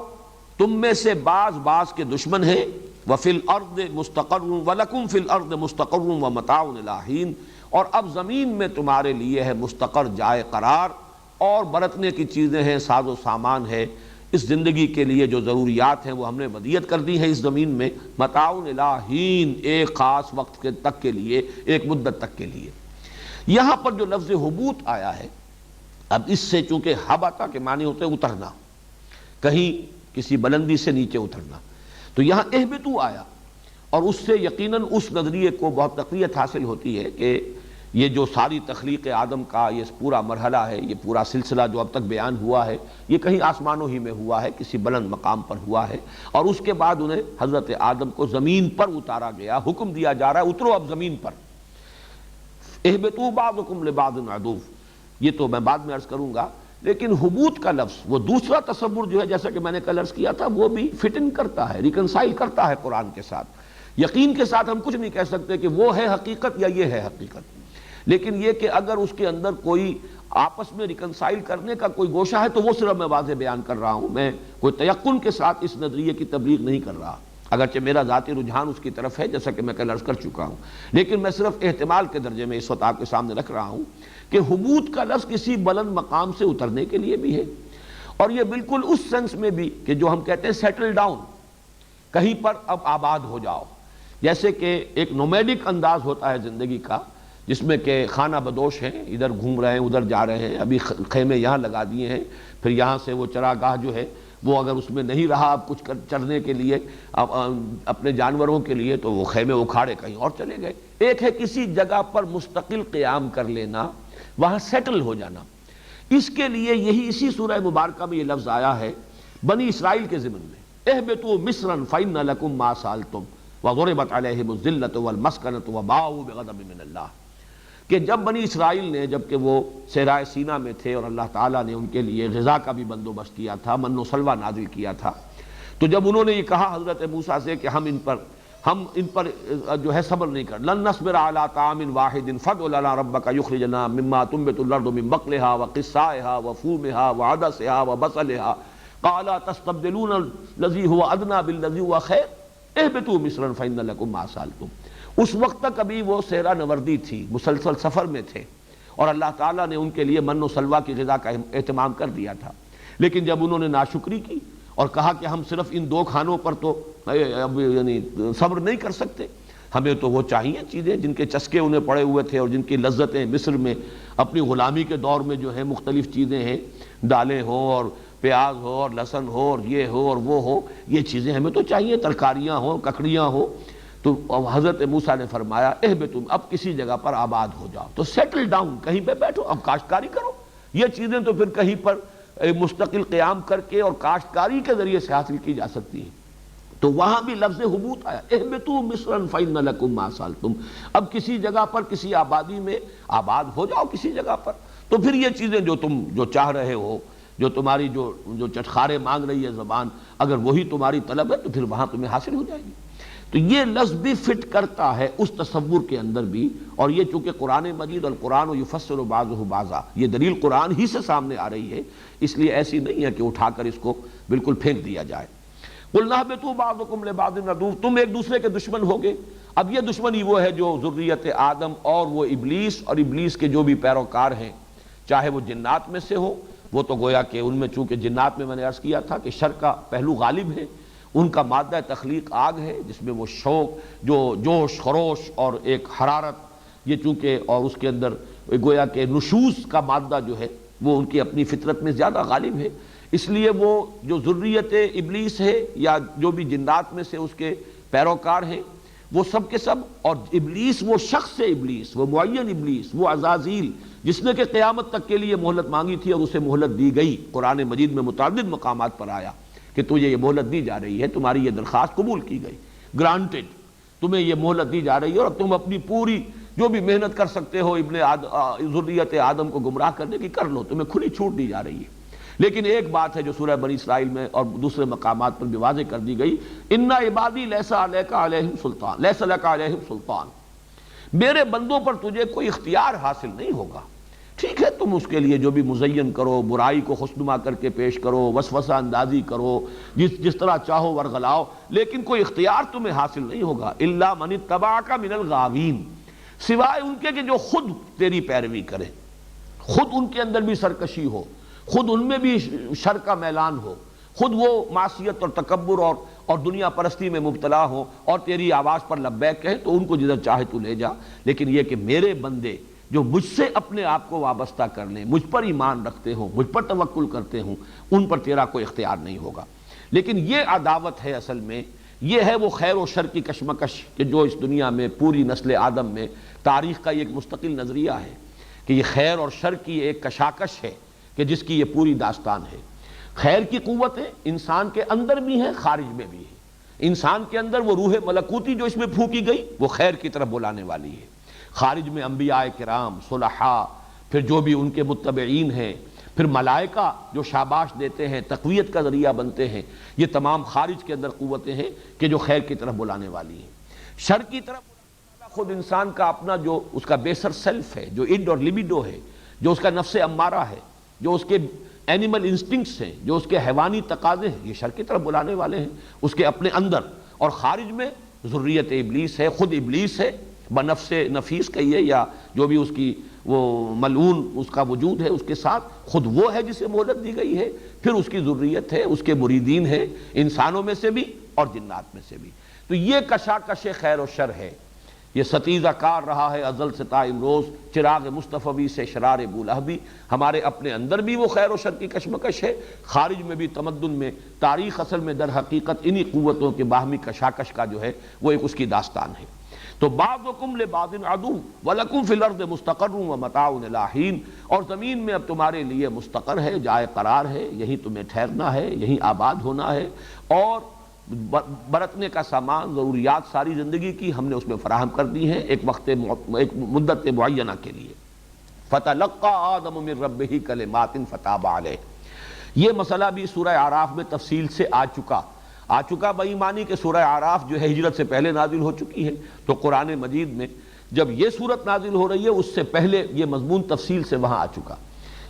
تم میں سے بعض کے دشمن ہیں، وَفِي الْأَرْضِ مُسْتَقَرٌّ وَلَكُمْ فِي الْأَرْضِ مُسْتَقَرٌّ وَمَتَاعٌ إِلَىٰ حِينٍ، اور اب زمین میں تمہارے لیے ہے مستقر، جائے قرار، اور برتنے کی چیزیں ہیں، ساز و سامان ہے، اس زندگی کے لیے جو ضروریات ہیں وہ ہم نے ودیعت کر دی ہے اس زمین میں، متاع الی حین، ایک خاص وقت تک کے لیے، ایک مدت تک کے لیے۔ یہاں پر جو لفظ حبوط آیا ہے، اب اس سے چونکہ حبطہ کے معنی ہوتے ہیں اترنا، کہیں کسی بلندی سے نیچے اترنا، تو یہاں اہبطوا آیا، اور اس سے یقیناً اس نظریے کو بہت تقویت حاصل ہوتی ہے کہ یہ جو ساری تخلیق آدم کا یہ پورا مرحلہ ہے، یہ پورا سلسلہ جو اب تک بیان ہوا ہے، یہ کہیں آسمانوں ہی میں ہوا ہے، کسی بلند مقام پر ہوا ہے، اور اس کے بعد انہیں حضرت آدم کو زمین پر اتارا گیا، حکم دیا جا رہا ہے اترو اب زمین پر۔ اہبطوا بعضکم لبعض عدو، یہ تو میں بعد میں عرض کروں گا، لیکن حبوط کا لفظ وہ دوسرا تصور جو ہے، جیسا کہ میں نے کل عرض کیا تھا، وہ بھی فٹ ان کرتا ہے، ریکنسائل کرتا ہے قرآن کے ساتھ۔ یقین کے ساتھ ہم کچھ نہیں کہہ سکتے کہ وہ ہے حقیقت یا یہ ہے حقیقت، لیکن یہ کہ اگر اس کے اندر کوئی آپس میں ریکنسائل کرنے کا کوئی گوشہ ہے تو وہ صرف میں واضح بیان کر رہا ہوں، میں کوئی تیقن کے ساتھ اس نظریے کی تبلیغ نہیں کر رہا، اگرچہ میرا ذاتی رجحان اس کی طرف ہے جیسا کہ میں کل عرض کر چکا ہوں، لیکن میں صرف احتمال کے درجے میں اس وقت آپ کے سامنے رکھ رہا ہوں کہ حبوط کا لفظ کسی بلند مقام سے اترنے کے لیے بھی ہے، اور یہ بالکل اس سینس میں بھی کہ جو ہم کہتے ہیں سیٹل ڈاؤن، کہیں پر اب آباد ہو جاؤ، جیسے کہ ایک نومیڈک انداز ہوتا ہے زندگی کا، جس میں کہ خانہ بدوش ہیں، ادھر گھوم رہے ہیں ادھر جا رہے ہیں، ابھی خیمے یہاں لگا دیے ہیں، پھر یہاں سے وہ چراگاہ جو ہے وہ اگر اس میں نہیں رہا اب کچھ چرنے کے لیے اپنے جانوروں کے لیے، تو وہ خیمے اکھاڑے کہیں اور چلے گئے۔ ایک ہے کسی جگہ پر مستقل قیام کر لینا، وہاں سیٹل ہو جانا، اس کے لیے یہی اسی سورہ مبارکہ میں یہ لفظ آیا ہے بنی اسرائیل کے ضمن میں، اہبطوا مصرا فإن لكم ما سألتم وضربت عليهم الذلة والمسكنة وباءوا بغضب من اللہ، کہ جب بنی اسرائیل نے، جب کہ وہ صحرائے سینا میں تھے اور اللہ تعالیٰ نے ان کے لیے غذا کا بھی بندوبست کیا تھا، من و سلوہ نازل کیا تھا، تو جب انہوں نے یہ کہا حضرت موسیٰ سے کہ ہم ان پر جو ہے صبر نہیں کر، لن نصبر علی طعام واحد فادع لنا ربک یخرج لنا مما تنبت الارض من بقلها وقثائها وفومها وعدسها وبصلها قال تستبدلون الذی هو ادنی بالذی هو خیر اہبطوا مصرا فإن لكم ما سألتم۔ اس وقت تک ابھی وہ صحرا نوردی تھی، مسلسل سفر میں تھے، اور اللہ تعالیٰ نے ان کے لیے من و سلوہ کی غذا کا اہتمام کر دیا تھا، لیکن جب انہوں نے ناشکری کی اور کہا کہ ہم صرف ان 2 کھانوں پر تو یعنی صبر نہیں کر سکتے، ہمیں تو وہ چاہیے چیزیں جن کے چسکے انہیں پڑے ہوئے تھے اور جن کی لذتیں مصر میں اپنی غلامی کے دور میں جو ہے مختلف چیزیں ہیں، دالیں ہوں اور پیاز ہو اور لہسن ہو اور یہ ہو اور وہ ہو، یہ چیزیں ہمیں تو چاہیے، ترکاریاں ہوں، ککڑیاں ہوں، تو حضرت موسیٰ نے فرمایا اہبطوا، اب کسی جگہ پر آباد ہو جاؤ، تو سیٹل ڈاؤن، کہیں پہ بیٹھو، اب کاشتکاری کرو۔ یہ چیزیں تو پھر کہیں پر مستقل قیام کر کے اور کاشتکاری کے ذریعے سے حاصل کی جا سکتی ہیں۔ تو وہاں بھی لفظ حبوط آیا، اہبطوا مصرا فإن لکم ما سألتم، اب کسی جگہ پر کسی آبادی میں آباد ہو جاؤ کسی جگہ پر، تو پھر یہ چیزیں جو تم جو چاہ رہے ہو، جو تمہاری جو چٹخارے مانگ رہی ہے زبان، اگر وہی تمہاری طلب ہے تو پھر وہاں تمہیں حاصل ہو جائے گی۔ تو یہ لفظ بھی فٹ کرتا ہے اس تصور کے اندر بھی، اور یہ چونکہ قرآن مجید القرآن یفسر بعضہ بعضا، یہ دلیل قرآن ہی سے سامنے آ رہی ہے، اس لیے ایسی نہیں ہے کہ اٹھا کر اس کو بالکل پھینک دیا جائے۔ قُلْنَا اهْبِطُوا بَعْضُكُمْ لِبَعْضٍ عَدُوٌّ، تم ایک دوسرے کے دشمن ہوگے۔ اب یہ دشمنی وہ ہے جو ذریت آدم اور وہ ابلیس اور ابلیس کے جو بھی پیروکار ہیں، چاہے وہ جنات میں سے ہو، وہ تو گویا کہ ان میں چونکہ جنات میں نے عرض کیا تھا کہ شر کا پہلو غالب ہے، ان کا مادہ تخلیق آگ ہے، جس میں وہ شوق، جو جوش خروش اور ایک حرارت، یہ چونکہ اور اس کے اندر گویا کہ نشوز کا مادہ جو ہے وہ ان کی اپنی فطرت میں زیادہ غالب ہے، اس لیے وہ جو ذریت ابلیس ہے یا جو بھی جنات میں سے اس کے پیروکار ہیں، وہ سب کے سب، اور ابلیس وہ شخص ابلیس، وہ معین ابلیس، وہ عزازیل جس نے کہ قیامت تک کے لیے مہلت مانگی تھی اور اسے مہلت دی گئی، قرآن مجید میں متعدد مقامات پر آیا کہ تجھے یہ مہلت دی جا رہی ہے، تمہاری یہ درخواست قبول کی گئی، گرانٹڈ، تمہیں یہ مہلت دی جا رہی ہے اور تم اپنی پوری جو بھی محنت کر سکتے ہو ذریت آدم کو گمراہ کرنے کی کر لو، تمہیں کھلی چھوٹ دی جا رہی ہے۔ لیکن ایک بات ہے جو سورہ بنی اسرائیل میں اور دوسرے مقامات پر بھی واضح کر دی گئی، ان عبادی لیس علیک علیہم سلطان، لیس لک علیہم سلطان، میرے بندوں پر تجھے کوئی اختیار حاصل نہیں ہوگا۔ ٹھیک ہے، تم اس کے لیے جو بھی مزین کرو، برائی کو خوشنما کر کے پیش کرو، وسوسہ اندازی کرو، جس طرح چاہو ورغلاؤ، لیکن کوئی اختیار تمہیں حاصل نہیں ہوگا، الا من اتبعک من الغاوین، سوائے ان کے کہ جو خود تیری پیروی کریں، خود ان کے اندر بھی سرکشی ہو، خود ان میں بھی شر کا میلان ہو، خود وہ معصیت اور تکبر اور دنیا پرستی میں مبتلا ہو اور تیری آواز پر لبیک کہیں، تو ان کو جدھر چاہے تو لے جا، لیکن یہ کہ میرے بندے جو مجھ سے اپنے آپ کو وابستہ کر لیں، مجھ پر ایمان رکھتے ہوں، مجھ پر توکل کرتے ہوں، ان پر تیرا کوئی اختیار نہیں ہوگا۔ لیکن یہ عداوت ہے، اصل میں یہ ہے وہ خیر و شر کی کشمکش کہ جو اس دنیا میں پوری نسل آدم میں تاریخ کا ایک مستقل نظریہ ہے کہ یہ خیر اور شر کی ایک کشاکش ہے کہ جس کی یہ پوری داستان ہے۔ خیر کی قوتیں انسان کے اندر بھی ہیں، خارج میں بھی ہیں۔ انسان کے اندر وہ روح ملکوتی جو اس میں پھونکی گئی وہ خیر کی طرف بلانے والی ہے، خارج میں انبیاء کرام، صلحاء، پھر جو بھی ان کے متبعین ہیں، پھر ملائکہ جو شاباش دیتے ہیں، تقویت کا ذریعہ بنتے ہیں، یہ تمام خارج کے اندر قوتیں ہیں کہ جو خیر کی طرف بلانے والی ہیں۔ شر کی طرف بلانے والا خود انسان کا اپنا جو اس کا بیسر سیلف ہے، جو اڈ اور لبیڈو ہے، جو اس کا نفس امارہ ہے، جو اس کے اینیمل انسٹنکٹس ہیں، جو اس کے حیوانی تقاضے ہیں، یہ شر کی طرف بلانے والے ہیں اس کے اپنے اندر، اور خارج میں ذریت ابلیس ہے، خود ابلیس ہے، بنفس نفیس کہیے یا جو بھی اس کی وہ ملعون اس کا وجود ہے، اس کے ساتھ خود وہ ہے جسے مہلت دی گئی ہے، پھر اس کی ذریت ہے، اس کے مریدین ہیں، انسانوں میں سے بھی اور جنات میں سے بھی۔ تو یہ کشاکش خیر و شر ہے، یہ ستیزہ کار رہا ہے ازل سے تا امروز، چراغ مصطفی سے شرار بولہبی، ہمارے اپنے اندر بھی وہ خیر و شر کی کشمکش ہے، خارج میں بھی تمدن میں، تاریخ اصل میں در حقیقت انہی قوتوں کے باہمی کشاکش کا جو ہے وہ ایک اس کی داستان ہے۔ تو بعضکم لبعض عدو ولکم فی الارض مستقر ومتاع الی حین، اور زمین میں اب تمہارے لیے مستقر ہے، جائے قرار ہے، یہیں تمہیں ٹھہرنا ہے، یہیں آباد ہونا ہے، اور برتنے کا سامان، ضروریات ساری زندگی کی ہم نے اس میں فراہم کر دی ہیں ایک مدت معینہ کے لیے۔ فَتَلَقَّى آدَمُ مِن رَبِّهِ كَلِمَاتٍ فَتَابَ عَلَيْهِ، یہ مسئلہ بھی سورہ اعراف میں تفصیل سے آ چکا بےایمانی کہ سورہ اعراف جو ہے ہجرت سے پہلے نازل ہو چکی ہے، تو قرآن مجید میں جب یہ صورت نازل ہو رہی ہے اس سے پہلے یہ مضمون تفصیل سے وہاں آ چکا،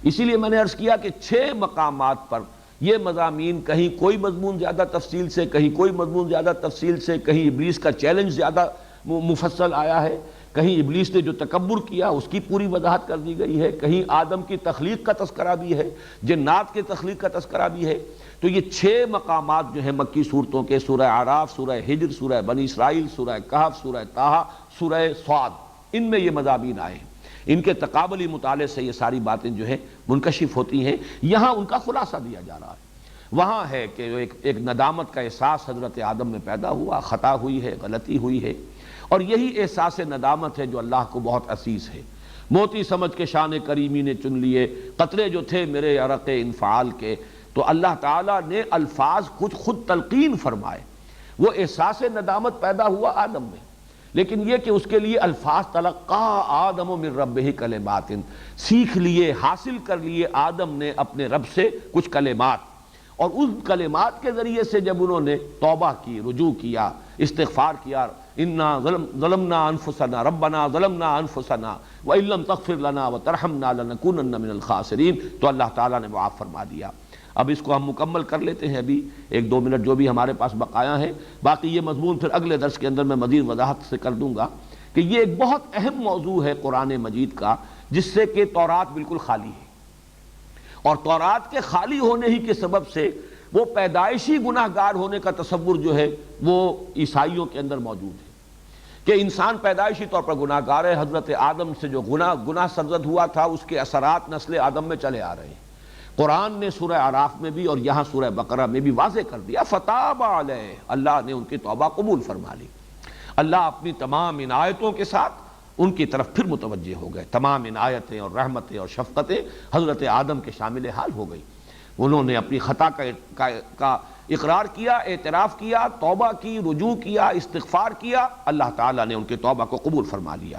اسی لیے میں نے عرض کیا کہ 6 مقامات پر یہ مضامین، کہیں کوئی مضمون زیادہ تفصیل سے، کہیں کوئی مضمون زیادہ تفصیل سے، کہیں ابلیس کا چیلنج زیادہ مفصل آیا ہے، کہیں ابلیس نے جو تکبر کیا اس کی پوری وضاحت کر دی گئی ہے، کہیں آدم کی تخلیق کا تذکرہ بھی ہے، جنات کے تخلیق کا تذکرہ بھی ہے۔ تو یہ 6 مقامات جو ہیں مکی صورتوں کے، سورہ اعراف، سورہ ہجر، سورہ بنی اسرائیل، سورہ کہف، سورہ طٰہٰ، سورہ صاد، ان میں یہ مضامین آئے ہیں، ان کے تقابلی مطالعے سے یہ ساری باتیں جو ہیں منکشف ہوتی ہیں، یہاں ان کا خلاصہ دیا جا رہا ہے۔ وہاں ہے کہ ایک ندامت کا احساس حضرت آدم میں پیدا ہوا، خطا ہوئی ہے، غلطی ہوئی ہے، اور یہی احساس ندامت ہے جو اللہ کو بہت عزیز ہے۔ موتی سمجھ کے شان کریمی نے چن لیے قطرے جو تھے میرے عرق انفعال کے، تو اللہ تعالیٰ نے الفاظ خود تلقین فرمائے، وہ احساس ندامت پیدا ہوا آدم میں، لیکن یہ کہ اس کے لیے الفاظ تلقا آدم من ربہ کلمات، سیکھ لیے، حاصل کر لیے آدم نے اپنے رب سے کچھ کلمات، اور ان کلمات کے ذریعے سے جب انہوں نے توبہ کی، رجوع کیا، استغفار کیا، انا ظلمنا انفسنا ربنا ظلمنا انفسنا وان لم تغفر لنا وترحمنا لنکونن من الخاسرین، تو اللہ تعالیٰ نے معاف فرما دیا۔ اب اس کو ہم مکمل کر لیتے ہیں، ابھی 1-2 منٹ جو بھی ہمارے پاس بقایا ہے، باقی یہ مضمون پھر اگلے درس کے اندر میں مزید وضاحت سے کر دوں گا کہ یہ ایک بہت اہم موضوع ہے قرآن مجید کا، جس سے کہ تورات بالکل خالی ہے، اور تورات کے خالی ہونے ہی کے سبب سے وہ پیدائشی گناہ گار ہونے کا تصور جو ہے وہ عیسائیوں کے اندر موجود ہے کہ انسان پیدائشی طور پر گناہ گار ہے۔ حضرت آدم سے جو گناہ سرزد ہوا تھا اس کے اثرات نسل آدم میں چلے آ رہے ہیں۔ قرآن نے سورہ اعراف میں بھی اور یہاں سورہ بقرہ میں بھی واضح کر دیا، فتاب علیہ، اللہ نے ان کی توبہ قبول فرما لی۔ اللہ اپنی تمام عنایتوں کے ساتھ ان کی طرف پھر متوجہ ہو گئے، تمام عنایتیں اور رحمتیں اور شفقتیں حضرت آدم کے شامل حال ہو گئی۔ انہوں نے اپنی خطا کا اقرار کیا، اعتراف کیا، توبہ کی، رجوع کیا، استغفار کیا، اللہ تعالیٰ نے ان کی توبہ کو قبول فرما لیا۔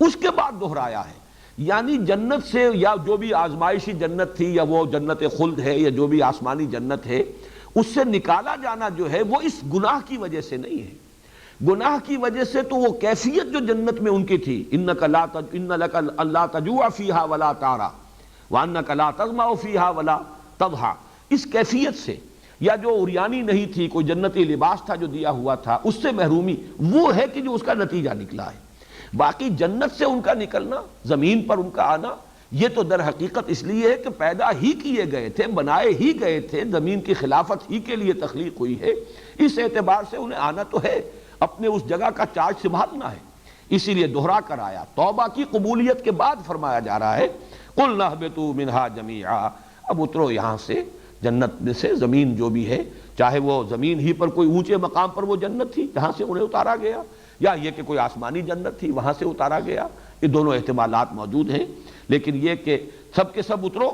اس کے بعد دہرایا ہے، یعنی جنت سے، یا جو بھی آزمائشی جنت تھی، یا وہ جنت خلد ہے، یا جو بھی آسمانی جنت ہے، اس سے نکالا جانا جو ہے وہ اس گناہ کی وجہ سے نہیں ہے۔ گناہ کی وجہ سے تو وہ کیفیت جو جنت میں ان کی تھی، ان لک لا تجوع فیہا ولا تعری وانک لا تظمأ فیہا ولا تضحی، اس کیفیت سے، یا جو عریانی نہیں تھی، کوئی جنتی لباس تھا جو دیا ہوا تھا، اس سے محرومی، وہ ہے کہ جو اس کا نتیجہ نکلا ہے۔ باقی جنت سے ان کا نکلنا، زمین پر ان کا آنا، یہ تو در حقیقت اس لیے ہے کہ پیدا ہی کیے گئے تھے، بنائے ہی گئے تھے، زمین کی خلافت ہی کے لیے تخلیق ہوئی ہے، اس اعتبار سے انہیں آنا تو ہے، اپنے اس جگہ کا چارج سنبھالنا ہے، اسی لیے دہرا کر آیا۔ توبہ کی قبولیت کے بعد فرمایا جا رہا ہے قُلْنَا اهْبِطُوا مِنْهَا جَمِيعًا، اب اترو یہاں سے، جنت میں سے، زمین جو بھی ہے، چاہے وہ زمین ہی پر کوئی اونچے مقام پر وہ جنت تھی جہاں سے انہیں اتارا گیا، یا یہ کہ کوئی آسمانی جنت تھی وہاں سے اتارا گیا، یہ دونوں احتمالات موجود ہیں، لیکن یہ کہ سب کے سب اترو،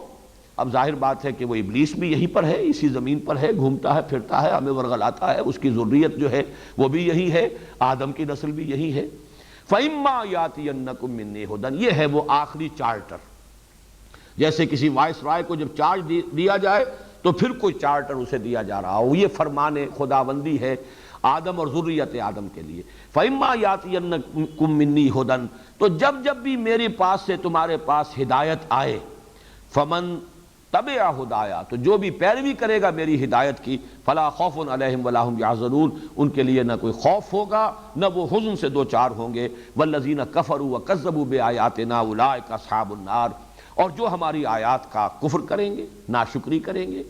اب ظاہر بات ہے کہ وہ ابلیس بھی یہیں پر ہے، اسی زمین پر ہے، گھومتا ہے، پھرتا ہے، ہمیں ورغلاتا ہے، اس کی ذریت جو ہے وہ بھی یہی ہے، آدم کی نسل بھی یہی ہے۔ فَإِمَّا يَأْتِيَنَّكُم مِّنِّي هُدًى، یہ ہے وہ آخری چارٹر، جیسے کسی وائس رائے کو جب چارج دیا جائے تو پھر کوئی چارٹر اسے دیا جا رہا ہو، یہ فرمان خداوندی ہے آدم اور ذریت آدم کے لیے۔ فَإِمَّا يَأْتِيَنَّكُم مِّنِّي هُدًى، تو جب بھی میرے پاس سے تمہارے پاس ہدایت آئے، فَمَن تَبِعَ ہدایا، تو جو بھی پیروی کرے گا میری ہدایت کی، فَلَا خَوْفٌ عَلَيْهِمْ وَلَا هُمْ يَحْزَنُونَ، ان کے لیے نہ کوئی خوف ہوگا نہ وہ حزن سے دوچار ہوں گے۔ وَالَّذِينَ كَفَرُوا وَكَذَّبُوا بِآيَاتِنَا أُولَٰئِكَ أَصْحَابُ النَّارِ، اور جو ہماری آیات کا کفر کریں گے، ناشکری کریں گے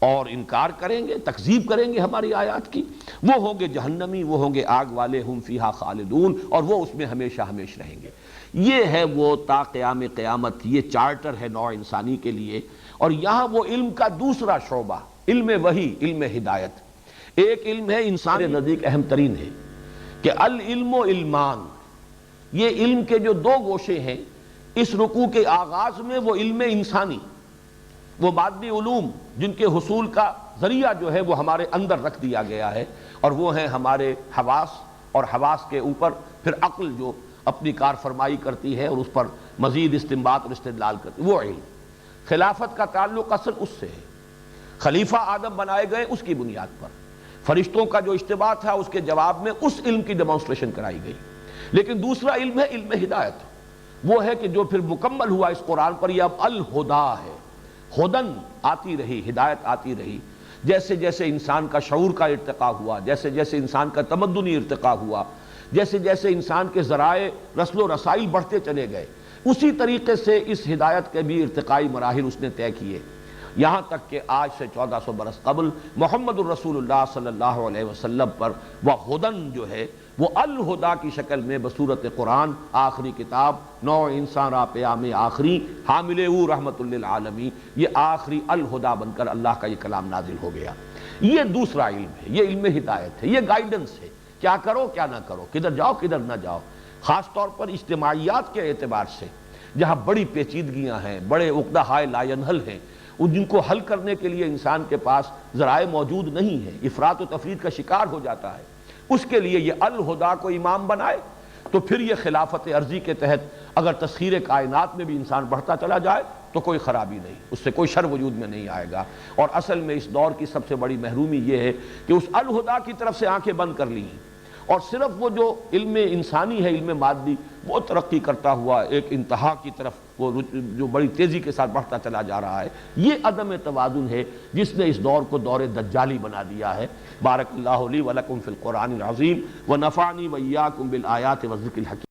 اور انکار کریں گے، تکذیب کریں گے ہماری آیات کی، وہ ہوں گے جہنمی، وہ ہوں گے آگ والے، ہم فیہا خالدون، اور وہ اس میں ہمیشہ ہمیشہ رہیں گے۔ یہ ہے وہ تا قیام قیامت، یہ چارٹر ہے نوع انسانی کے لیے۔ اور یہاں وہ علم کا دوسرا شعبہ، علم وحی، علم ہدایت، ایک علم ہے انسان کے نزدیک اہم ترین ہے کہ العلم و علمان، یہ علم کے جو دو گوشے ہیں، اس رکوع کے آغاز میں وہ علم انسانی، وہ مادی علوم جن کے حصول کا ذریعہ جو ہے وہ ہمارے اندر رکھ دیا گیا ہے، اور وہ ہیں ہمارے حواس، اور حواس کے اوپر پھر عقل جو اپنی کار فرمائی کرتی ہے اور اس پر مزید استنباط اور استدلال کرتی ہے، وہ علم۔ خلافت کا تعلق اصل اس سے ہے، خلیفہ آدم بنائے گئے اس کی بنیاد پر، فرشتوں کا جو اجتماع تھا اس کے جواب میں اس علم کی ڈیمانسٹریشن کرائی گئی۔ لیکن دوسرا علم ہے علم ہدایت، وہ ہے کہ جو پھر مکمل ہوا اس قرآن پر، یہ اب الہدا ہے، ہدن آتی رہی، ہدایت آتی رہی، جیسے جیسے انسان کا شعور کا ارتقاء ہوا، جیسے جیسے انسان کا تمدنی ارتقاء ہوا، جیسے جیسے انسان کے ذرائع رسل و رسائل بڑھتے چلے گئے، اسی طریقے سے اس ہدایت کے بھی ارتقائی مراحل اس نے طے کیے۔ یہاں تک کہ آج سے 1400 برس قبل محمد الرسول اللہ صلی اللہ علیہ وسلم پر وہ ہدن جو ہے وہ الہدا کی شکل میں بصورت قرآن آخری کتاب نوع انسان را پیام آخری حامل او رحمت للعالمین، یہ آخری الہدا بن کر اللہ کا یہ کلام نازل ہو گیا۔ یہ دوسرا علم ہے، یہ علم ہدایت ہے، یہ گائیڈنس ہے، کیا کرو کیا نہ کرو، کدھر جاؤ کدھر نہ جاؤ۔ خاص طور پر اجتماعیات کے اعتبار سے جہاں بڑی پیچیدگیاں ہیں، بڑے عقدہ ہائے لا ینحل ہیں، جن کو حل کرنے کے لیے انسان کے پاس ذرائع موجود نہیں ہیں، افراط و تفریط کا شکار ہو جاتا ہے، اس کے لیے یہ الہدا کو امام بنائے تو پھر یہ خلافت عرضی کے تحت اگر تسخیر کائنات میں بھی انسان بڑھتا چلا جائے تو کوئی خرابی نہیں، اس سے کوئی شر وجود میں نہیں آئے گا۔ اور اصل میں اس دور کی سب سے بڑی محرومی یہ ہے کہ اس الہدا کی طرف سے آنکھیں بند کر لی ہیں، اور صرف وہ جو علم انسانی ہے، علم مادی، وہ ترقی کرتا ہوا ایک انتہا کی طرف وہ جو بڑی تیزی کے ساتھ بڑھتا چلا جا رہا ہے، یہ عدم توازن ہے جس نے اس دور کو دور دجالی بنا دیا ہے۔ بارک اللہ لی ولکم فی القرآن العظیم ونفعنی وإیاکم بالآیات والذکر الحکیم۔